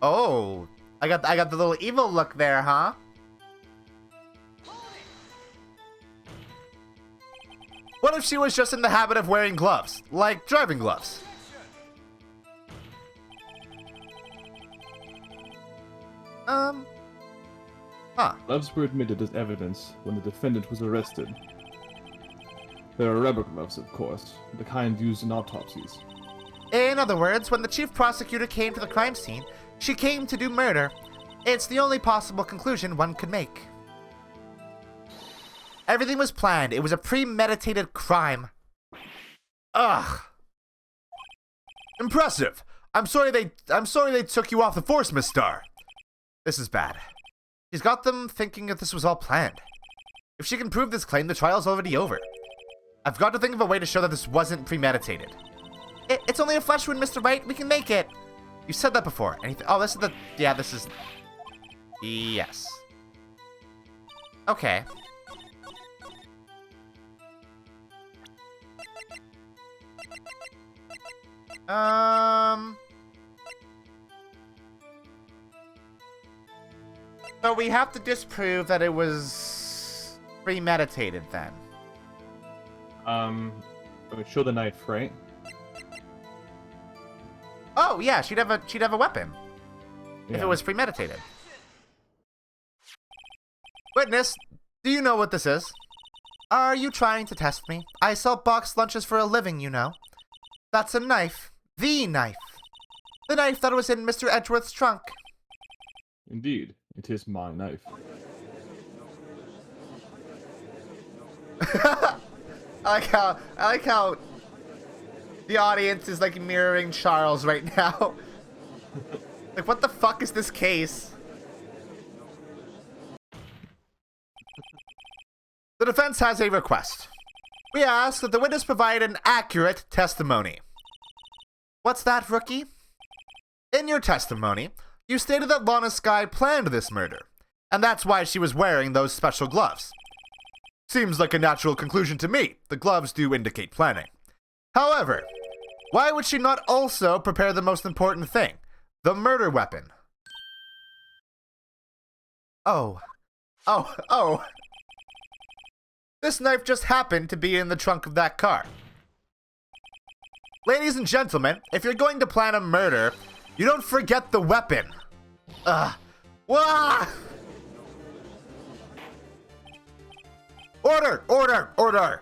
Oh, I got the little evil look there, huh? What if she was just in the habit of wearing gloves, like driving gloves? Gloves were admitted as evidence when the defendant was arrested. There are rubber gloves, of course, the kind used in autopsies. In other words, when the chief prosecutor came to the crime scene, she came to do murder. It's the only possible conclusion one could make. Everything was planned. It was a premeditated crime. Ugh. Impressive. I'm sorry they took you off the force, Miss Starr. This is bad. She's got them thinking that this was all planned. If she can prove this claim, the trial's already over. I've got to think of a way to show that this wasn't premeditated. It's only a flesh wound, Mr. Wright. We can make it. You said that before. Anything? Oh, this is the... Yeah, this is... Yes. Okay. So we have to disprove that it was premeditated then. It would show the knife, right? Oh yeah, she'd have a weapon if Yeah. it was premeditated. Witness, do you know what this is? Are you trying to test me? I sell boxed lunches for a living, you know. That's a knife. The knife. The knife that was in Mr. Edgeworth's trunk. Indeed, it is my knife. I like how the audience is like mirroring Charles right now. Like, what the fuck is this case? The defense has a request. We ask that the witness provide an accurate testimony. What's that, rookie? In your testimony, you stated that Lana Skye planned this murder, and that's why she was wearing those special gloves. Seems like a natural conclusion to me. The gloves do indicate planning. However, why would she not also prepare the most important thing, the murder weapon? Oh. This knife just happened to be in the trunk of that car. Ladies and gentlemen, if you're going to plan a murder, you don't forget the weapon. Wah! Order!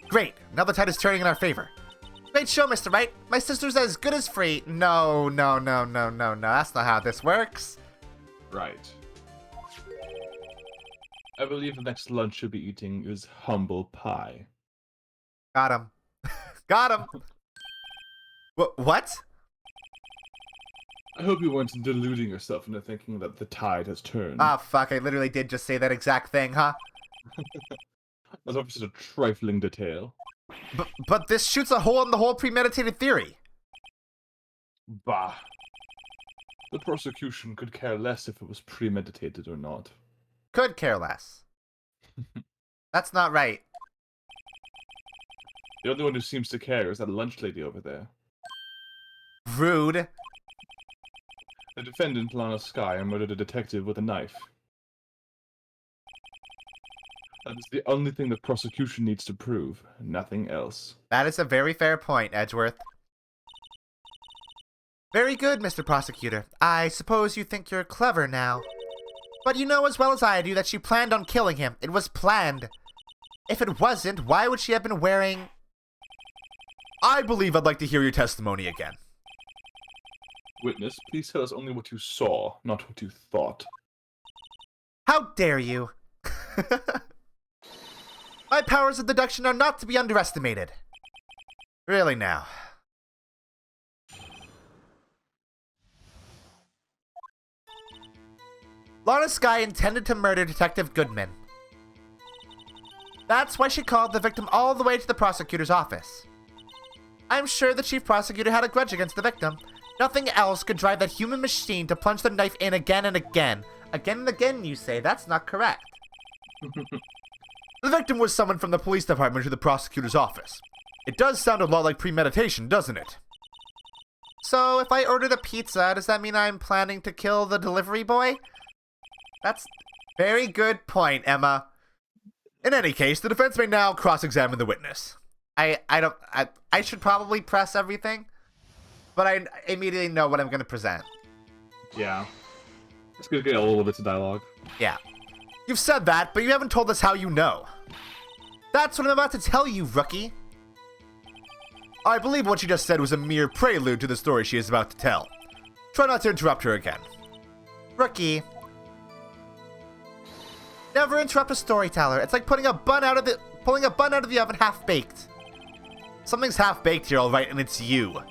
Great, now the tide is turning in our favor. Great show, Mr. Wright. My sister's as good as free. No. That's not how this works. Right. I believe the next lunch you'll be eating is humble pie. Got him. Got him. What? I hope you weren't deluding yourself into thinking that the tide has turned. Ah, fuck, I literally did just say that exact thing, huh? That's obviously a trifling detail. But this shoots a hole in the whole premeditated theory. Bah. The prosecution could care less if it was premeditated or not. Could care less. That's not right. The only one who seems to care is that lunch lady over there. Rude. The defendant, Lana Sky, murdered a detective with a knife. That is the only thing the prosecution needs to prove, nothing else. That is a very fair point, Edgeworth. Very good, Mr. Prosecutor. I suppose you think you're clever now. But you know as well as I do that she planned on killing him. It was planned. If it wasn't, why would she have been wearing... I believe I'd like to hear your testimony again. Witness, please tell us only what you saw, not what you thought. How dare you? My powers of deduction are not to be underestimated. Really now. Lana Sky intended to murder Detective Goodman. That's why she called the victim all the way to the prosecutor's office. I'm sure the chief prosecutor had a grudge against the victim. Nothing else could drive that human machine to plunge the knife in again and again. Again and again, you say? That's not correct. The victim was summoned from the police department to the prosecutor's office. It does sound a lot like premeditation, doesn't it? So, if I ordered a pizza, does that mean I'm planning to kill the delivery boy? That's very good point, Emma. In any case, the defense may now cross-examine the witness. I should probably press everything, but I immediately know what I'm going to present. Yeah. It's gonna get a little bit of dialogue. Yeah. You've said that, but you haven't told us how you know. That's what I'm about to tell you, rookie. I believe what she just said was a mere prelude to the story she is about to tell. Try not to interrupt her again. Rookie. Never interrupt a storyteller. It's like pulling a bun out of the oven half-baked. Something's half-baked here, alright, and it's you.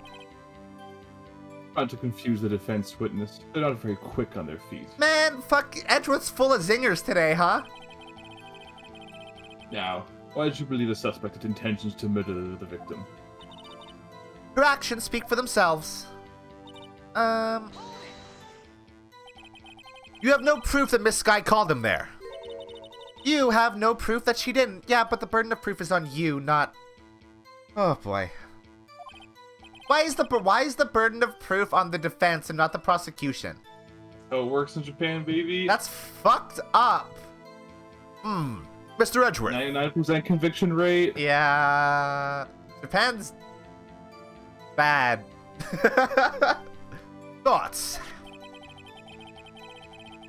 Trying to confuse the defense witness. They're not very quick on their feet. Man, fuck, Edgeworth's full of zingers today, huh? Now, why did you believe the suspect had intentions to murder the victim? Her actions speak for themselves. You have no proof that Miss Sky called him there. You have no proof that she didn't. Yeah, but the burden of proof is on you, not... Oh, boy. Why is the burden of proof on the defense and not the prosecution? Oh, it works in Japan, baby. That's fucked up. Mr. Edgeworth. 99% conviction rate. Yeah... Japan's... bad. Thoughts?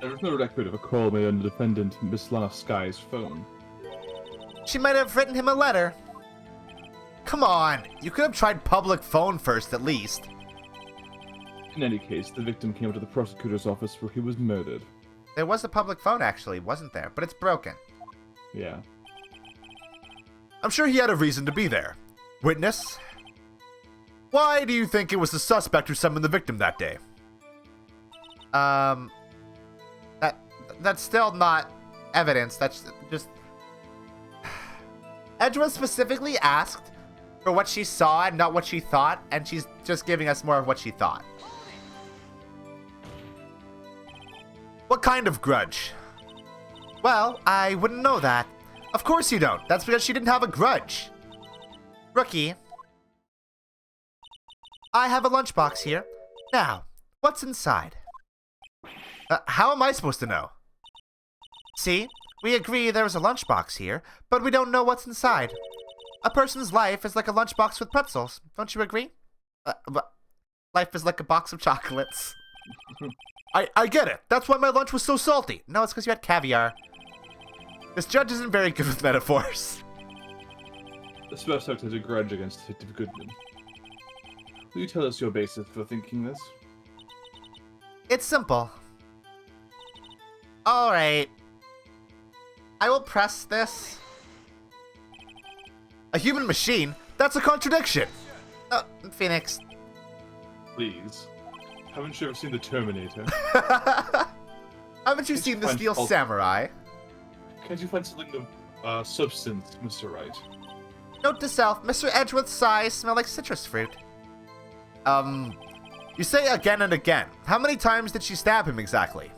There is no record of a call made on the defendant, Miss Lana Sky's phone. She might have written him a letter. Come on, you could have tried public phone first at least. In any case, the victim came to the prosecutor's office where he was murdered. There was a public phone actually, wasn't there? But it's broken. Yeah. I'm sure he had a reason to be there. Witness? Why do you think it was the suspect who summoned the victim that day? That's still not evidence. That's just... Edgeworth specifically asked for what she saw and not what she thought, and she's just giving us more of what she thought. What kind of grudge? Well, I wouldn't know that. Of course you don't. That's because she didn't have a grudge. Rookie. I have a lunchbox here. Now, what's inside? How am I supposed to know? See, we agree there is a lunchbox here, but we don't know what's inside. A person's life is like a lunchbox with pretzels. Don't you agree? Life is like a box of chocolates. I get it. That's why my lunch was so salty. No, it's because you had caviar. This judge isn't very good with metaphors. The suspect has a grudge against Detective Goodman. Will you tell us your basis for thinking this? It's simple. Alright. I will press this. A human machine? That's a contradiction! Phoenix. Please. Haven't you ever seen The Terminator? Haven't you seen The Steel Samurai? Can't you find something of substance, Mr. Wright? Note to self, Mr. Edgeworth's eyes smell like citrus fruit. You say again and again. How many times did she stab him exactly?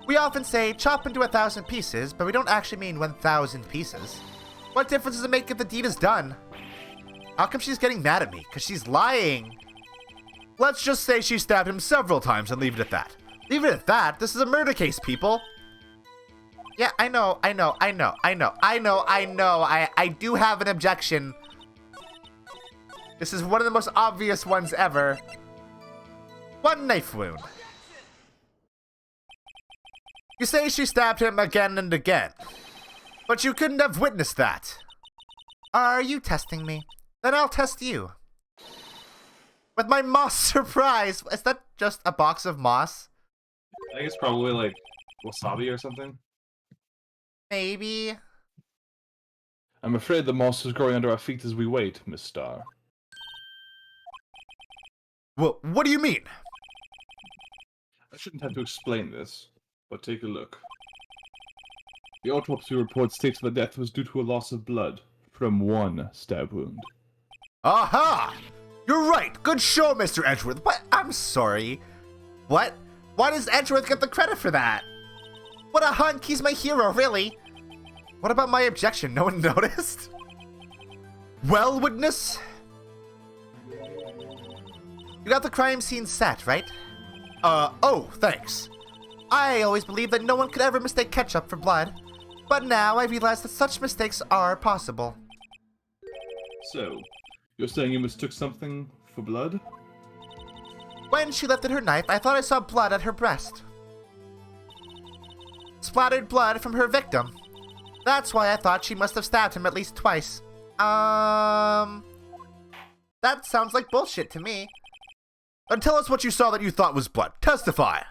We often say chop into 1,000 pieces, but we don't actually mean 1,000 pieces. What difference does it make if the deed is done? How come she's getting mad at me? Because she's lying. Let's just say she stabbed him several times and leave it at that. Leave it at that? This is a murder case, people. Yeah, I know. I do have an objection. This is one of the most obvious ones ever. One knife wound. You say she stabbed him again and again, but you couldn't have witnessed that. Are you testing me? Then I'll test you. With my moss surprise. Is that just a box of moss? I think it's probably like wasabi or something. Maybe. I'm afraid the moss is growing under our feet as we wait, Miss Starr. Well, what do you mean? I shouldn't have to explain this, but take a look. The autopsy report states the death was due to a loss of blood from one stab wound. Aha! You're right. Good show, Mr. Edgeworth. But I'm sorry. What? Why does Edgeworth get the credit for that? What a hunk. He's my hero, really. What about my objection? No one noticed? Well, witness? You got the crime scene set, right? Oh, thanks. I always believed that no one could ever mistake ketchup for blood. But now I realize that such mistakes are possible. So, you're saying you mistook something for blood? When she lifted her knife, I thought I saw blood at her breast. Splattered blood from her victim. That's why I thought she must have stabbed him at least twice. That sounds like bullshit to me. And tell us what you saw that you thought was blood. Testify!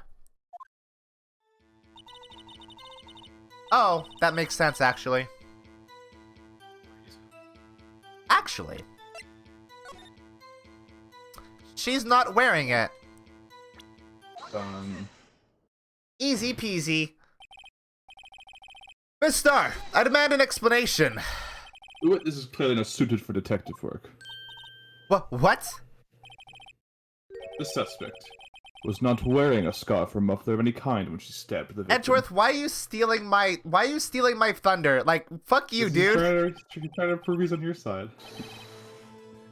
Oh, that makes sense, actually. Actually. She's not wearing it. Easy peasy. Miss Starr, I demand an explanation. The witness is clearly not suited for detective work. What? The suspect was not wearing a scarf or muffler of any kind when she stabbed the victim. Edgeworth, why are you stealing my thunder? Like, fuck you, dude. You're trying to prove he's on your side.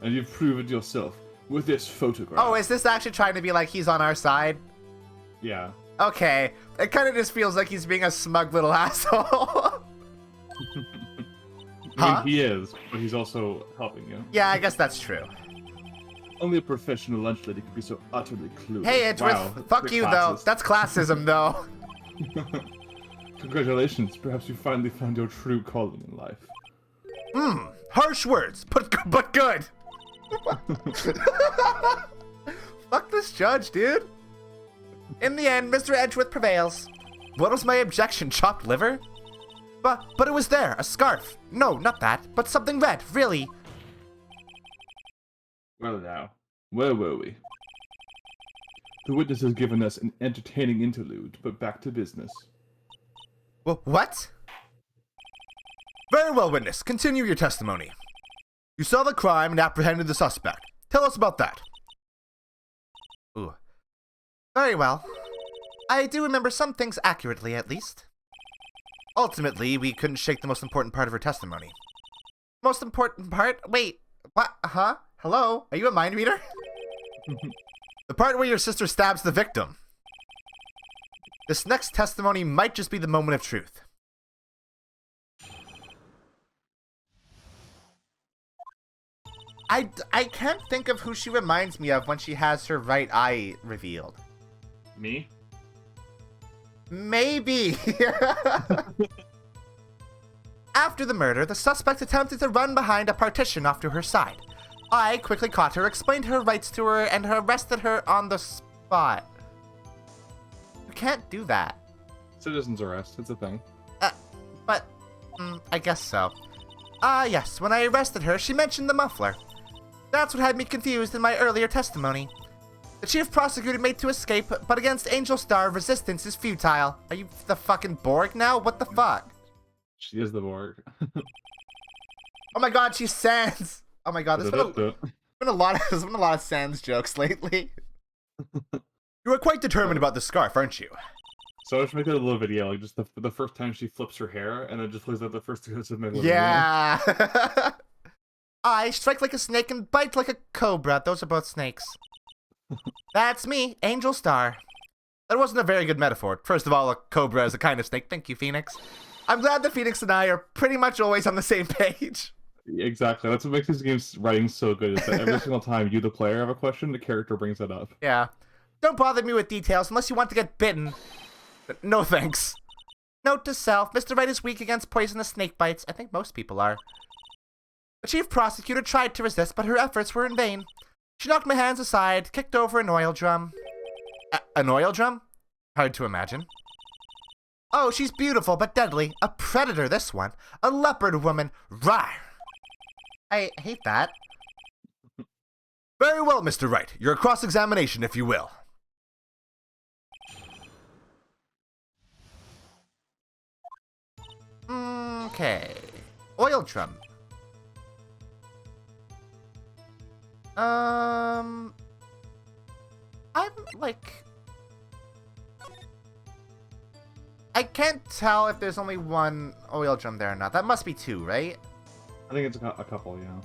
And you've proven it yourself with this photograph. Oh, is this actually trying to be like he's on our side? Yeah. Okay. It kind of just feels like he's being a smug little asshole. I mean, he is, but he's also helping you. Yeah, I guess that's true. Only a professional lunch lady could be so utterly clueless. Hey, Edgeworth, wow, fuck you, though. That's classism, though. Congratulations. Perhaps you finally found your true calling in life. Harsh words, but good. Fuck this judge, dude. In the end, Mr. Edgeworth prevails. What was my objection, chopped liver? But it was there, a scarf. No, not that, but something red, really. Well now, where were we? The witness has given us an entertaining interlude, but back to business. What? Very well, witness. Continue your testimony. You saw the crime and apprehended the suspect. Tell us about that. Ooh. Very well. I do remember some things accurately, at least. Ultimately, we couldn't shake the most important part of her testimony. Most important part? Wait. What? Huh? Hello? Are you a mind reader? The part where your sister stabs the victim. This next testimony might just be the moment of truth. I can't think of who she reminds me of when she has her right eye revealed. Me? Maybe. After the murder, the suspect attempted to run behind a partition off to her side. I quickly caught her, explained her rights to her, and arrested her on the spot. You can't do that. Citizen's arrest, it's a thing. I guess so. Yes, when I arrested her, she mentioned the muffler. That's what had me confused in my earlier testimony. The chief prosecutor made to escape, but against Angel Star, resistance is futile. Are you the fucking Borg now? What the fuck? She is the Borg. Oh my god, she's Sans. Oh my god, there's been a lot of Sans jokes lately. You are quite determined about the scarf, aren't you? So I should make a little video, like just the first time she flips her hair, and then just plays out the first two minutes of my little video. Yeah. I strike like a snake and bite like a cobra. Those are both snakes. That's me, Angel Star. That wasn't a very good metaphor. First of all, a cobra is a kind of snake. Thank you, Phoenix. I'm glad that Phoenix and I are pretty much always on the same page. Exactly. That's what makes these games writing so good. Is that every single time you, the player, have a question, the character brings it up. Yeah. Don't bother me with details unless you want to get bitten. No thanks. Note to self, Mr. Wright is weak against poisonous snake bites. I think most people are. The chief prosecutor tried to resist, but her efforts were in vain. She knocked my hands aside, kicked over an oil drum. An oil drum? Hard to imagine. Oh, she's beautiful but deadly. A predator, this one. A leopard woman. Rawr. I hate that. Very well, Mr. Wright. Your cross-examination, if you will. Okay. Oil drum. I'm like... I can't tell if there's only one oil drum there or not. That must be two, right? I think it's a couple, yeah.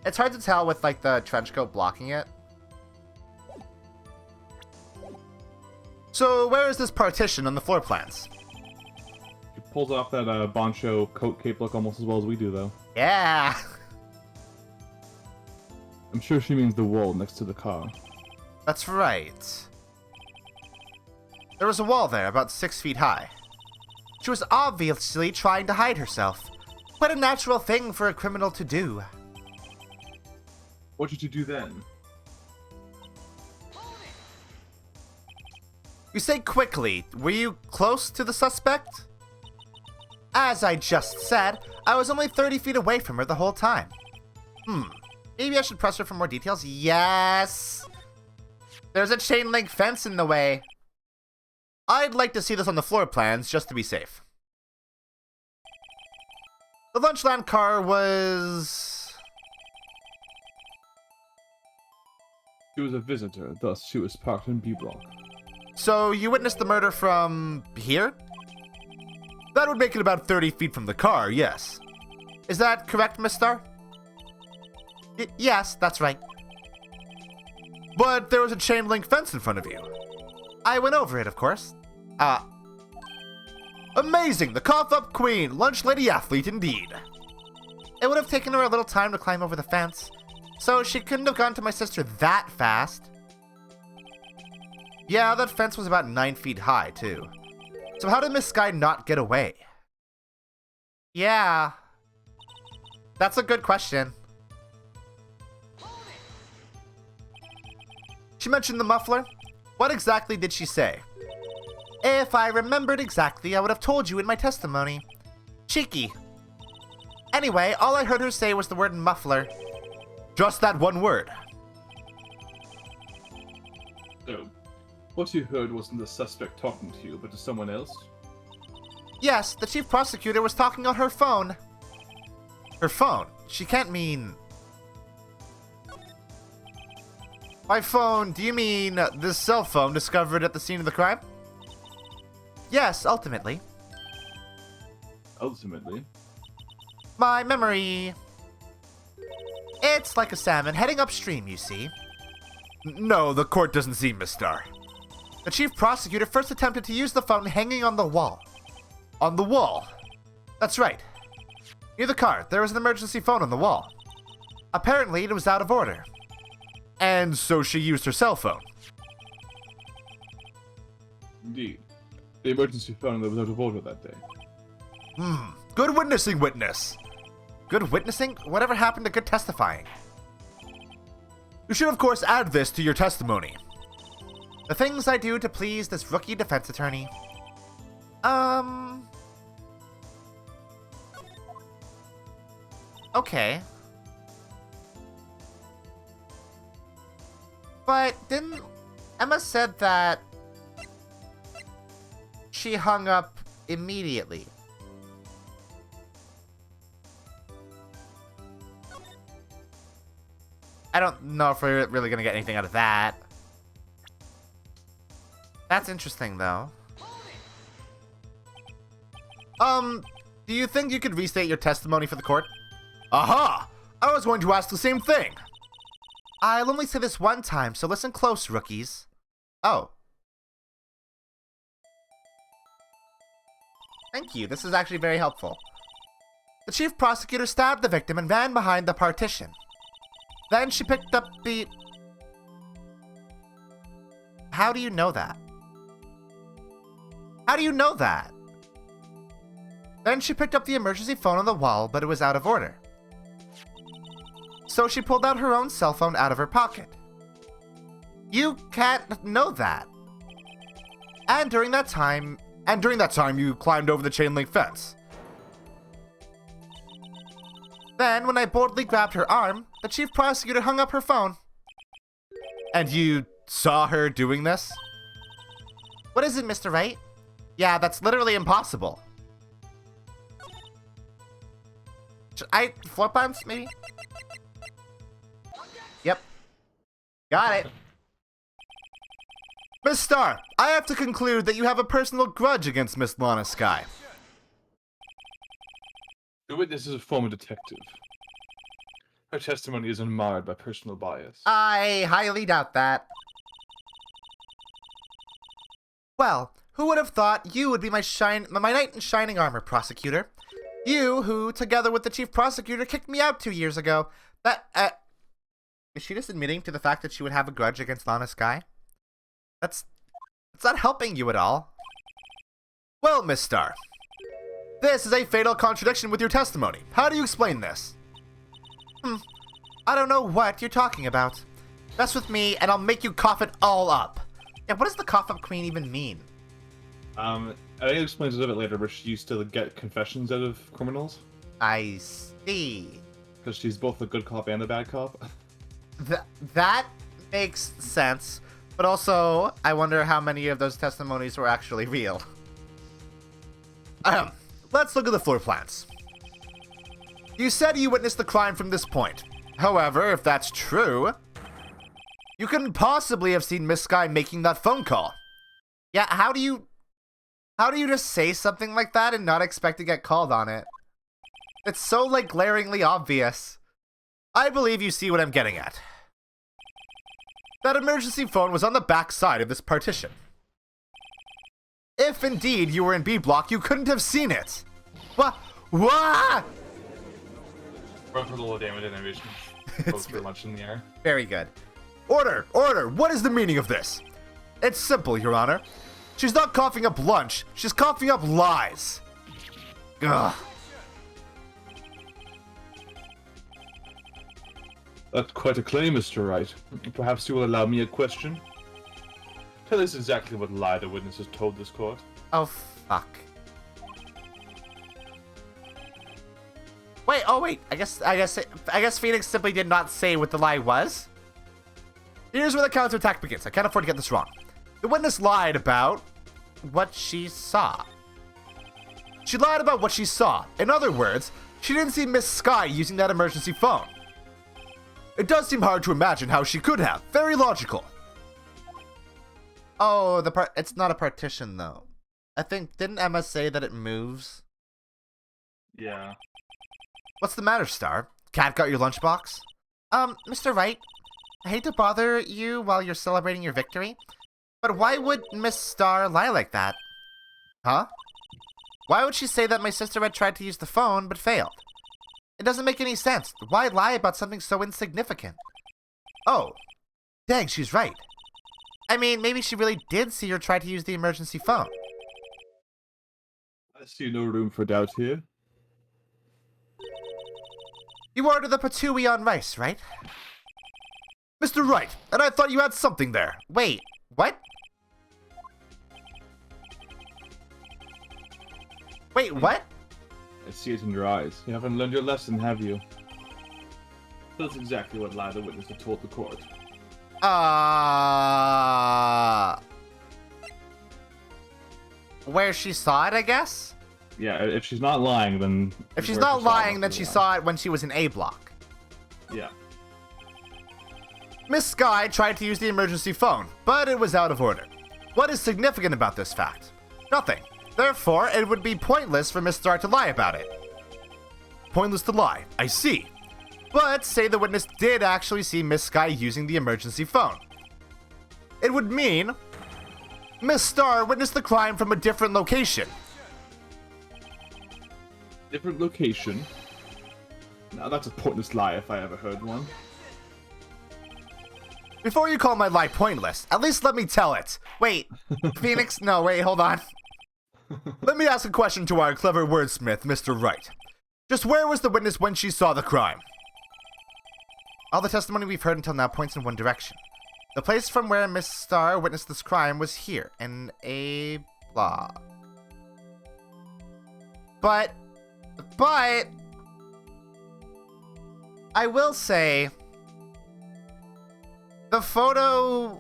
It's hard to tell with, like, the trench coat blocking it. So, where is this partition on the floor plans? She pulls off that Boncho coat cape look almost as well as we do, though. Yeah! I'm sure she means the wall next to the car. That's right. There was a wall there, about 6 feet high. She was obviously trying to hide herself. Quite a natural thing for a criminal to do. What did you do then? You say quickly, were you close to the suspect? As I just said, I was only 30 feet away from her the whole time. Maybe I should press her for more details? Yes! There's a chain link fence in the way. I'd like to see this on the floor plans, just to be safe. The Lunchland car was... She was a visitor, thus she was parked in B block. So you witnessed the murder from here? That would make it about 30 feet from the car, yes. Is that correct, Miss Star? Yes, that's right. But there was a chain link fence in front of you. I went over it, of course. Amazing! The cough-up queen! Lunch lady athlete, indeed. It would have taken her a little time to climb over the fence, so she couldn't have gone to my sister that fast. Yeah, that fence was about 9 feet high, too. So how did Miss Sky not get away? Yeah. That's a good question. She mentioned the muffler. What exactly did she say? If I remembered exactly, I would have told you in my testimony. Cheeky. Anyway, all I heard her say was the word muffler. Just that one word. So, what you heard wasn't the suspect talking to you, but to someone else? Yes, the chief prosecutor was talking on her phone. Her phone? She can't mean... By phone, do you mean this cell phone discovered at the scene of the crime? Yes, ultimately. Ultimately? My memory... It's like a salmon heading upstream, you see. No, the court doesn't see, Miss Star. The chief prosecutor first attempted to use the phone hanging on the wall. On the wall? That's right. Near the car, there was an emergency phone on the wall. Apparently, it was out of order. And so she used her cell phone. Indeed. The emergency phone that was out of order that day. Good witnessing, witness. Good witnessing? Whatever happened to good testifying? You should, of course, add this to your testimony. The things I do to please this rookie defense attorney. Okay. But didn't Emma said that she hung up immediately? I don't know if we're really gonna get anything out of that. That's interesting, though. Do you think you could restate your testimony for the court? Aha! I was going to ask the same thing. I'll only say this one time, so listen close, rookies. Oh. Thank you, this is actually very helpful. The chief prosecutor stabbed the victim and ran behind the partition. Then she picked up the... How do you know that? How do you know that? Then she picked up the emergency phone on the wall, but it was out of order. So she pulled out her own cell phone out of her pocket. You can't know that. And during that time you climbed over the chain link fence. Then, when I boldly grabbed her arm, the chief prosecutor hung up her phone. And you saw her doing this? What is it, Mr. Wright? Yeah, that's literally impossible. Should I floor bounce, maybe? Yep. Got it. Miss Starr, I have to conclude that you have a personal grudge against Miss Lana Skye. The witness is a former detective. Her testimony is unmarred by personal bias. I highly doubt that. Well, who would have thought you would be my knight in shining armor, prosecutor? You, who, together with the chief prosecutor, kicked me out 2 years ago. Is she just admitting to the fact that she would have a grudge against Lana Skye? It's not helping you at all. Well, Miss Starr, this is a fatal contradiction with your testimony. How do you explain this? I don't know what you're talking about. Mess with me and I'll make you cough it all up. Yeah, what does the cough up queen even mean? I think it explains it a bit later, but she used to get confessions out of criminals. I see. Because she's both the good cop and the bad cop. That makes sense. But also, I wonder how many of those testimonies were actually real. Let's look at the floor plans. You said you witnessed the crime from this point. However, if that's true, you couldn't possibly have seen Miss Skye making that phone call. Yeah, how do you just say something like that and not expect to get called on it? It's so, glaringly obvious. I believe you see what I'm getting at. That emergency phone was on the back side of this partition. If indeed you were in B block, you couldn't have seen it. What? Run for the low damage animation. Both for lunch in the air. Very good. Order! Order! What is the meaning of this? It's simple, Your Honor. She's not coughing up lunch. She's coughing up lies. Ugh. That's quite a claim, Mr. Wright. Perhaps you will allow me a question? Tell us exactly what lie the witness has told this court. Oh, fuck. Wait, oh wait. I guess Phoenix simply did not say what the lie was. Here's where the counterattack begins. I can't afford to get this wrong. The witness lied about what she saw. She lied about what she saw. In other words, she didn't see Miss Skye using that emergency phone. It does seem hard to imagine how she could have. Very logical. Oh, it's not a partition though. I think, didn't Emma say that it moves? Yeah. What's the matter, Star? Cat got your lunchbox? Mr. Wright, I hate to bother you while you're celebrating your victory, but why would Miss Star lie like that? Huh? Why would she say that my sister had tried to use the phone but failed? It doesn't make any sense. Why lie about something so insignificant? Oh, dang, she's right. I mean, maybe she really did see her try to use the emergency phone. I see no room for doubt here. You ordered the patooey on rice, right? Mr. Wright, and I thought you had something there. Wait, what? Wait, what? I see it in your eyes. You haven't learned your lesson, have you? That's exactly what lie the witness had told the court. Where she saw it, I guess? Yeah, if she's not lying, then... If she's where not she saw it lying, must then be she lying. saw it when she was in A block. Yeah. Miss Sky tried to use the emergency phone, but it was out of order. What is significant about this fact? Nothing. Therefore, it would be pointless for Miss Star to lie about it. Pointless to lie, I see. But say the witness did actually see Miss Sky using the emergency phone. It would mean Miss Star witnessed the crime from a different location. Different location. Now that's a pointless lie if I ever heard one. Before you call my lie pointless, at least let me tell it. Wait, Phoenix? No, wait, hold on. Let me ask a question to our clever wordsmith, Mr. Wright. Just where was the witness when she saw the crime? All the testimony we've heard until now points in one direction. The place from where Miss Star witnessed this crime was here, in a block. But, I will say, the photo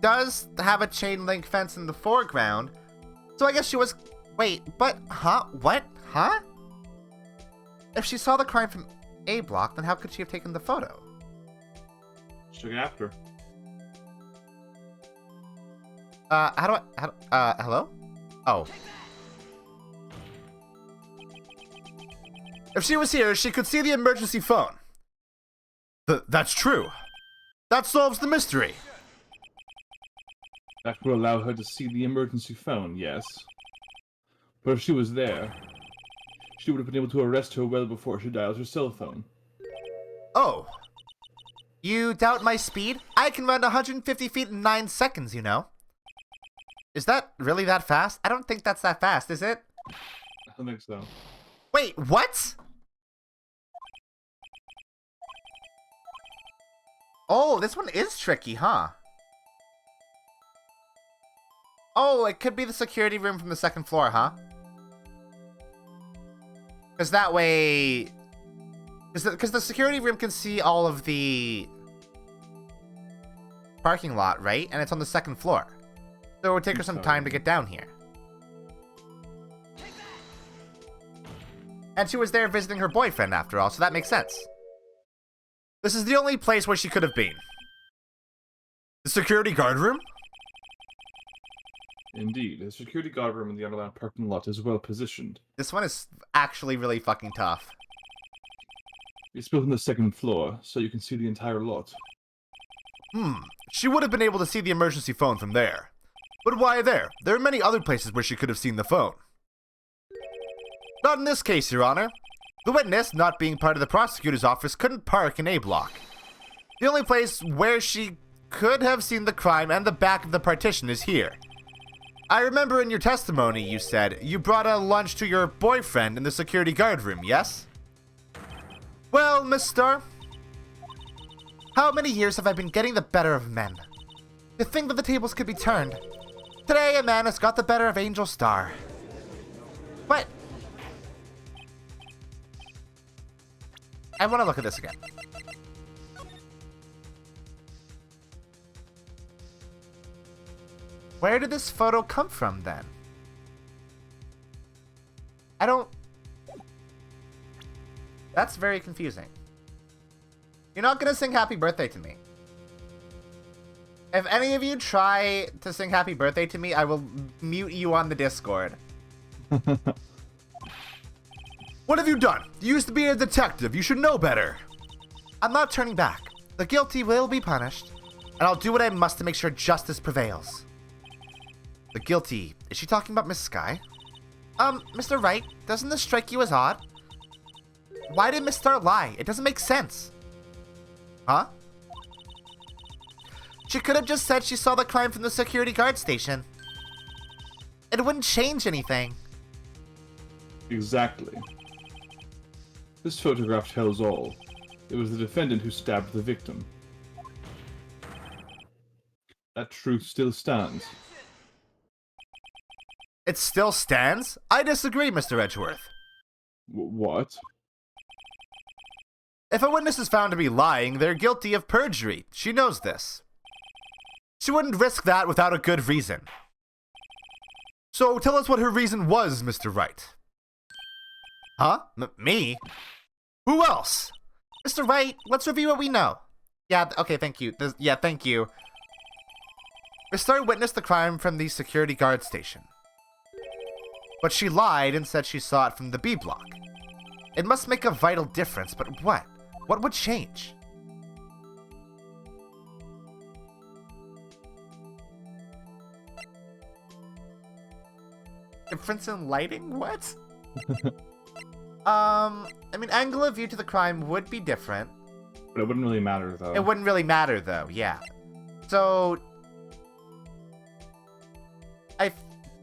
does have a chain link fence in the foreground, so I guess she was, wait, but, huh? What? Huh? If she saw the crime from A block, then how could she have taken the photo? She took it after. Hello? Oh. If she was here, she could see the emergency phone. That's true. That solves the mystery. That would allow her to see the emergency phone, yes. But if she was there, she would have been able to arrest her well before she dialed her cell phone. Oh. You doubt my speed? I can run 150 feet in 9 seconds, you know. Is that really that fast? I don't think that's that fast, is it? I don't think so. Wait, what? Oh, this one is tricky, huh? Oh, it could be the security room from the second floor, huh? Because that way... Because the security room can see all of the parking lot, right? And it's on the second floor. So it would take her some time to get down here. And she was there visiting her boyfriend after all, so that makes sense. This is the only place where she could have been. The security guard room? Indeed, the security guard room in the underground parking lot is well positioned. This one is actually really fucking tough. It's built on the second floor, so you can see the entire lot. She would have been able to see the emergency phone from there. But why there? There are many other places where she could have seen the phone. Not in this case, Your Honor. The witness, not being part of the prosecutor's office, couldn't park in A block. The only place where she could have seen the crime and the back of the partition is here. I remember in your testimony you said you brought a lunch to your boyfriend in the security guard room, yes? Well, Miss Star, how many years have I been getting the better of men? To think that the tables could be turned. Today a man has got the better of Angel Star. What? I want to look at this again. Where did this photo come from, then? I don't... That's very confusing. You're not gonna sing happy birthday to me. If any of you try to sing happy birthday to me, I will mute you on the Discord. What have you done? You used to be a detective. You should know better. I'm not turning back. The guilty will be punished, and I'll do what I must to make sure justice prevails. The guilty. Is she talking about Miss Sky? Mr. Wright, doesn't this strike you as odd? Why did Miss Star lie? It doesn't make sense. Huh? She could have just said she saw the crime from the security guard station. It wouldn't change anything. Exactly. This photograph tells all. It was the defendant who stabbed the victim. That truth still stands. It still stands? I disagree, Mr. Edgeworth. What? If a witness is found to be lying, they're guilty of perjury. She knows this. She wouldn't risk that without a good reason. So tell us what her reason was, Mr. Wright. Huh? Me? Who else? Mr. Wright, let's review what we know. Yeah, okay, thank you. Thank you. Miss Starr witnessed the crime from the security guard station. But she lied and said she saw it from the B block. It must make a vital difference, but what? What would change? Difference in lighting? What? I mean, angle of view to the crime would be different. But it wouldn't really matter, though. It wouldn't really matter, though, yeah. So, I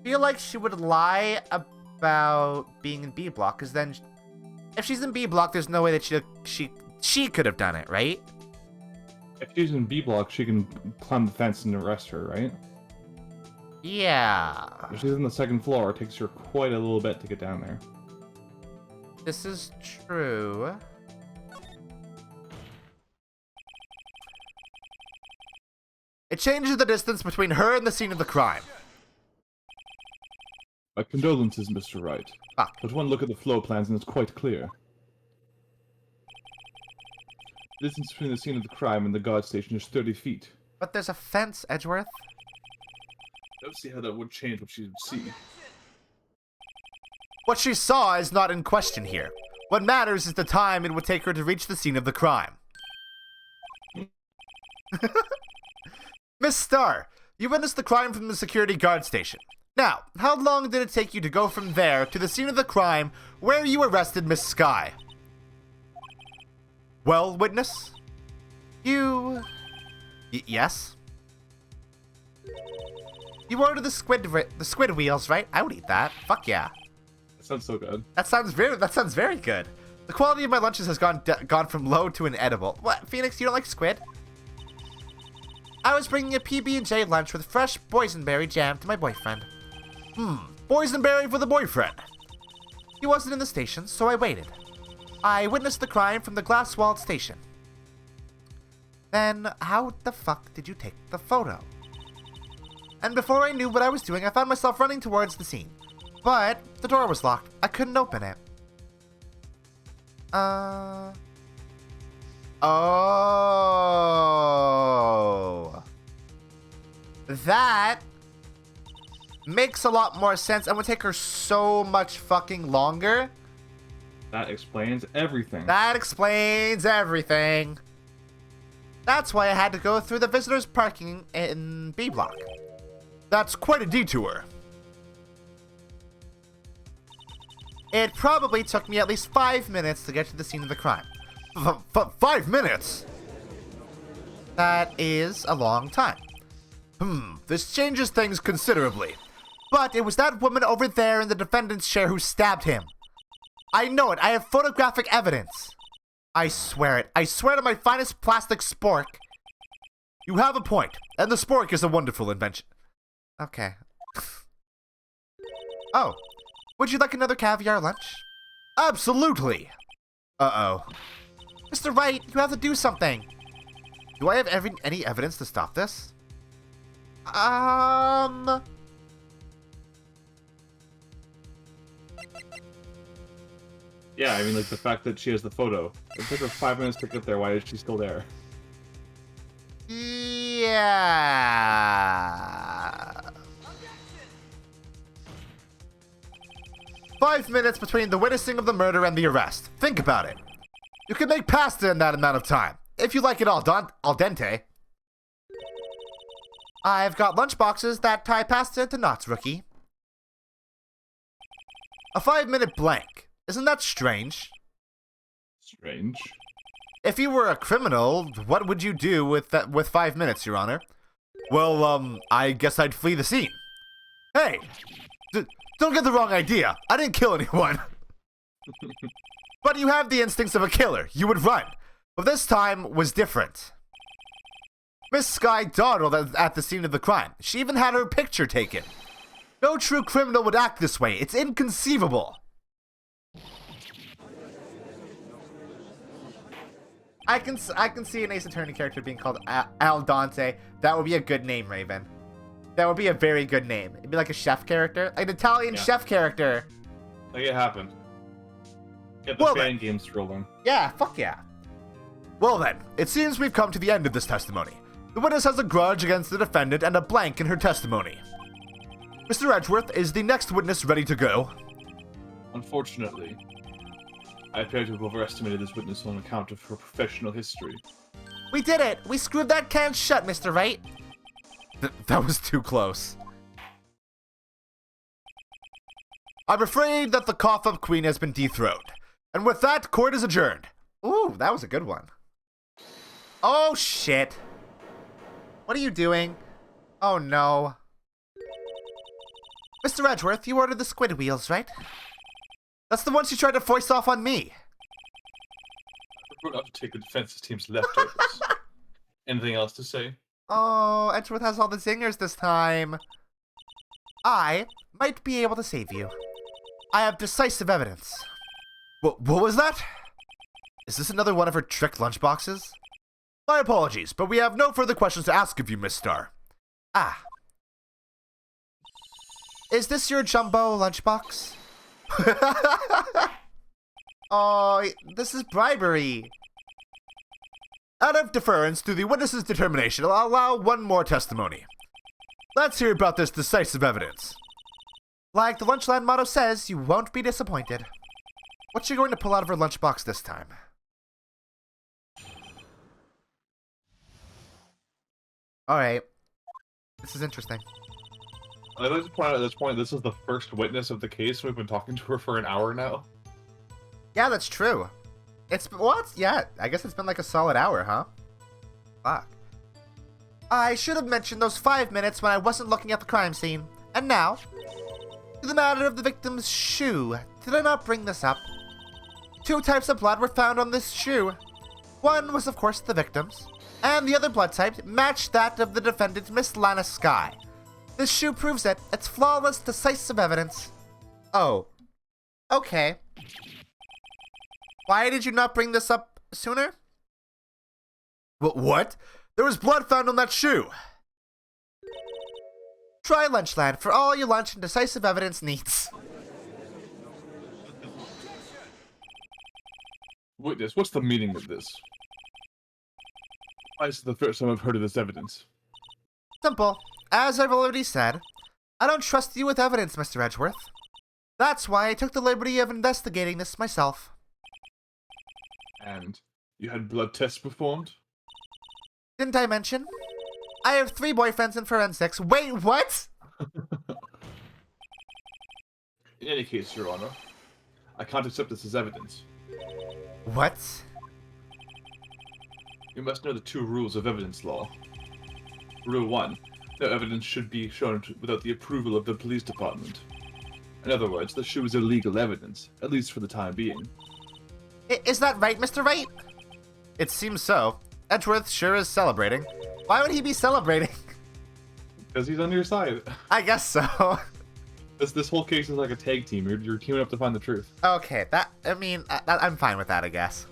feel like she would lie about being in B block, because then, if she's in B block, there's no way that she could have done it, right? If she's in B block, she can climb the fence and arrest her, right? Yeah. If she's on the second floor, it takes her quite a little bit to get down there. This is true. It changes the distance between her and the scene of the crime. My condolences, Mr. Wright. Fuck. But one look at the floor plans and it's quite clear. The distance between the scene of the crime and the guard station is 30 feet. But there's a fence, Edgeworth. I don't see how that would change what she would see. What she saw is not in question here. What matters is the time it would take her to reach the scene of the crime. Miss Starr, you witnessed the crime from the security guard station. Now, how long did it take you to go from there to the scene of the crime where you arrested Miss Sky? Well, witness? Yes? You ordered the squid wheels, right? I would eat that. Fuck yeah. That sounds so good. That sounds very good. The quality of my lunches has gone from low to inedible. What, Phoenix, you don't like squid? I was bringing a PB&J lunch with fresh boysenberry jam to my boyfriend. Boysenberry for the boyfriend. He wasn't in the station, so I waited. I witnessed the crime from the glass-walled station. Then, how the fuck did you take the photo? And before I knew what I was doing, I found myself running towards the scene. But the door was locked. I couldn't open it. Oh. That makes a lot more sense and would take her so much fucking longer. That explains everything. That explains everything. That's why I had to go through the visitors' parking in B block. That's quite a detour. It probably took me at least 5 minutes to get to the scene of the crime. 5 minutes? That is a long time. This changes things considerably. But it was that woman over there in the defendant's chair who stabbed him. I know it. I have photographic evidence. I swear it. I swear to my finest plastic spork. You have a point, and the spork is a wonderful invention. Okay. Oh. Would you like another caviar lunch? Absolutely! Uh-oh. Mr. Wright, you have to do something. Do I have any evidence to stop this? Yeah, I mean, like, the fact that she has the photo. It took her 5 minutes to get there. Why is she still there? Yeah. 5 minutes between the witnessing of the murder and the arrest. Think about it. You can make pasta in that amount of time. If you like it al dente. I've got lunch boxes that tie pasta into knots, rookie. A 5-minute blank. Isn't that strange? Strange. If you were a criminal, what would you do with 5 minutes, Your Honor? Well, I guess I'd flee the scene. Hey! Don't get the wrong idea. I didn't kill anyone. But you have the instincts of a killer. You would run. But this time was different. Miss Sky dawdled at the scene of the crime. She even had her picture taken. No true criminal would act this way. It's inconceivable. I can see an Ace Attorney character being called Al Dante. That would be a good name, Raven. That would be a very good name. It'd be like a chef character, like an Italian chef character. Make it happen. Get the fan games rolling. Yeah, fuck yeah. Well then, it seems we've come to the end of this testimony. The witness has a grudge against the defendant and a blank in her testimony. Mr. Edgeworth, is the next witness ready to go? Unfortunately, I appear to have overestimated this witness on account of her professional history. We did it! We screwed that can shut, Mr. Wright! That was too close. I'm afraid that the cough-up queen has been dethroned. And with that, court is adjourned. Ooh, that was a good one. Oh, shit. What are you doing? Oh, no. Mr. Edgeworth, you ordered the squid wheels, right? That's the ones you tried to foist off on me. We're not to take the defensive team's leftovers. Anything else to say? Oh, Edgeworth has all the zingers this time. I might be able to save you. I have decisive evidence. What was that? Is this another one of her trick lunchboxes? My apologies, but we have no further questions to ask of you, Miss Starr. Ah. Is this your jumbo lunchbox? Oh, this is bribery. Out of deference to the witness's determination, I'll allow one more testimony. Let's hear about this decisive evidence. Like the Lunchland motto says, you won't be disappointed. What you going to pull out of her lunchbox this time? Alright. This is interesting. I'd like to point out at this point, this is the first witness of the case. We've been talking to her for an hour now. Yeah, that's true. Yeah, I guess it's been like a solid hour, huh? Fuck. I should have mentioned those 5 minutes when I wasn't looking at the crime scene. And now, to the matter of the victim's shoe. Did I not bring this up? 2 types of blood were found on this shoe. One was, of course, the victim's, and the other blood type matched that of the defendant, Miss Lana Skye. This shoe proves it. It's flawless, decisive evidence. Oh. Okay. Why did you not bring this up sooner? What? There was blood found on that shoe. Try Lunchland for all your lunch and decisive evidence needs. Witness, what's the meaning of this? Why is it the first time I've heard of this evidence? Simple. As I've already said, I don't trust you with evidence, Mr. Edgeworth. That's why I took the liberty of investigating this myself. And you had blood tests performed? Didn't I mention? I have 3 boyfriends in forensics. Wait, what? In any case, Your Honor, I can't accept this as evidence. What? You must know the 2 rules of evidence law. Rule 1. No evidence should be shown without the approval of the police department. In other words, the shoe is illegal evidence, at least for the time being. Is that right, Mr. Wright? It seems so. Edgeworth sure is celebrating. Why would he be celebrating? Because he's on your side. I guess so. This whole case is like a tag team. You're teaming up to find the truth. Okay, I'm fine with that, I guess.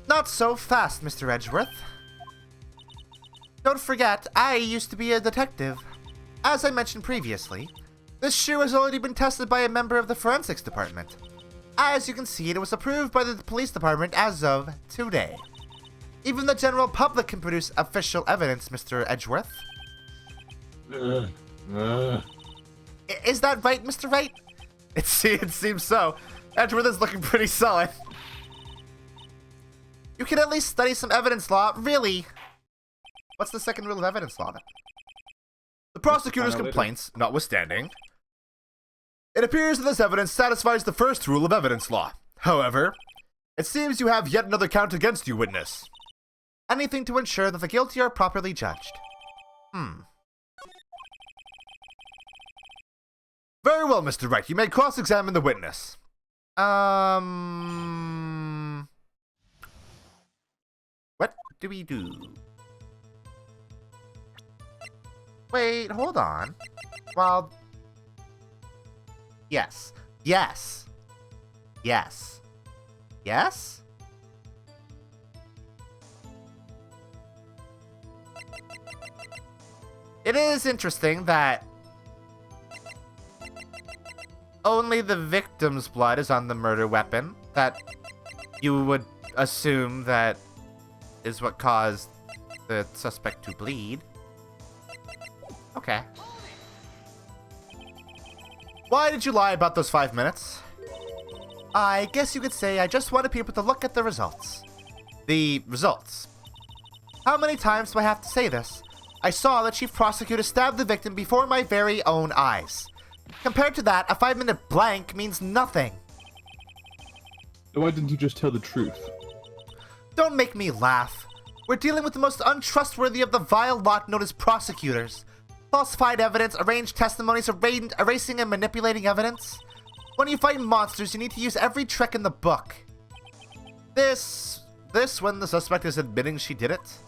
Not so fast, Mr. Edgeworth. Don't forget, I used to be a detective. As I mentioned previously, this shoe has already been tested by a member of the forensics department. As you can see, it was approved by the police department as of today. Even the general public can produce official evidence, Mr. Edgeworth. Is that right, Mr. Wright? It seems so. Edgeworth is looking pretty solid. You can at least study some evidence law, really. What's the second rule of evidence law, then? The prosecutor's complaints, notwithstanding, it appears that this evidence satisfies the first rule of evidence law. However, it seems you have yet another count against you, witness. Anything to ensure that the guilty are properly judged. Very well, Mr. Wright. You may cross-examine the witness. What do we do? Wait, hold on. Well... Yes. Yes. Yes. Yes? It is interesting that only the victim's blood is on the murder weapon. That you would assume that is what caused the suspect to bleed. Okay. Why did you lie about those 5 minutes? I guess you could say I just wanted people to look at the results. The results. How many times do I have to say this? I saw the chief prosecutor stab the victim before my very own eyes. Compared to that, a 5-minute blank means nothing. Why didn't you just tell the truth? Don't make me laugh. We're dealing with the most untrustworthy of the vile lot known as prosecutors. Falsified evidence, arranged testimonies, erasing and manipulating evidence. When you fight monsters, you need to use every trick in the book. This when the suspect is admitting she did it.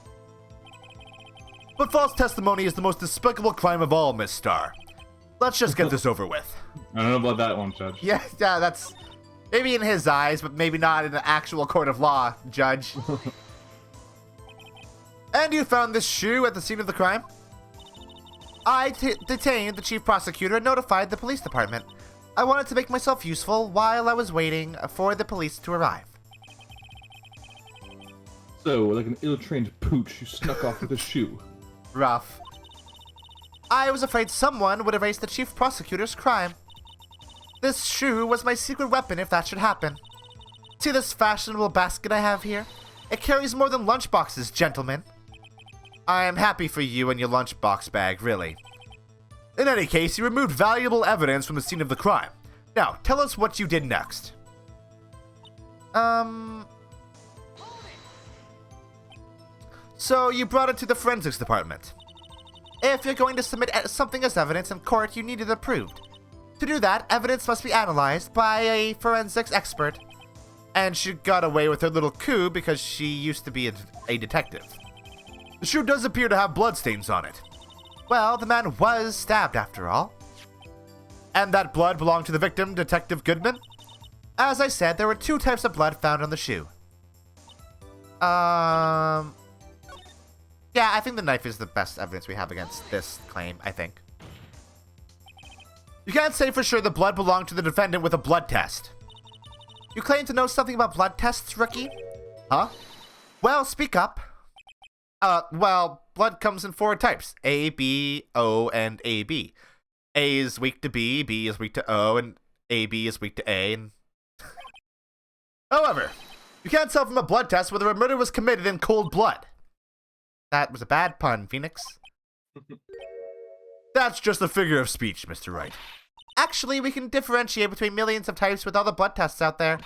But false testimony is the most despicable crime of all, Miss Starr. Let's just get this over with. I don't know about that one, Judge. Yeah, that's maybe in his eyes, but maybe not in the actual court of law, Judge. And you found this shoe at the scene of the crime? I detained the chief prosecutor and notified the police department. I wanted to make myself useful while I was waiting for the police to arrive. So, like an ill-trained pooch, you snuck off with a shoe. Rough. I was afraid someone would erase the chief prosecutor's crime. This shoe was my secret weapon if that should happen. See this fashionable basket I have here? It carries more than lunchboxes, gentlemen. I am happy for you and your lunchbox bag, really. In any case, you removed valuable evidence from the scene of the crime. Now, tell us what you did next. So you brought it to the forensics department. If you're going to submit something as evidence in court, you need it approved. To do that, evidence must be analyzed by a forensics expert. And she got away with her little coup because she used to be a detective. The shoe does appear to have bloodstains on it. Well, the man was stabbed after all. And that blood belonged to the victim, Detective Goodman? As I said, there were 2 types of blood found on the shoe. Yeah, I think the knife is the best evidence we have against this claim, I think. You can't say for sure the blood belonged to the defendant with a blood test. You claim to know something about blood tests, rookie? Huh? Well, speak up. Well, blood comes in 4 types. A, B, O, and AB. A is weak to B is weak to O, and AB is weak to A, and... However, you can't tell from a blood test whether a murder was committed in cold blood. That was a bad pun, Phoenix. That's just a figure of speech, Mr. Wright. Actually, we can differentiate between millions of types with all the blood tests out there.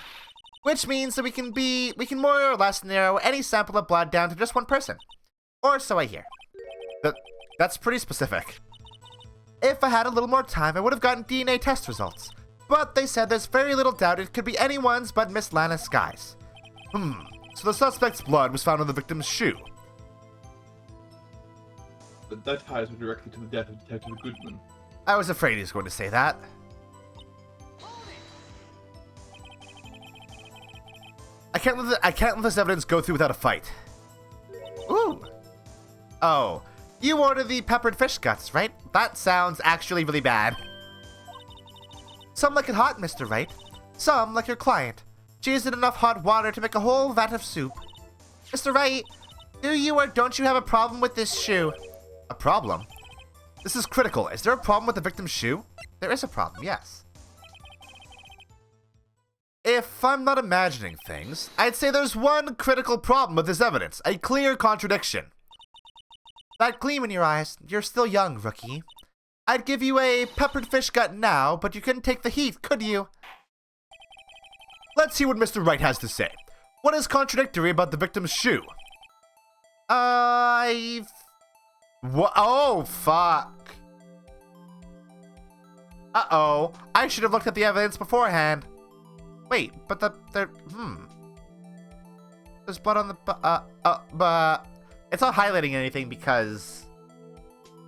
Which means that we can more or less narrow any sample of blood down to just 1 person. Or so I hear. That's pretty specific. If I had a little more time, I would have gotten DNA test results. But they said there's very little doubt it could be anyone's but Miss Lana Sky's. So the suspect's blood was found on the victim's shoe. But that ties me directly to the death of Detective Goodman. I was afraid he was going to say that. I can't let this evidence go through without a fight. Ooh. Oh, you ordered the peppered fish guts, right? That sounds actually really bad. Some like it hot, Mr. Wright. Some like your client. She used enough hot water to make a whole vat of soup. Mr. Wright, do you or don't you have a problem with this shoe? A problem? This is critical. Is there a problem with the victim's shoe? There is a problem, yes. If I'm not imagining things, I'd say there's one critical problem with this evidence. A clear contradiction. That gleam in your eyes, you're still young, rookie. I'd give you a peppered fish gut now, but you couldn't take the heat, could you? Let's see what Mr. Wright has to say. What is contradictory about the victim's shoe? Oh, fuck. Uh-oh. I should have looked at the evidence beforehand. Wait, but there's blood on the, but it's not highlighting anything because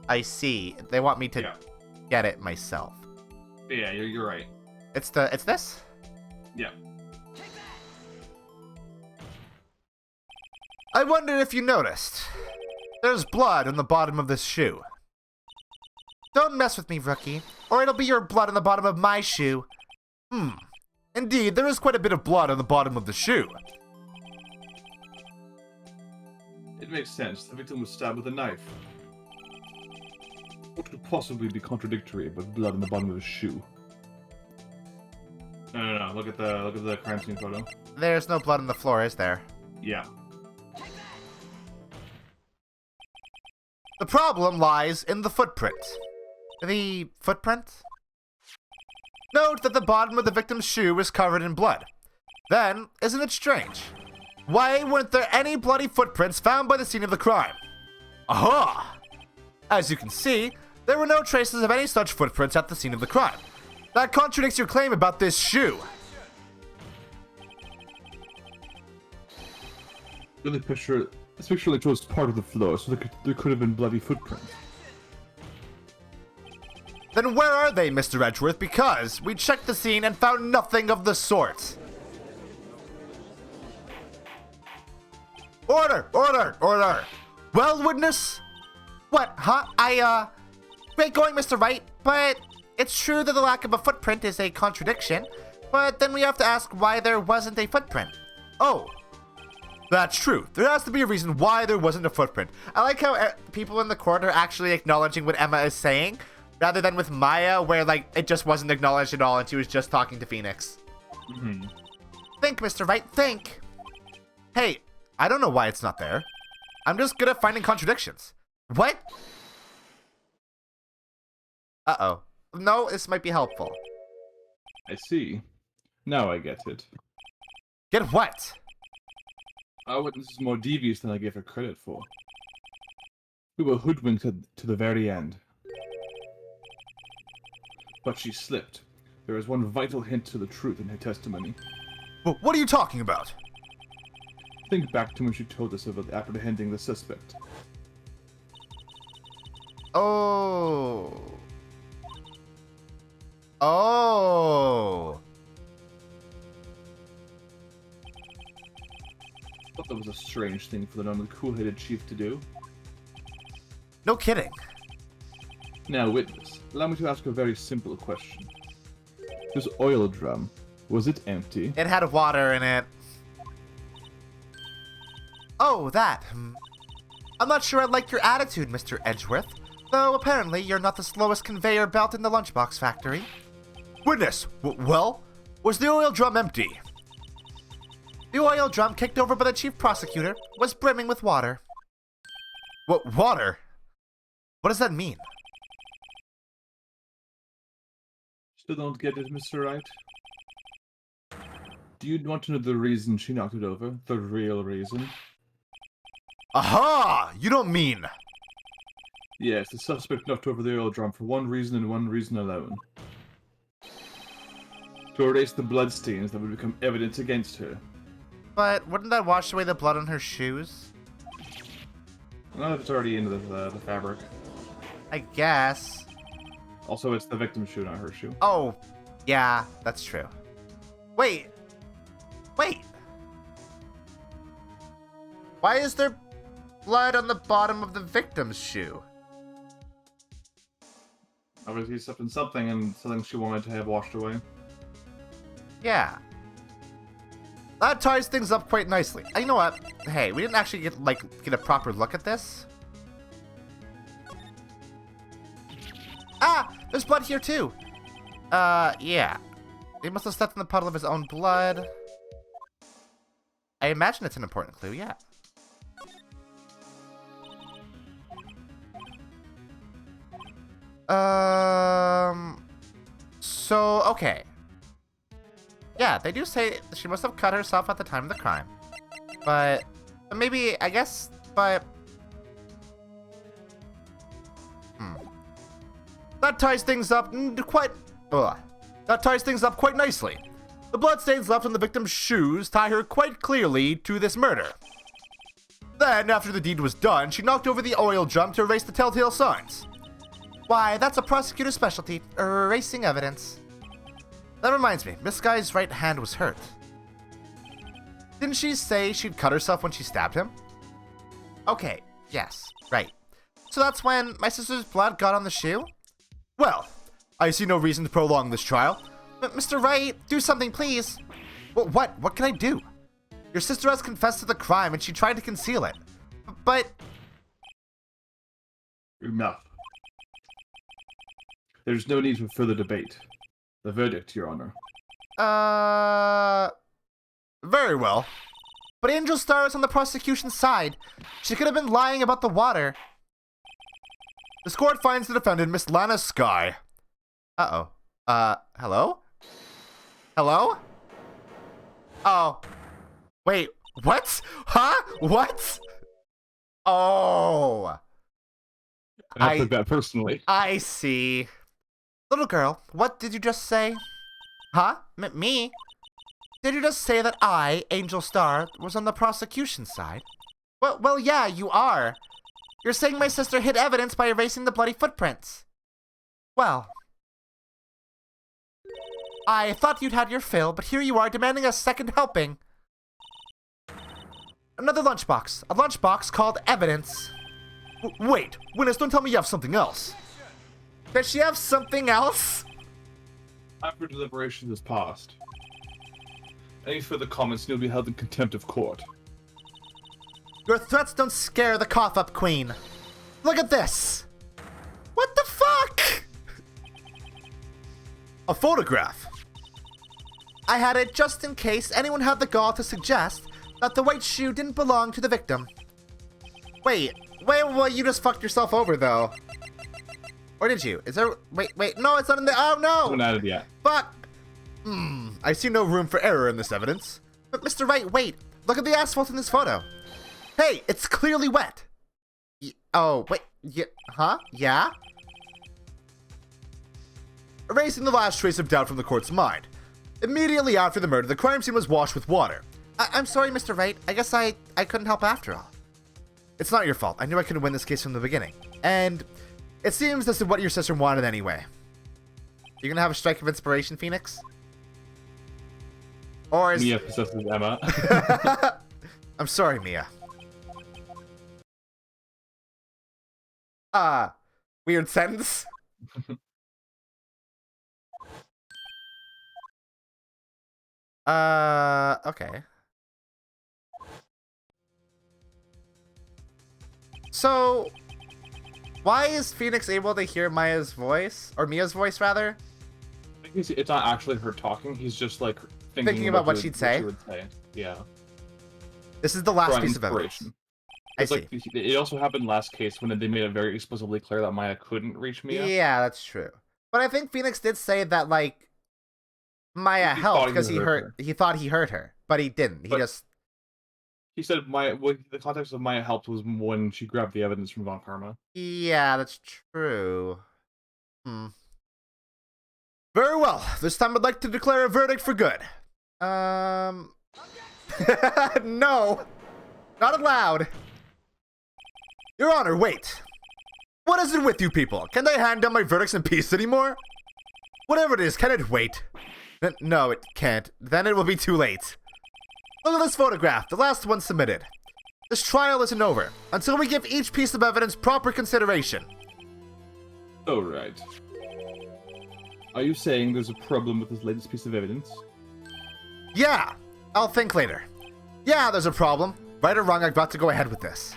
I see. They want me to get it myself. Yeah, you're right. It's this? Yeah. I wonder if you noticed. There's blood on the bottom of this shoe. Don't mess with me, rookie, or it'll be your blood on the bottom of my shoe. Indeed, there is quite a bit of blood on the bottom of the shoe. It makes sense. The victim was stabbed with a knife. What could possibly be contradictory about blood on the bottom of a shoe? No. Look at the crime scene photo. There's no blood on the floor, is there? Yeah. The problem lies in the footprint. The footprint? Note that the bottom of the victim's shoe is covered in blood. Then, isn't it strange? Why weren't there any bloody footprints found by the scene of the crime? Aha! As you can see, there were no traces of any such footprints at the scene of the crime. That contradicts your claim about this shoe. This picture only shows part of the floor, so there could have been bloody footprints. Then where are they, Mr. Edgeworth? Because we checked the scene and found nothing of the sort. Order! Order! Order! Well, witness? What, huh? Great going, Mr. Wright, but it's true that the lack of a footprint is a contradiction, but then we have to ask why there wasn't a footprint. Oh, that's true. There has to be a reason why there wasn't a footprint. I like how people in the court are actually acknowledging what Emma is saying, rather than with Maya, where, like, it just wasn't acknowledged at all and she was just talking to Phoenix. Think, Mr. Wright, think. Hey, I don't know why it's not there. I'm just good at finding contradictions. What? Uh-oh. No, this might be helpful. I see. Now I get it. Get what? Our witness is more devious than I gave her credit for. We were hoodwinked to the very end. But she slipped. There is one vital hint to the truth in her testimony. Well, what are you talking about? Think back to when she told us about apprehending the suspect. Oh. Oh. I thought that was a strange thing for the normally cool-headed chief to do. No kidding. Now, witness, allow me to ask a very simple question. This oil drum, was it empty? It had water in it. Oh, that. I'm not sure I like your attitude, Mr. Edgeworth. Though apparently you're not the slowest conveyor belt in the lunchbox factory. Witness, well, was the oil drum empty? The oil drum kicked over by the chief prosecutor was brimming with water. What, water? What does that mean? Still don't get it, Mr. Wright? Do you want to know the reason she knocked it over? The real reason? Aha! You don't mean... Yes, the suspect knocked over the oil drum for one reason and one reason alone. To erase the bloodstains that would become evidence against her. But wouldn't that wash away the blood on her shoes? No, it's already into the fabric. I guess. Also, it's the victim's shoe, not her shoe. Oh, yeah, that's true. Wait. Why is there blood on the bottom of the victim's shoe? Obviously, stepped in something and something she wanted to have washed away. Yeah. That ties things up quite nicely. And you know what? Hey, we didn't actually get a proper look at this. Ah! There's blood here too! Yeah. He must have stepped in the puddle of his own blood. I imagine it's an important clue, yeah. So, okay. Yeah, they do say she must have cut herself at the time of the crime. But maybe, I guess, but... That ties things up quite... That ties things up quite nicely. The bloodstains left on the victim's shoes tie her quite clearly to this murder. Then, after the deed was done, she knocked over the oil drum to erase the telltale signs. Why, that's a prosecutor's specialty, erasing evidence. That reminds me, Miss Guy's right hand was hurt. Didn't she say she'd cut herself when she stabbed him? Okay, yes, right. So that's when my sister's blood got on the shoe? Well, I see no reason to prolong this trial. Mr. Wright, do something, please. What? What can I do? Your sister has confessed to the crime and she tried to conceal it. But... Enough. There's no need for further debate. The verdict, Your Honor. Very well. But Angel Star is on the prosecution's side. She could have been lying about the water. This court finds the defendant, Miss Lana Sky. Uh-oh. Hello? Hello? Oh. Wait, what? Huh? What? Oh. I took that personally. I see. Little girl, what did you just say? Huh? Me? Did you just say that I, Angel Star, was on the prosecution side? Well, yeah, you are. You're saying my sister hid evidence by erasing the bloody footprints. Well, I thought you'd had your fill, but here you are demanding a second helping. Another lunchbox. A lunchbox called evidence. Wait, Winnis, don't tell me you have something else. Does she have something else? Time for deliberation is past. Any further comments, and you'll be held in contempt of court. Your threats don't scare the cough-up queen. Look at this. What the fuck? A photograph. I had it just in case anyone had the gall to suggest that the white shoe didn't belong to the victim. Wait, well, you just fucked yourself over, though. Or did you? Is there... Wait, no, it's not in there. Oh, no! It's not added yet. Fuck! I see no room for error in this evidence. But Mr. Wright, wait. Look at the asphalt in this photo. Hey, it's clearly wet. Oh, wait. Huh? Yeah? Erasing the last trace of doubt from the court's mind. Immediately after the murder, the crime scene was washed with water. I'm sorry, Mr. Wright. I guess I couldn't help after all. It's not your fault. I knew I couldn't win this case from the beginning. And it seems this is what your sister wanted anyway. You gonna have a strike of inspiration, Phoenix? Or is... Mia possesses Emma. I'm sorry, Mia. Weird sentence. Okay. So, why is Phoenix able to hear Maya's voice? Or Mia's voice, rather? I think it's not actually her talking, he's just, like, Thinking about what she'd say? would say. Yeah. This is the last Drawing piece of evidence. inspiration. I It's see. like, it also happened last case when they made it very explicitly clear that Maya couldn't reach Mia. Yeah, that's true. But I think Phoenix did say that, like, Maya He helped thought he because he hurt her. he thought he hurt her, but he didn't. He said Maya. The context of Maya helped was when she grabbed the evidence from Von Karma. Yeah, that's true. Very well. This time I'd like to declare a verdict for good. No. Not allowed. Your Honor, wait. What is it with you people? Can't I hand down my verdicts in peace anymore? Whatever it is, can it wait? No, it can't. Then it will be too late. Look at this photograph, the last one submitted. This trial isn't over until we give each piece of evidence proper consideration. Oh, right. Are you saying there's a problem with this latest piece of evidence? Yeah, I'll think later. Yeah, there's a problem. Right or wrong, I've got to go ahead with this.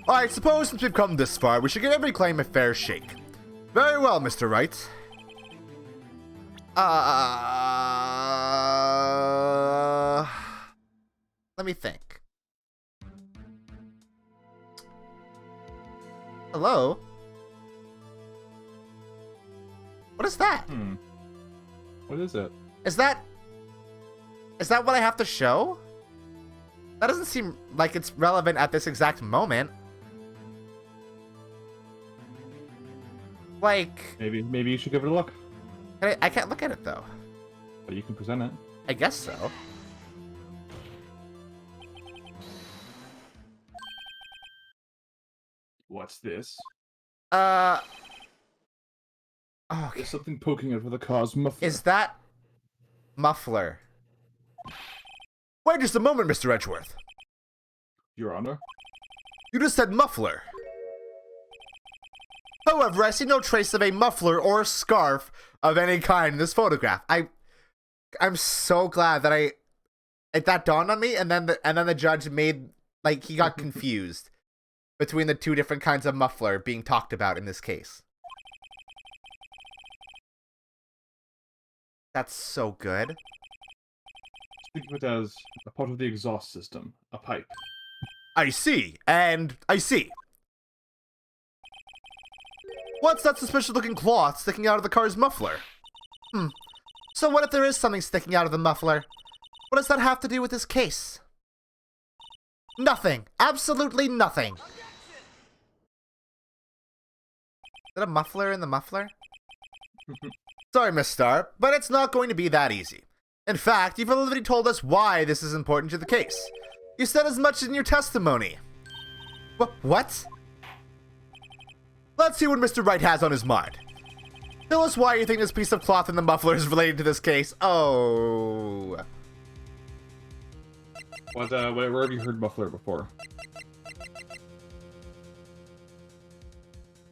I suppose since we've come this far, we should give every claim a fair shake. Very well, Mr. Wright. Let me think. Hello? What is that? What is it? Is that what I have to show? That doesn't seem like it's relevant at this exact moment. Like... Maybe you should give it a look. I can't look at it, though. But you can present it. I guess so. What's this? Oh, okay. There's something poking out of the car's muffler. Is that... muffler? Wait just a moment, Mr. Edgeworth. Your Honor? You just said muffler. However, I see no trace of a muffler or scarf of any kind in this photograph. I'm so glad that that dawned on me, and then the judge made, like, he got confused between the two different kinds of muffler being talked about in this case. That's so good. Think of it as a part of the exhaust system, a pipe. I see, and I see. What's that suspicious-looking cloth sticking out of the car's muffler? So what if there is something sticking out of the muffler? What does that have to do with this case? Nothing. Absolutely nothing. Is that a muffler in the muffler? Sorry, Miss Star, but it's not going to be that easy. In fact, you've already told us why this is important to the case. You said as much in your testimony. What? Let's see what Mr. Wright has on his mind. Tell us why you think this piece of cloth in the muffler is related to this case. Oh. Where have you heard muffler before?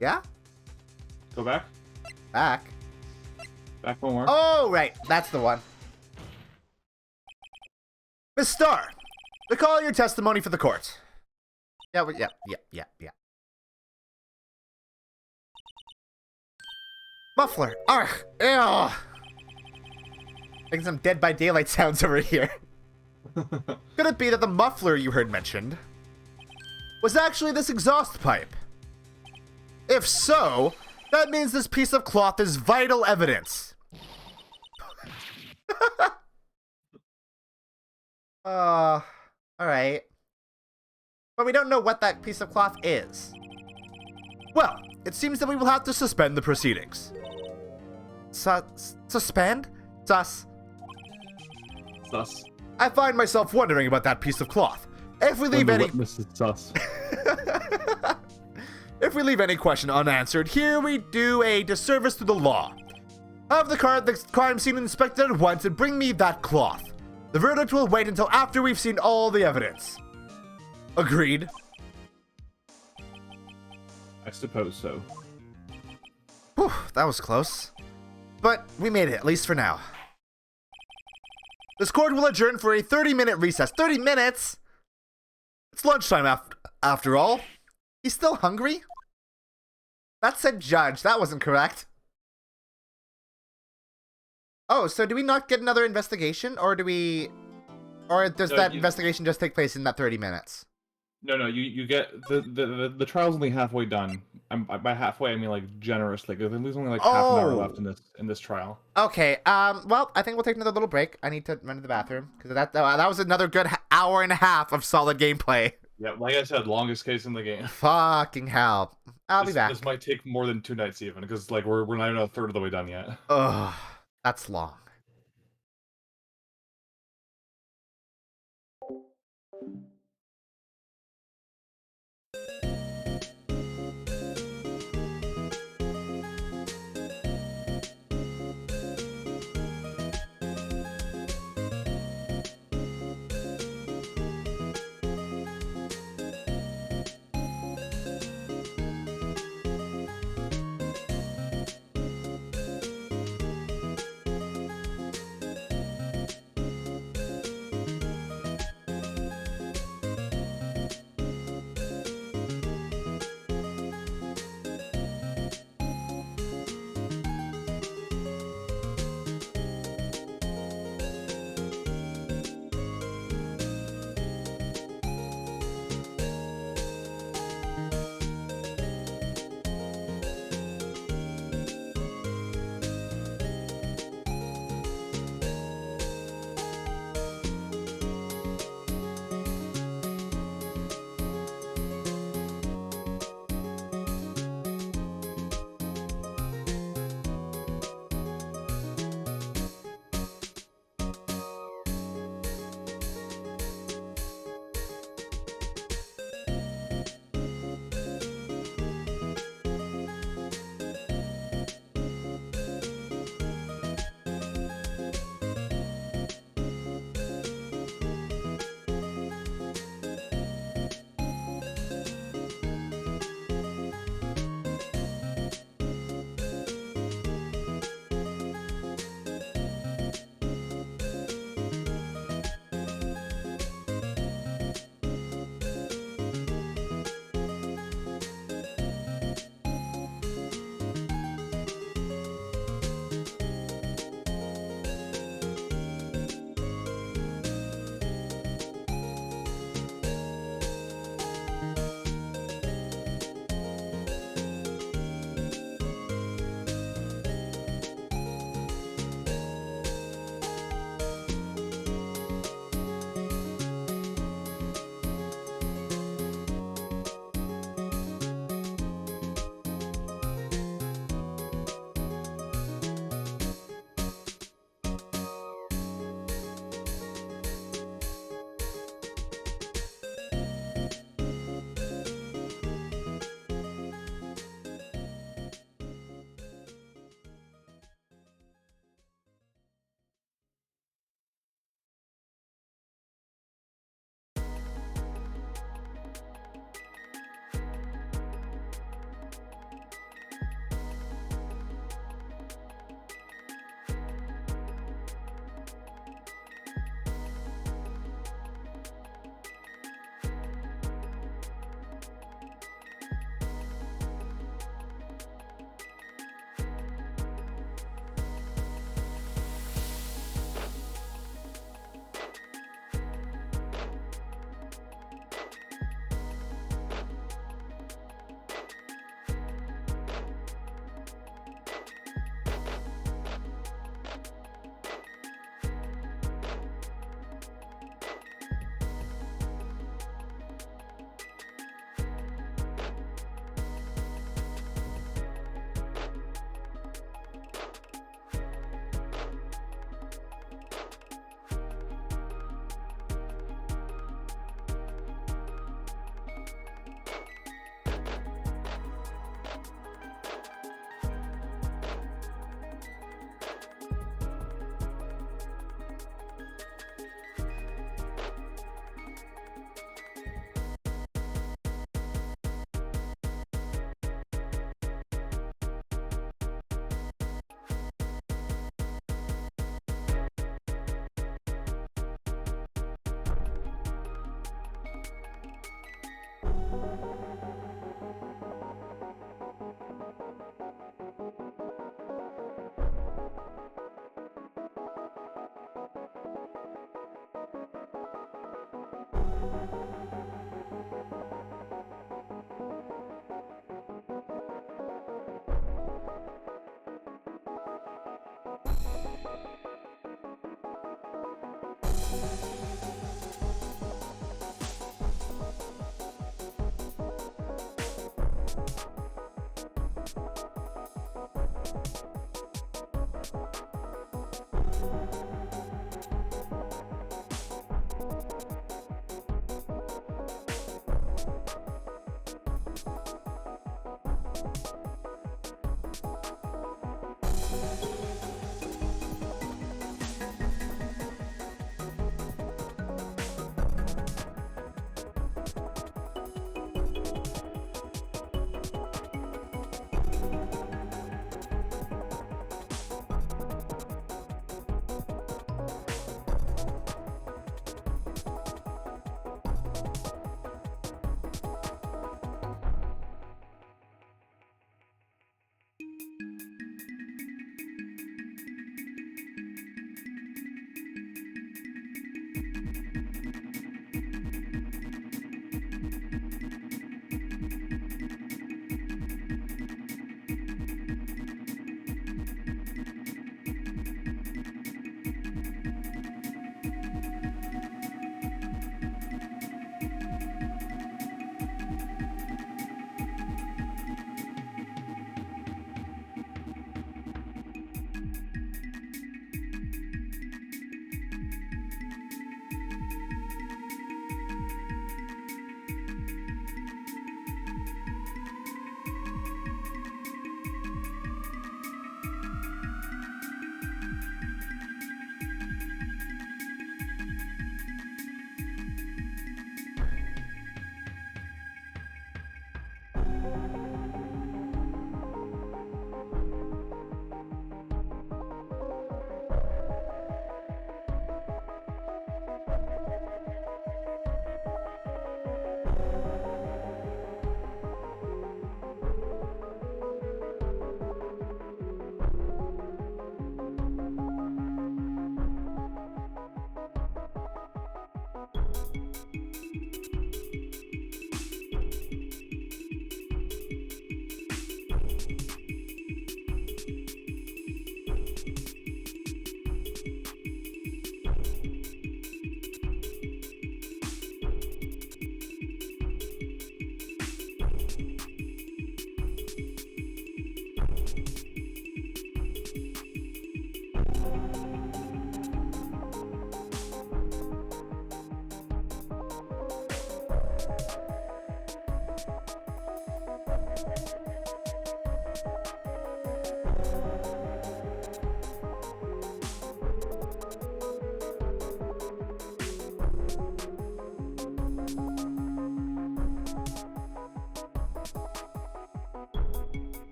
Yeah? Go back. Back Back one more. Oh, right. That's the one. Miss Starr, recall your testimony for the court. Yeah. Muffler. Argh. Ew. Making some Dead by Daylight sounds over here. Could it be that the muffler you heard mentioned was actually this exhaust pipe? If so, that means this piece of cloth is vital evidence. Alright. But we don't know what that piece of cloth is. Well, it seems that we will have to suspend the proceedings. Suspend? Sus. I find myself wondering about that piece of cloth. If we leave any... If we leave any question unanswered, here we do a disservice to the law. Have the crime scene inspected at once and bring me that cloth. The verdict will wait until after we've seen all the evidence. Agreed? I suppose so. Whew, that was close. But we made it, at least for now. This court will adjourn for a 30-minute recess. 30 minutes? It's lunchtime after all. He's still hungry? That said judge. That wasn't correct. Oh, so do we not get another investigation? Or do we... Or does that investigation just take place in that 30 minutes? No, you get... The trial's only halfway done. By halfway, I mean, like, generously. There's only, like, half an hour left in this trial. Okay, well, I think we'll take another little break. I need to run to the bathroom. Because that was another good hour and a half of solid gameplay. Yeah, like I said, longest case in the game. Fucking hell. I'll be back. This might take more than 2 nights even, because, like, we're not even a third of the way done yet. Ugh, that's long.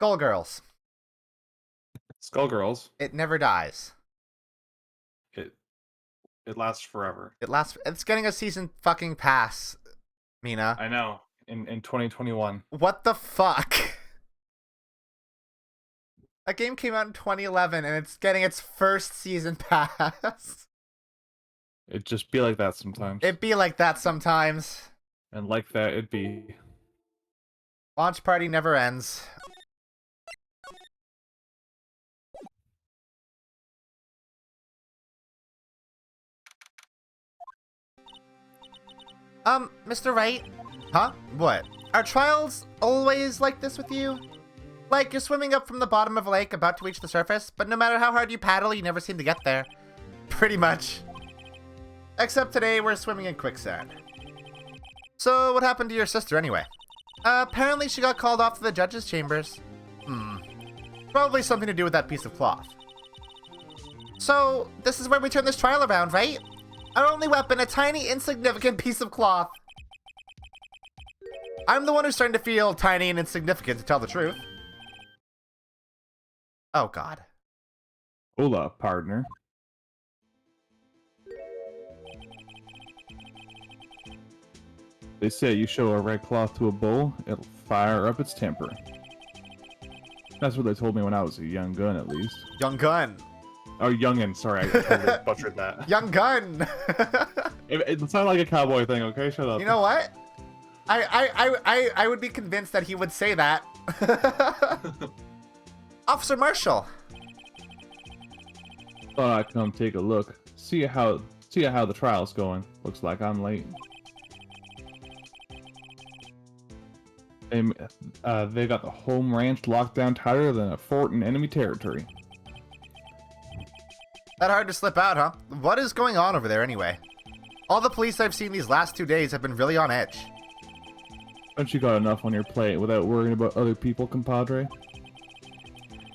Skullgirls. Skullgirls. It never dies. It it lasts forever. It lasts. It's getting a season fucking pass, Mina. I know. In 2021. What the fuck? A game came out in 2011 and it's getting its first season pass. It just be like that sometimes. It be like that sometimes. And like that, it be. Launch party never ends. Mr. Wright? Huh? What? Are trials always like this with you? Like, you're swimming up from the bottom of a lake about to reach the surface, but no matter how hard you paddle, you never seem to get there. Pretty much. Except today, we're swimming in quicksand. So, what happened to your sister anyway? Apparently she got called off to the judge's chambers. Probably something to do with that piece of cloth. So, this is where we turn this trial around, right? Our only weapon, a tiny, insignificant piece of cloth. I'm the one who's starting to feel tiny and insignificant, to tell the truth. Oh, God. Hola, partner. They say you show a red cloth to a bull, it'll fire up its temper. That's what they told me when I was a young gun, at least. Young gun. Oh, youngin', sorry, I totally butchered that. Young gun. It sounded like a cowboy thing, okay? Shut up. You know what? I would be convinced that he would say that. Officer Marshall. Thought I'd come take a look. See how the trial's going. Looks like I'm late. They got the home ranch locked down tighter than a fort in enemy territory. That hard to slip out, huh? What is going on over there anyway? All the police I've seen these last 2 days have been really on edge. Haven't you got enough on your plate without worrying about other people, compadre?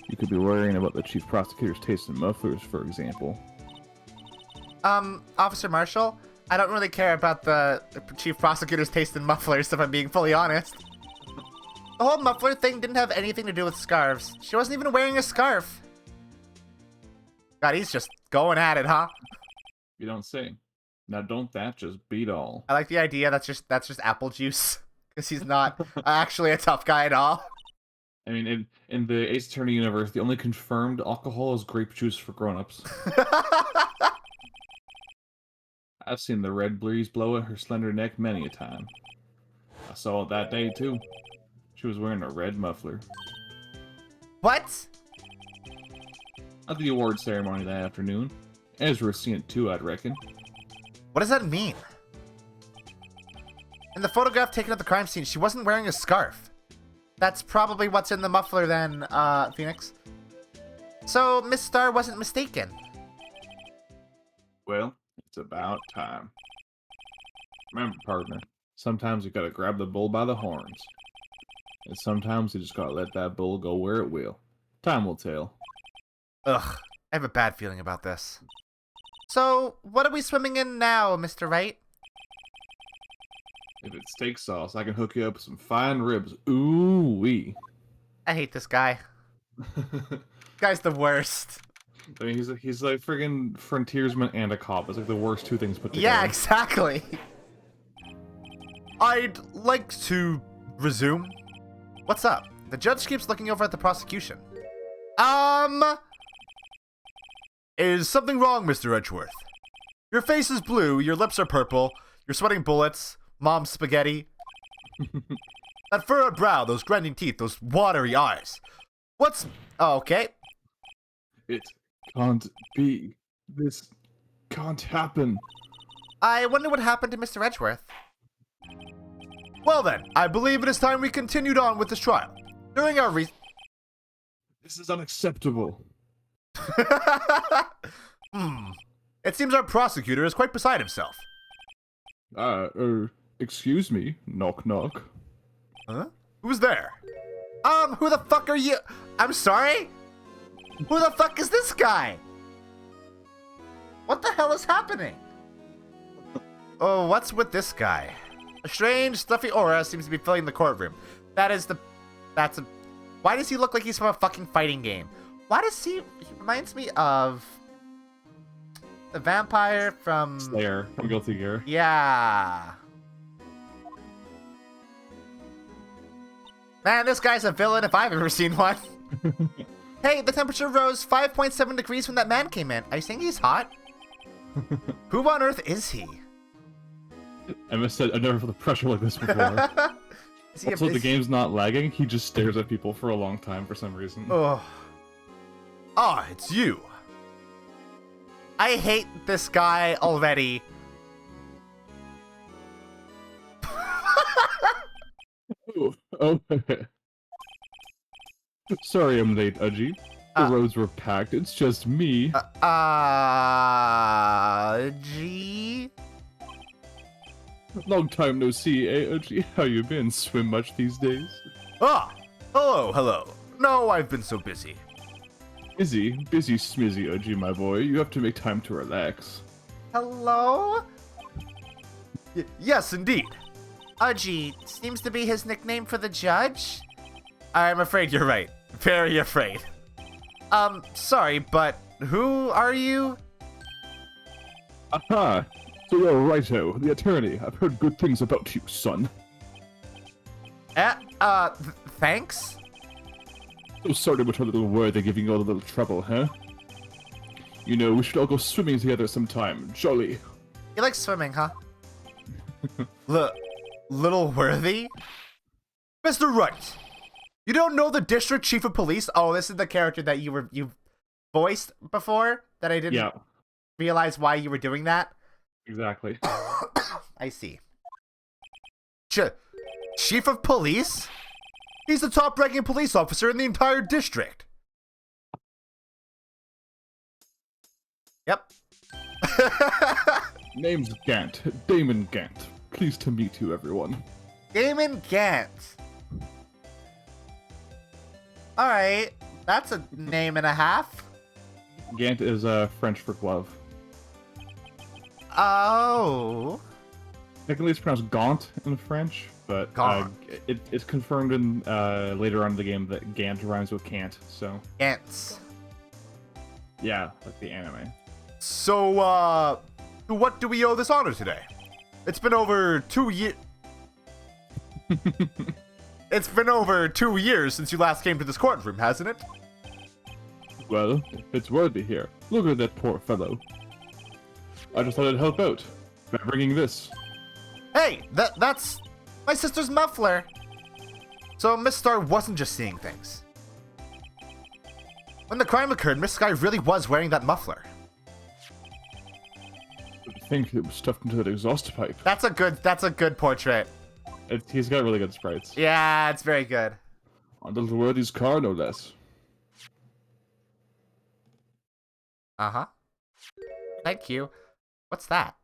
You could be worrying about the chief prosecutor's taste in mufflers, for example. Officer Marshall, I don't really care about the chief prosecutor's taste in mufflers, if I'm being fully honest. The whole muffler thing didn't have anything to do with scarves. She wasn't even wearing a scarf. God, he's just going at it, huh? You don't say. Now don't that just beat all? I like the idea that's just apple juice. Because he's not actually a tough guy at all. I mean, in the Ace Attorney universe, the only confirmed alcohol is grape juice for grown-ups. I've seen the red breeze blow at her slender neck many a time. I saw it that day, too. She was wearing a red muffler. What? At the award ceremony that afternoon. Ezra's seen it too, I'd reckon. What does that mean? In the photograph taken at the crime scene, she wasn't wearing a scarf. That's probably what's in the muffler then, Phoenix. So, Miss Star wasn't mistaken. Well, it's about time. Remember, partner, sometimes you gotta grab the bull by the horns. And sometimes you just gotta let that bull go where it will. Time will tell. Ugh, I have a bad feeling about this. So, what are we swimming in now, Mr. Wright? If it's steak sauce, I can hook you up with some fine ribs. Ooh-wee. I hate this guy. Guy's the worst. I mean, he's like friggin' frontiersman and a cop. It's like the worst two things put together. Yeah, exactly. I'd like to resume. What's up? The judge keeps looking over at the prosecution. Is something wrong, Mr. Edgeworth? Your face is blue, your lips are purple, you're sweating bullets, mom's spaghetti. That furrowed brow, those grinding teeth, those watery eyes. What's... Oh, okay. It can't be. This can't happen. I wonder what happened to Mr. Edgeworth. Well then, I believe it is time we continued on with this trial. During our This is unacceptable. It seems our prosecutor is quite beside himself. Excuse me. Knock knock. Huh? Who's there? Who the fuck are you? I'm sorry? Who the fuck is this guy? What the hell is happening? Oh, what's with this guy? A strange, stuffy aura seems to be filling the courtroom. That's a... Why does he look like he's from a fucking fighting game? Why does he reminds me of... the vampire from... Slayer from Guilty Gear. Yeah. Man, this guy's a villain if I've ever seen one. Hey, the temperature rose 5.7 degrees when that man came in. Are you saying he's hot? Who on earth is he? I must say, I've never felt the pressure like this before. Is he Also, the is- game's not lagging. He just stares at people for a long time for some reason. Oh. Ah, it's you. I hate this guy already. Oh, okay. Sorry I'm late, Udgy. The roads were packed. It's just me. G? Long time no see, eh, Udgy? How you been? Swim much these days? Ah, hello. No, I've been so busy. Busy smizzy, Udgy, my boy. You have to make time to relax. Hello? Yes, indeed. Udgy seems to be his nickname for the judge? I'm afraid you're right. Very afraid. Sorry, but who are you? Aha! So you're Righto, the attorney. I've heard good things about you, son. Thanks? So sorry about our little word they're giving you all a little trouble, huh? You know, we should all go swimming together sometime. Jolly. You like swimming, huh? Little Worthy? Mr. Wright! You don't know the district chief of police? Oh, this is the character that you voiced before? That I didn't realize why you were doing that? Exactly. I see. Chief of police? He's the top-ranking police officer in the entire district. Yep. Name's Gant. Damon Gant. Pleased to meet you, everyone. Damon Gant. Alright, that's a name and a half. Gant is French for glove. Oh. Technically, it's pronounced Gaunt in French, but it's confirmed in later on in the game that Gant rhymes with can't. So Gants. yeah, like the anime. So, to what do we owe this honor today? It's been over 2 years. It's been over 2 years since you last came to this courtroom, hasn't it? Well, it's Worthy here. Look at that poor fellow. I just thought I'd help out by bringing this. Hey, that's my sister's muffler. So Miss Star wasn't just seeing things. When the crime occurred, Miss Sky really was wearing that muffler. I think it was stuffed into that exhaust pipe. That's a good portrait. He's got really good sprites. Yeah, it's very good. On little Worthy's car, no less. Uh-huh. Thank you. What's that?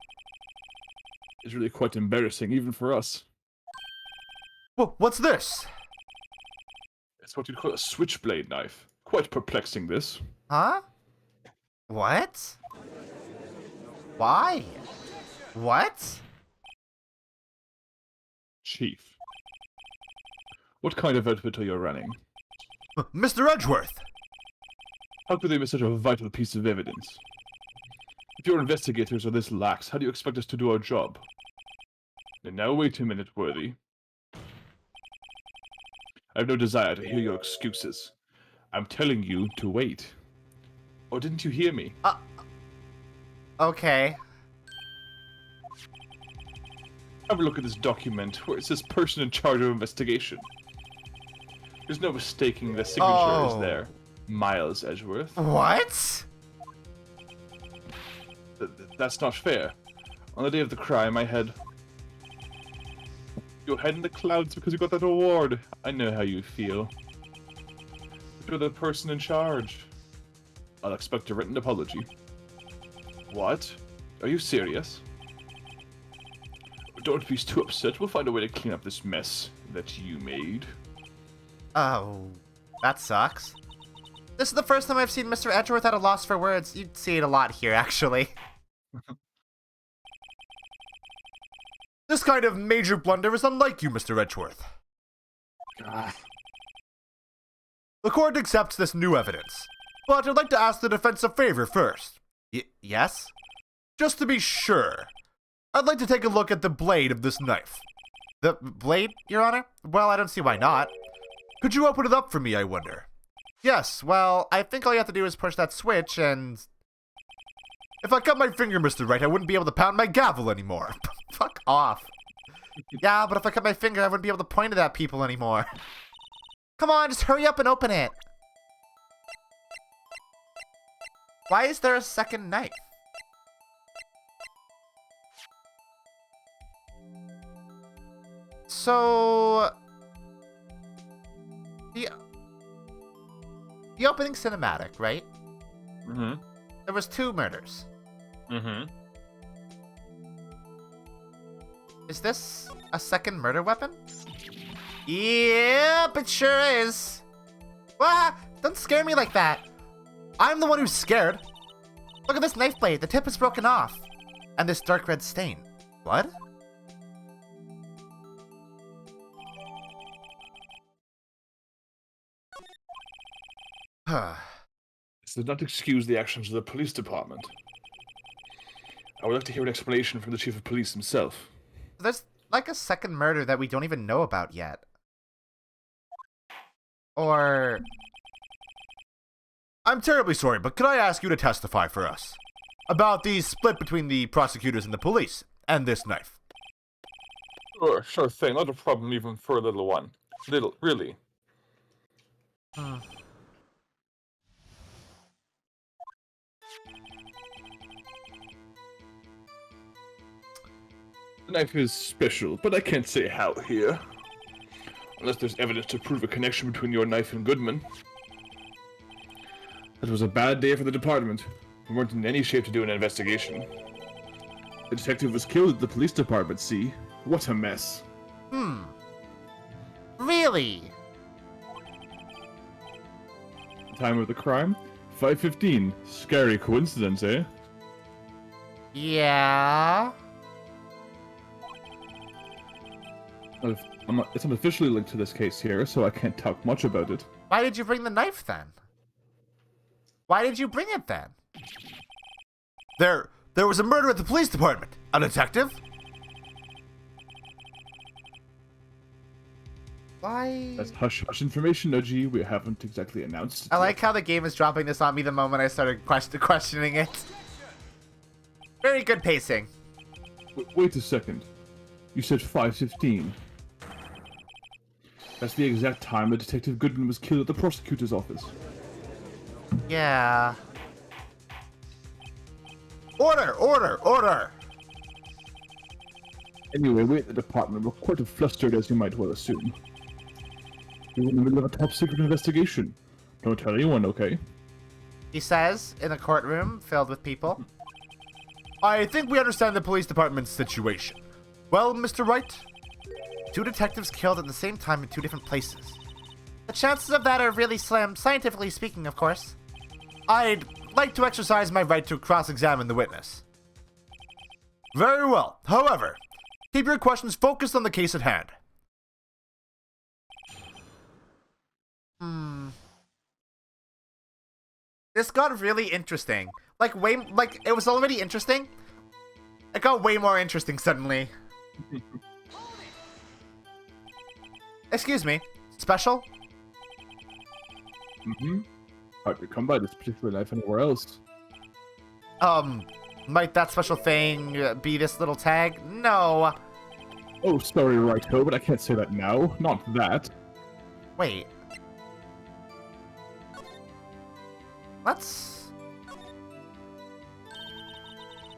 It's really quite embarrassing, even for us. What's this? It's what you'd call a switchblade knife. Quite perplexing, this. Huh? What? Why? What? Chief. What kind of outfit are you running? Mr. Edgeworth! How could they miss such a vital piece of evidence? If your investigators are this lax, how do you expect us to do our job? And now wait a minute, Worthy. I have no desire to hear your excuses. I'm telling you to wait. Or didn't you hear me? Okay. Have a look at this document where it says person in charge of investigation. There's no mistaking the signature is there. Miles Edgeworth. What? That's not fair. On the day of the crime, I had your head in the clouds because you got that award. I know how you feel. But you're the person in charge. I'll expect a written apology. What? Are you serious? Don't be too upset. We'll find a way to clean up this mess that you made. Oh, that sucks. This is the first time I've seen Mr. Edgeworth at a loss for words. You'd see it a lot here, actually. This kind of major blunder is unlike you, Mr. Edgeworth. Ah. The court accepts this new evidence, but I'd like to ask the defense a favor first. Yes? Just to be sure, I'd like to take a look at the blade of this knife. The blade, Your Honor? Well, I don't see why not. Could you open it up for me, I wonder? Yes, well, I think all you have to do is push that switch and... If I cut my finger, Mr. Wright, I wouldn't be able to pound my gavel anymore. Fuck off. Yeah, but if I cut my finger, I wouldn't be able to point it at people anymore. Come on, just hurry up and open it. Why is there a second knife? So... The opening cinematic, right? Mm-hmm. There was 2 murders. Mm-hmm. Is this a second murder weapon? Yep, it sure is. Ah, don't scare me like that. I'm the one who's scared. Look at this knife blade. The tip is broken off. And this dark red stain. Blood? This does not excuse the actions of the police department. I would like to hear an explanation from the chief of police himself. There's like a second murder that we don't even know about yet. Or... I'm terribly sorry, but could I ask you to testify for us? About the split between the prosecutors and the police, and this knife. Sure thing. Not a problem even for a little one. Really. The knife is special, but I can't say how here. Unless there's evidence to prove a connection between your knife and Goodman. That was a bad day for the department. We weren't in any shape to do an investigation. The detective was killed at the police department, see? What a mess. Really? Time of the crime? 5:15. Scary coincidence, eh? Yeah... It's not officially linked to this case here, so I can't talk much about it. Why did you bring the knife then? Why did you bring it then? There was a murder at the police department. A detective? Why? That's hush-hush information, Noji. We haven't exactly announced it I yet. like how the game is dropping this on me the moment I started questioning it. Very good pacing. Wait a second. You said 5:15. That's the exact time that Detective Goodman was killed at the prosecutor's office. Yeah. Order! Anyway, we at the department were quite flustered, as you might well assume. We were in the middle of a top-secret investigation. Don't tell anyone, okay? He says, in a courtroom filled with people. I think we understand the police department's situation. Well, Mr. Wright? 2 detectives killed at the same time in 2 different places. The chances of that are really slim, scientifically speaking, of course. I'd like to exercise my right to cross-examine the witness. Very well. However, keep your questions focused on the case at hand. This got really interesting. Like, it was already interesting. It got way more interesting suddenly. Excuse me. Special? Hard to come by this particular knife anywhere else. Might that special thing be this little tag? No. Oh, sorry, Righto, but I can't say that now. Not that. Wait.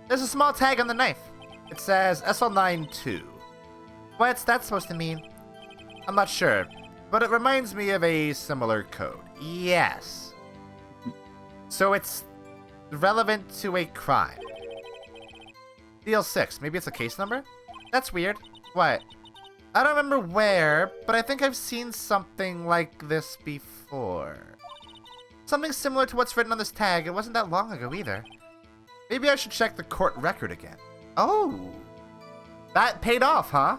There's a small tag on the knife. It says SL92. What's that supposed to mean? I'm not sure, but it reminds me of a similar code. Yes. So it's relevant to a crime. Deal 6. Maybe it's a case number? That's weird. What? I don't remember where, but I think I've seen something like this before. Something similar to what's written on this tag. It wasn't that long ago either. Maybe I should check the court record again. Oh. That paid off, huh?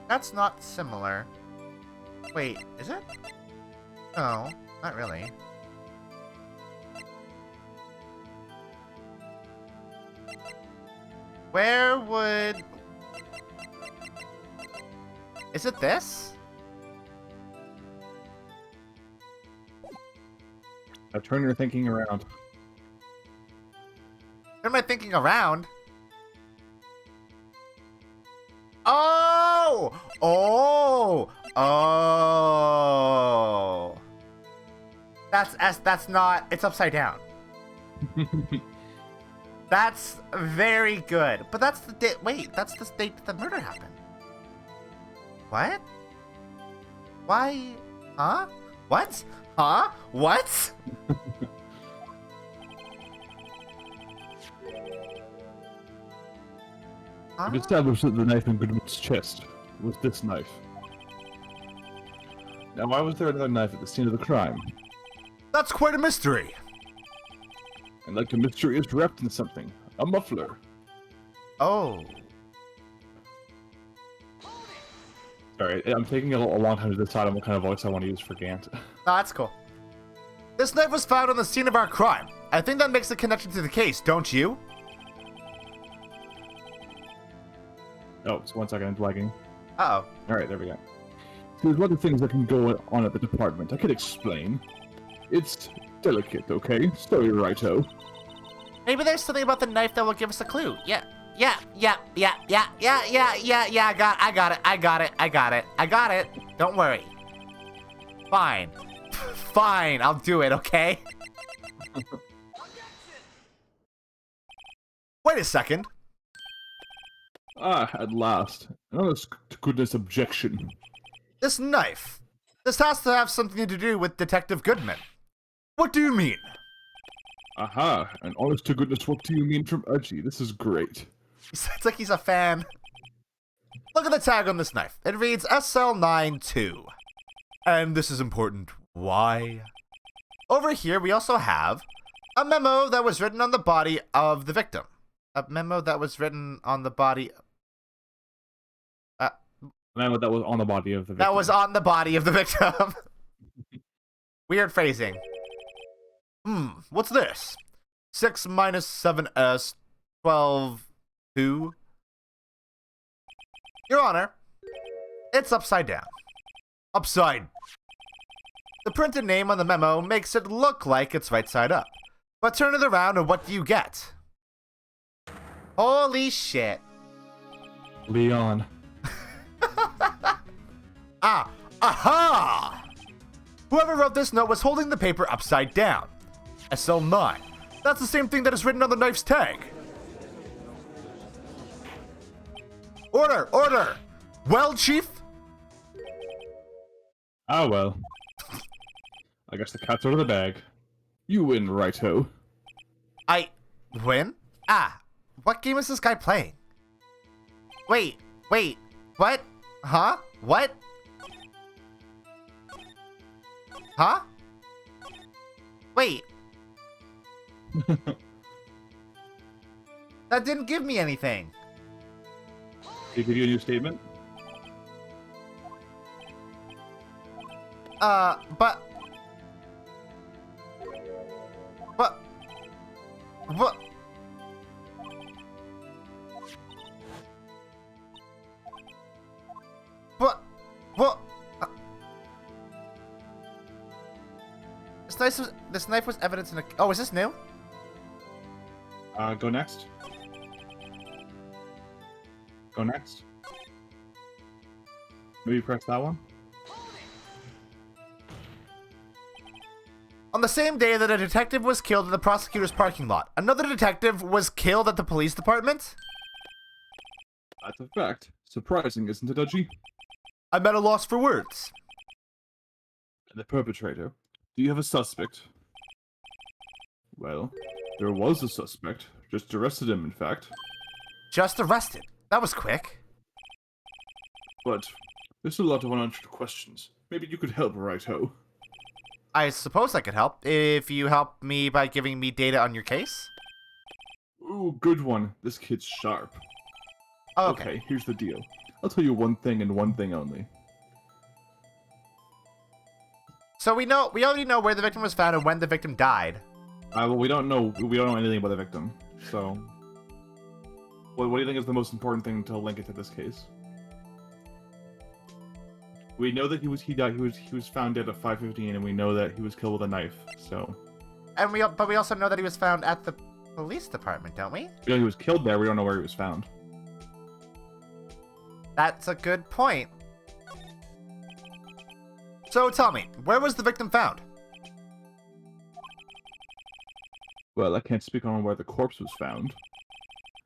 That's not similar. Wait, is it? No, not really. Where would... Is it this? Now turn your thinking around. Turn my thinking around. Oh! Oh! Oh! That's not... It's upside down. That's very good. But that's the date... Wait, that's the date that the murder happened. What? Why? Huh? What? Huh? What? I've established that the knife in Goodman's chest was this knife. Now, why was there another knife at the scene of the crime? That's quite a mystery. And like a mystery is wrapped in something. A muffler. Oh. Sorry, I'm taking a long time to decide on what kind of voice I want to use for Gant. No, that's cool. This knife was found on the scene of our crime. I think that makes a connection to the case, don't you? Oh, so 1 second, it's lagging. Uh-oh. Alright, there we go. So there's a lot of things that can go on at the department. I could explain. It's delicate, okay? Sorry, righto. Maybe there's something about the knife that will give us a clue. Yeah. I got it. Don't worry. Fine. Fine, I'll do it, okay? Wait a second. Ah, at last. An honest to goodness objection. This knife. This has to have something to do with Detective Goodman. What do you mean? Aha, an honest to goodness what do you mean from Edgy? This is great. It's like he's a fan. Look at the tag on this knife. It reads SL92. And this is important. Why? Over here, we also have a memo that was written on the body of the victim. A memo that was written on the body... Man, that was on the body of the victim. That was on the body of the victim. Weird phrasing. What's this? 6 minus 7s, 12, 2. Your Honor, it's upside down. Upside. The printed name on the memo makes it look like it's right side up. But turn it around and what do you get? Holy shit. Leon. Aha! Whoever wrote this note was holding the paper upside down. SL9. That's the same thing that is written on the knife's tag. Order! Order! Well, Chief? Ah, well. I guess the cat's out of the bag. You win, righto. I win? What game is this guy playing? Wait, what? Huh? What? Huh? Wait. That didn't give me anything. Did he give you a new statement? But... What? What? What? What? This knife was evidence in a... Oh, is this new? Go next. Go next. Maybe press that one. On the same day that a detective was killed in the prosecutor's parking lot, another detective was killed at the police department? That's a fact. Surprising, isn't it, Dudgy? I'm at a loss for words. The perpetrator. Do you have a suspect? Well, there was a suspect. Just arrested him, in fact. Just arrested. That was quick. But there's a lot of unanswered questions. Maybe you could help, righto. I suppose I could help, if you help me by giving me data on your case. Ooh, good one. This kid's sharp. Oh, Okay, here's the deal. I'll tell you one thing and one thing only. So we already know where the victim was found and when the victim died. Well, we don't know anything about the victim. So, what do you think is the most important thing to link it to this case? We know that he was found dead at 5:15, and we know that he was killed with a knife. So, And but we also know that he was found at the police department, don't we? We know he was killed there. We don't know where he was found. That's a good point. So tell me, where was the victim found? Well, I can't speak on where the corpse was found,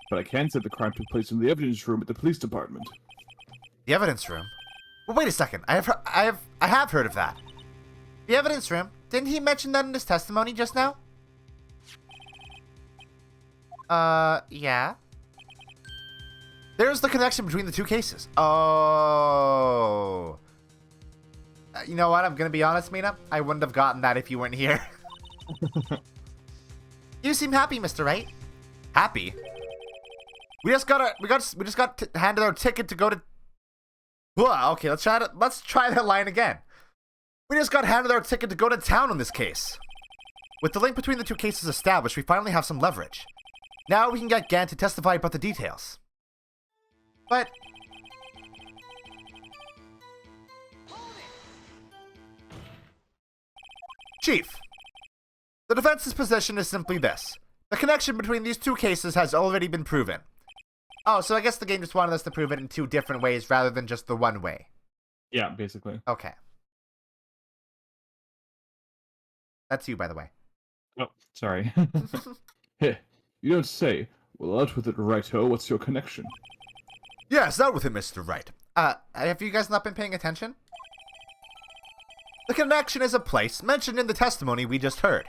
but I can say the crime took place in the evidence room at the police department. The evidence room? Well, wait a second. I have heard of that. The evidence room? Didn't he mention that in his testimony just now? Yeah. There's the connection between the two cases. Oh. You know what? I'm gonna be honest, Mina. I wouldn't have gotten that if you weren't here. You seem happy, Mr. Wright. Happy? We just got handed our ticket to go to. Whoa, okay, let's try that line again. We just got handed our ticket to go to town on this case. With the link between the two cases established, we finally have some leverage. Now we can get Gann to testify about the details. But Chief, the defense's position is simply this. The connection between these two cases has already been proven. Oh, so I guess the game just wanted us to prove it in two different ways rather than just the one way. Yeah, basically. Okay. That's you, by the way. Oh, sorry. Hey, you don't say. Well, out with it, righto. What's your connection? Yes, out with it, Mr. Wright. Have you guys not been paying attention? The connection is a place mentioned in the testimony we just heard.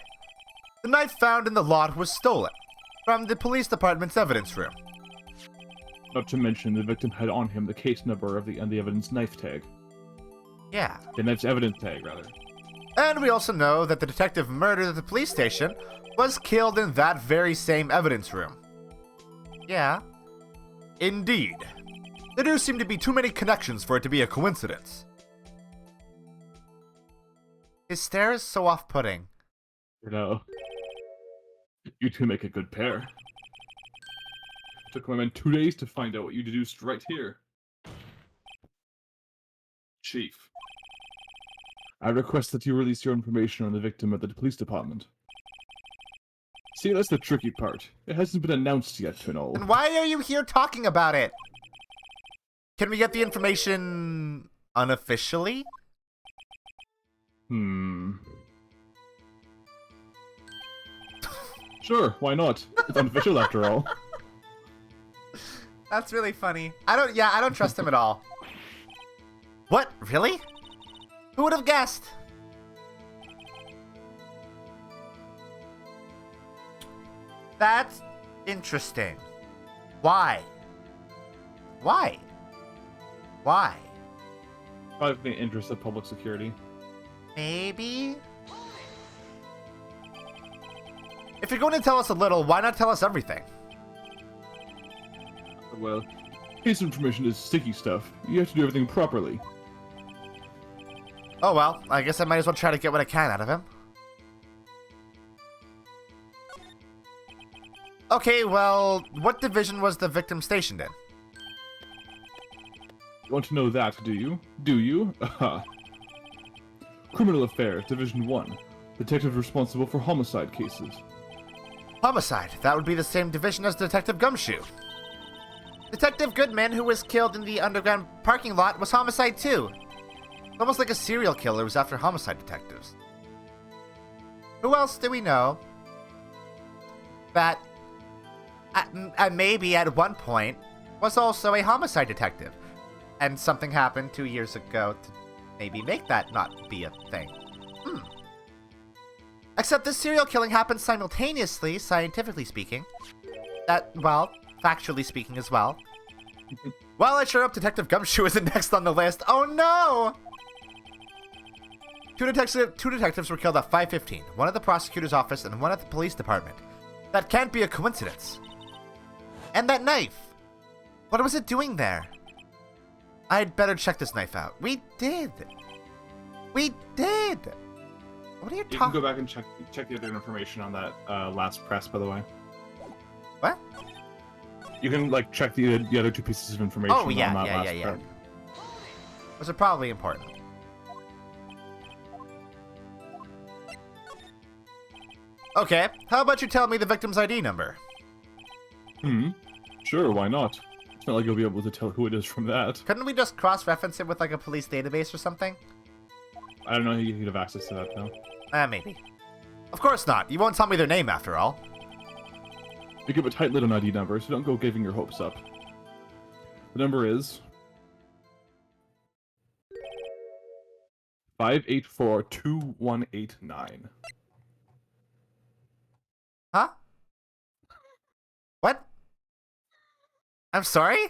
The knife found in the lot was stolen from the police department's evidence room. Not to mention, the victim had on him the case number of the evidence knife tag. Yeah. The knife's evidence tag, rather. And we also know that the detective murdered at the police station was killed in that very same evidence room. Yeah. Indeed. There do seem to be too many connections for it to be a coincidence. His stare is so off-putting. You know, you two make a good pair. Took my men 2 days to find out what you deduced right here. Chief, I request that you release your information on the victim at the police department. See, that's the tricky part. It hasn't been announced yet to know. And why are you here talking about it? Can we get the information unofficially? Sure, why not? It's unofficial after all. That's really funny. I don't trust him at all. What? Really? Who would have guessed? That's interesting. Why? Why? Why? Probably in the interest of public security. Maybe? If you're going to tell us a little, why not tell us everything? Well, case information is sticky stuff. You have to do everything properly. Oh well, I guess I might as well try to get what I can out of him. Okay, well, what division was the victim stationed in? You want to know that, do you? Do you? Aha. Criminal Affairs, Division 1. Detective responsible for homicide cases. Homicide. That would be the same division as Detective Gumshoe. Detective Goodman, who was killed in the underground parking lot, was homicide too. Almost like a serial killer was after homicide detectives. Who else do we know that maybe at one point was also a homicide detective? And something happened 2 years ago to maybe make that not be a thing. Except this serial killing happened simultaneously, scientifically speaking. Well, factually speaking as well. Well, I sure hope Detective Gumshoe isn't next on the list. Oh no! Two detectives were killed at 5:15. One at the prosecutor's office and one at the police department. That can't be a coincidence. And that knife! What was it doing there? I'd better check this knife out. We did! We did! What are you You can talking? go back and check the other information on that last press, by the way. What? You can like check the other two pieces of information Oh yeah, on that yeah, last yeah, yeah. press. Those are probably important. Okay, how about you tell me the victim's ID number? Sure, why not? It's not like you'll be able to tell who it is from that. Couldn't we just cross-reference it with like a police database or something? I don't know how you'd have access to that, though. Maybe. Of course not. You won't tell me their name after all. You keep a tight lid on ID numbers, so don't go giving your hopes up. The number is 5842189. Huh? What? I'm sorry?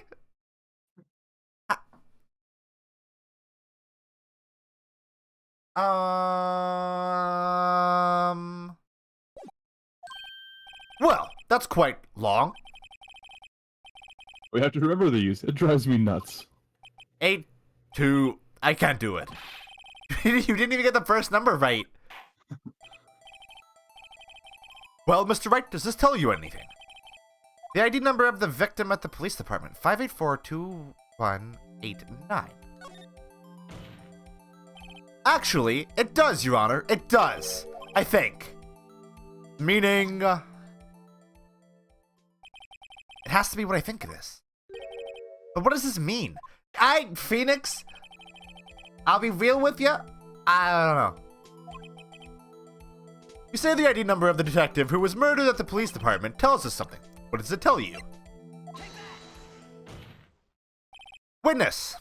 Well, that's quite long. We have to remember these. It drives me nuts. 8, 2, I can't do it. You didn't even get the first number right. Well, Mr. Wright, does this tell you anything? The ID number of the victim at the police department, 5842189. Actually, it does, Your Honor. It does. I think. Meaning... it has to be what I think it is. But what does this mean? Phoenix, I'll be real with you. I don't know. You say the ID number of the detective who was murdered at the police department tells us something. What does it tell you? Witness.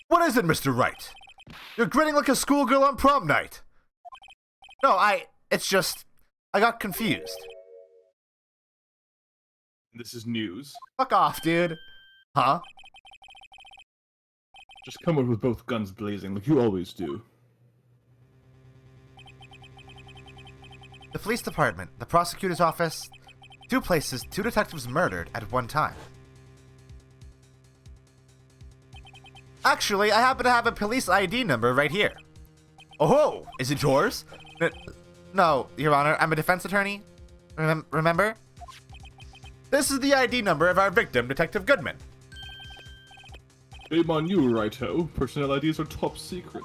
What is it, Mr. Wright? You're grinning like a schoolgirl on prom night. No, it's just, I got confused. This is news. Fuck off, dude. Huh? Just come up with both guns blazing like you always do. The police department, the prosecutor's office, 2 places, 2 detectives murdered at one time. Actually, I happen to have a police ID number right here. Oh, is it yours? No, Your Honor, I'm a defense attorney. Remember? This is the ID number of our victim, Detective Goodman. Shame on you, righto. Personnel IDs are top secret.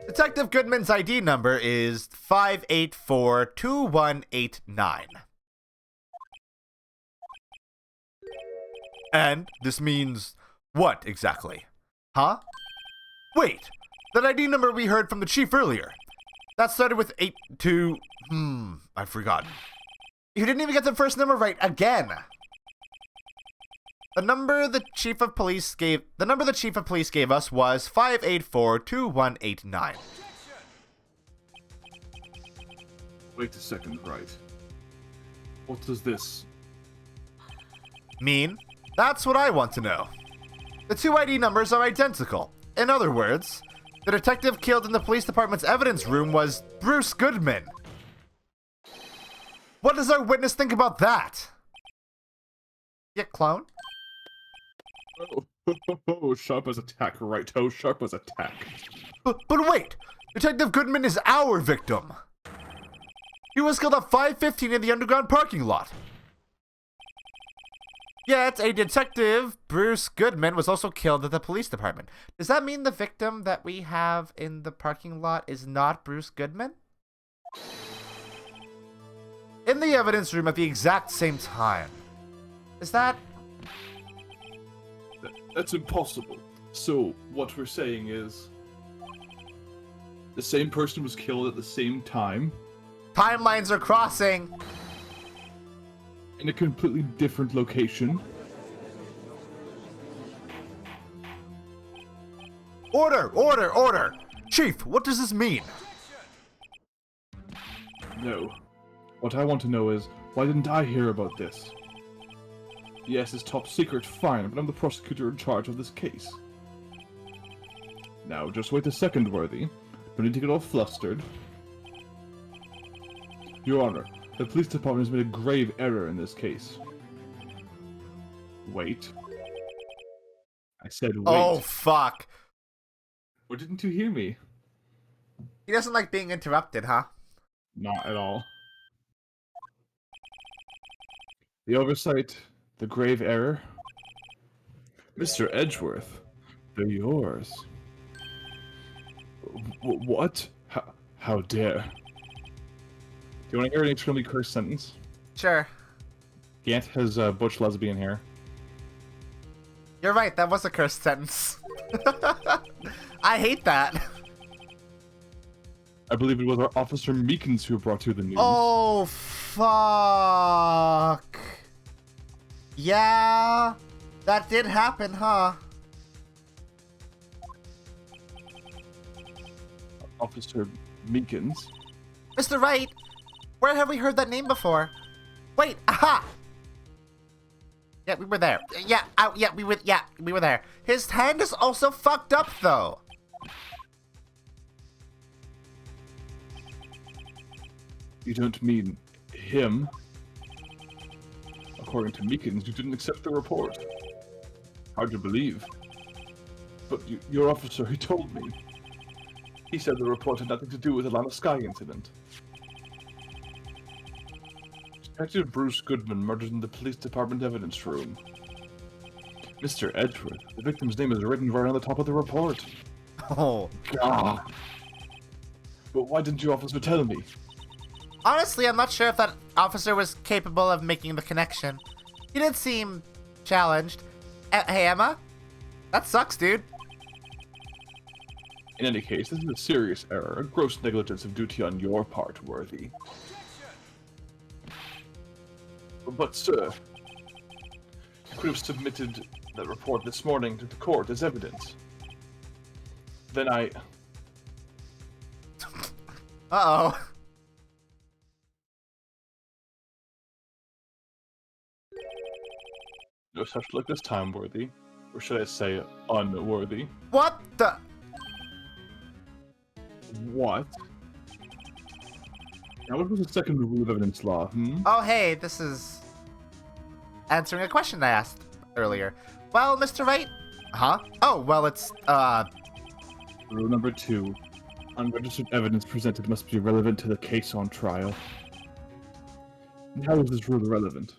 Detective Goodman's ID number is 5842189. And this means what exactly? Huh? Wait, that ID number we heard from the chief earlier. That started with 82... I've forgotten. You didn't even get the first number right again. The number the chief of police gave us was 5842189. Wait a second, Wright. What does this mean? That's what I want to know. The 2 ID numbers are identical. In other words, the detective killed in the police department's evidence room was Bruce Goodman. What does our witness think about that? Yeah, clone? Oh, sharp as a tack, righto. Sharp as a tack. But wait! Detective Goodman is our victim! He was killed at 5:15 in the underground parking lot. Yet, a detective, Bruce Goodman, was also killed at the police department. Does that mean the victim that we have in the parking lot is not Bruce Goodman? In the evidence room at the exact same time. Is that... That's impossible. So, what we're saying is... the same person was killed at the same time? Timelines are crossing! In a completely different location? Order! Order! Order! Chief, what does this mean? No. What I want to know is, why didn't I hear about this? Yes, it's top secret, fine, but I'm the prosecutor in charge of this case. Now, just wait a second, Worthy. Don't need to get all flustered. Your Honor, the police department has made a grave error in this case. Wait. I said wait. Oh, fuck. Or didn't you hear me? He doesn't like being interrupted, huh? Not at all. The oversight, the grave error. Mr. Edgeworth, they're yours. What? How dare. Do you want to hear an extremely cursed sentence? Sure. Gant has butch lesbian hair. You're right, that was a cursed sentence. I hate that. I believe it was our Officer Meekins who brought you the news. Oh, fuck. Yeah, that did happen, huh? Officer Meekins? Mr. Wright, where have we heard that name before? Wait, aha! Yeah, we were there. Yeah, we were there. His hand is also fucked up, though. You don't mean him? According to Meekins, you didn't accept the report. Hard to believe. But your officer, he told me. He said the report had nothing to do with the Lana Sky incident. Detective Bruce Goodman murdered in the police department evidence room. Mr. Edgeworth, the victim's name is written right on the top of the report. Oh. God. But why didn't your officer tell me? Honestly, I'm not sure if that officer was capable of making the connection. He did seem challenged. Hey, Emma? That sucks, dude. In any case, this is a serious error, a gross negligence of duty on your part, Worthy. But, sir, you could have submitted that report this morning to the court as evidence. Then Uh-oh. No such luck this time, Worthy. Or should I say, unworthy. What the? What? Now, what was the second rule of evidence law, Oh, hey, this is answering a question I asked earlier. Well, Mr. Wright? Huh? Oh, well, it's, Rule number 2. Unregistered evidence presented must be relevant to the case on trial. And how is this rule irrelevant?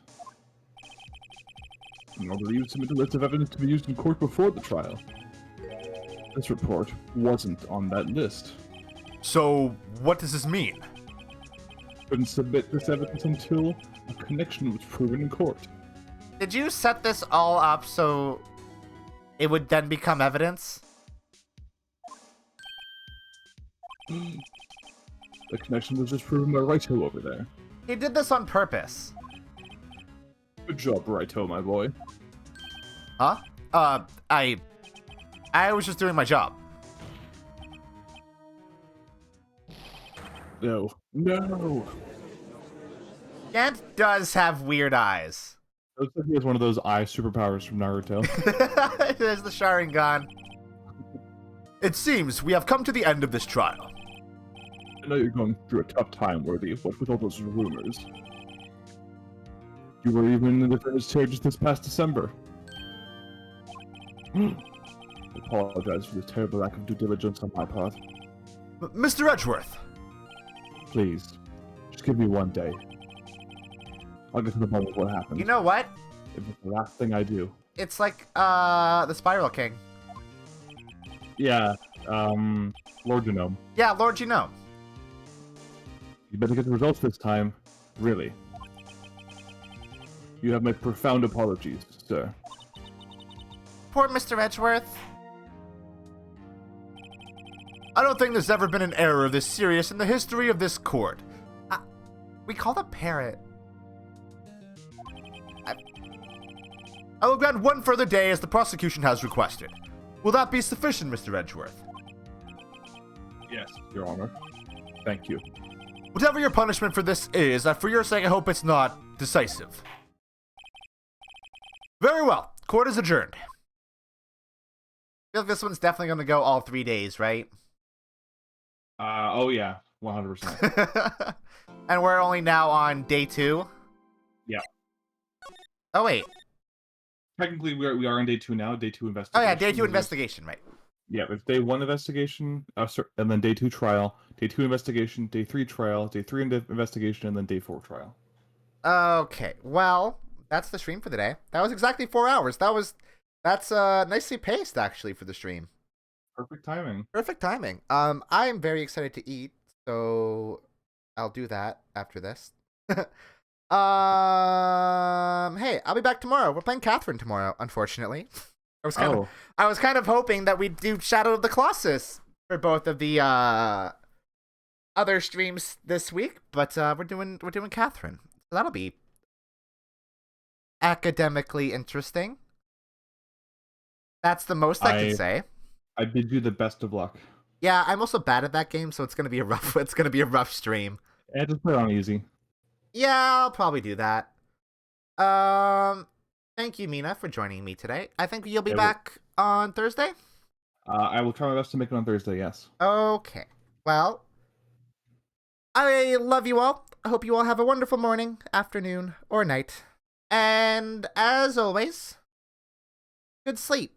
Normally, you submit a list of evidence to be used in court before the trial. This report wasn't on that list. So, what does this mean? Couldn't submit this evidence until a connection was proven in court. Did you set this all up so it would then become evidence? The connection was just proven by Raito over there. He did this on purpose. Good job, Raito, my boy. Huh? I was just doing my job. No. No! Gant does have weird eyes. Looks like he has one of those eye superpowers from Naruto. There's the Sharingan. It seems we have come to the end of this trial. I know you're going through a tough time, Worthy. What with all those rumors? You were even in the defense chair just this past December. I apologize for this terrible lack of due diligence on my part. Mr. Edgeworth! Please, just give me one day. I'll get to the bottom of what happened. You know what? It's the last thing I do. It's like, the Spiral King. Yeah, Lord Genome. Yeah, Lord Genome. You better get the results this time. Really. You have my profound apologies, sir. Poor Mr. Edgeworth. I don't think there's ever been an error this serious in the history of this court. We call the parrot. I will grant one further day as the prosecution has requested. Will that be sufficient, Mr. Edgeworth? Yes, Your Honor. Thank you. Whatever your punishment for this is, for your sake I hope it's not decisive. Very well. Court is adjourned. I feel like this one's definitely going to go all 3 days, right? Oh yeah, 100%. And we're only now on day 2? Yeah. Oh, wait. Technically, we are on day 2 now. Day 2 Oh, investigation. yeah, day 2 investigation, right. Yeah, it's day 1 investigation, and then day 2 trial, day 2 investigation, day 3 trial, day 3 investigation, and then day 4 trial. Okay, well, that's the stream for the day. That was exactly 4 hours. That's nicely paced, actually, for the stream. Perfect timing. Perfect timing. I'm very excited to eat, So I'll do that after this. Hey, I'll be back tomorrow. We're playing Catherine tomorrow, unfortunately. I was kind of hoping that we'd do Shadow of the Colossus for both of the other streams this week, but we're doing Catherine. So that'll be academically interesting. That's the most I can say. I bid you the best of luck. Yeah, I'm also bad at that game, so it's gonna be a rough stream. Yeah, just put it on easy. Yeah, I'll probably do that. Thank you, Mina, for joining me today. I think you'll be back on Thursday? I will try my best to make it on Thursday, yes. Okay. Well, I love you all. I hope you all have a wonderful morning, afternoon, or night. And as always, good sleep.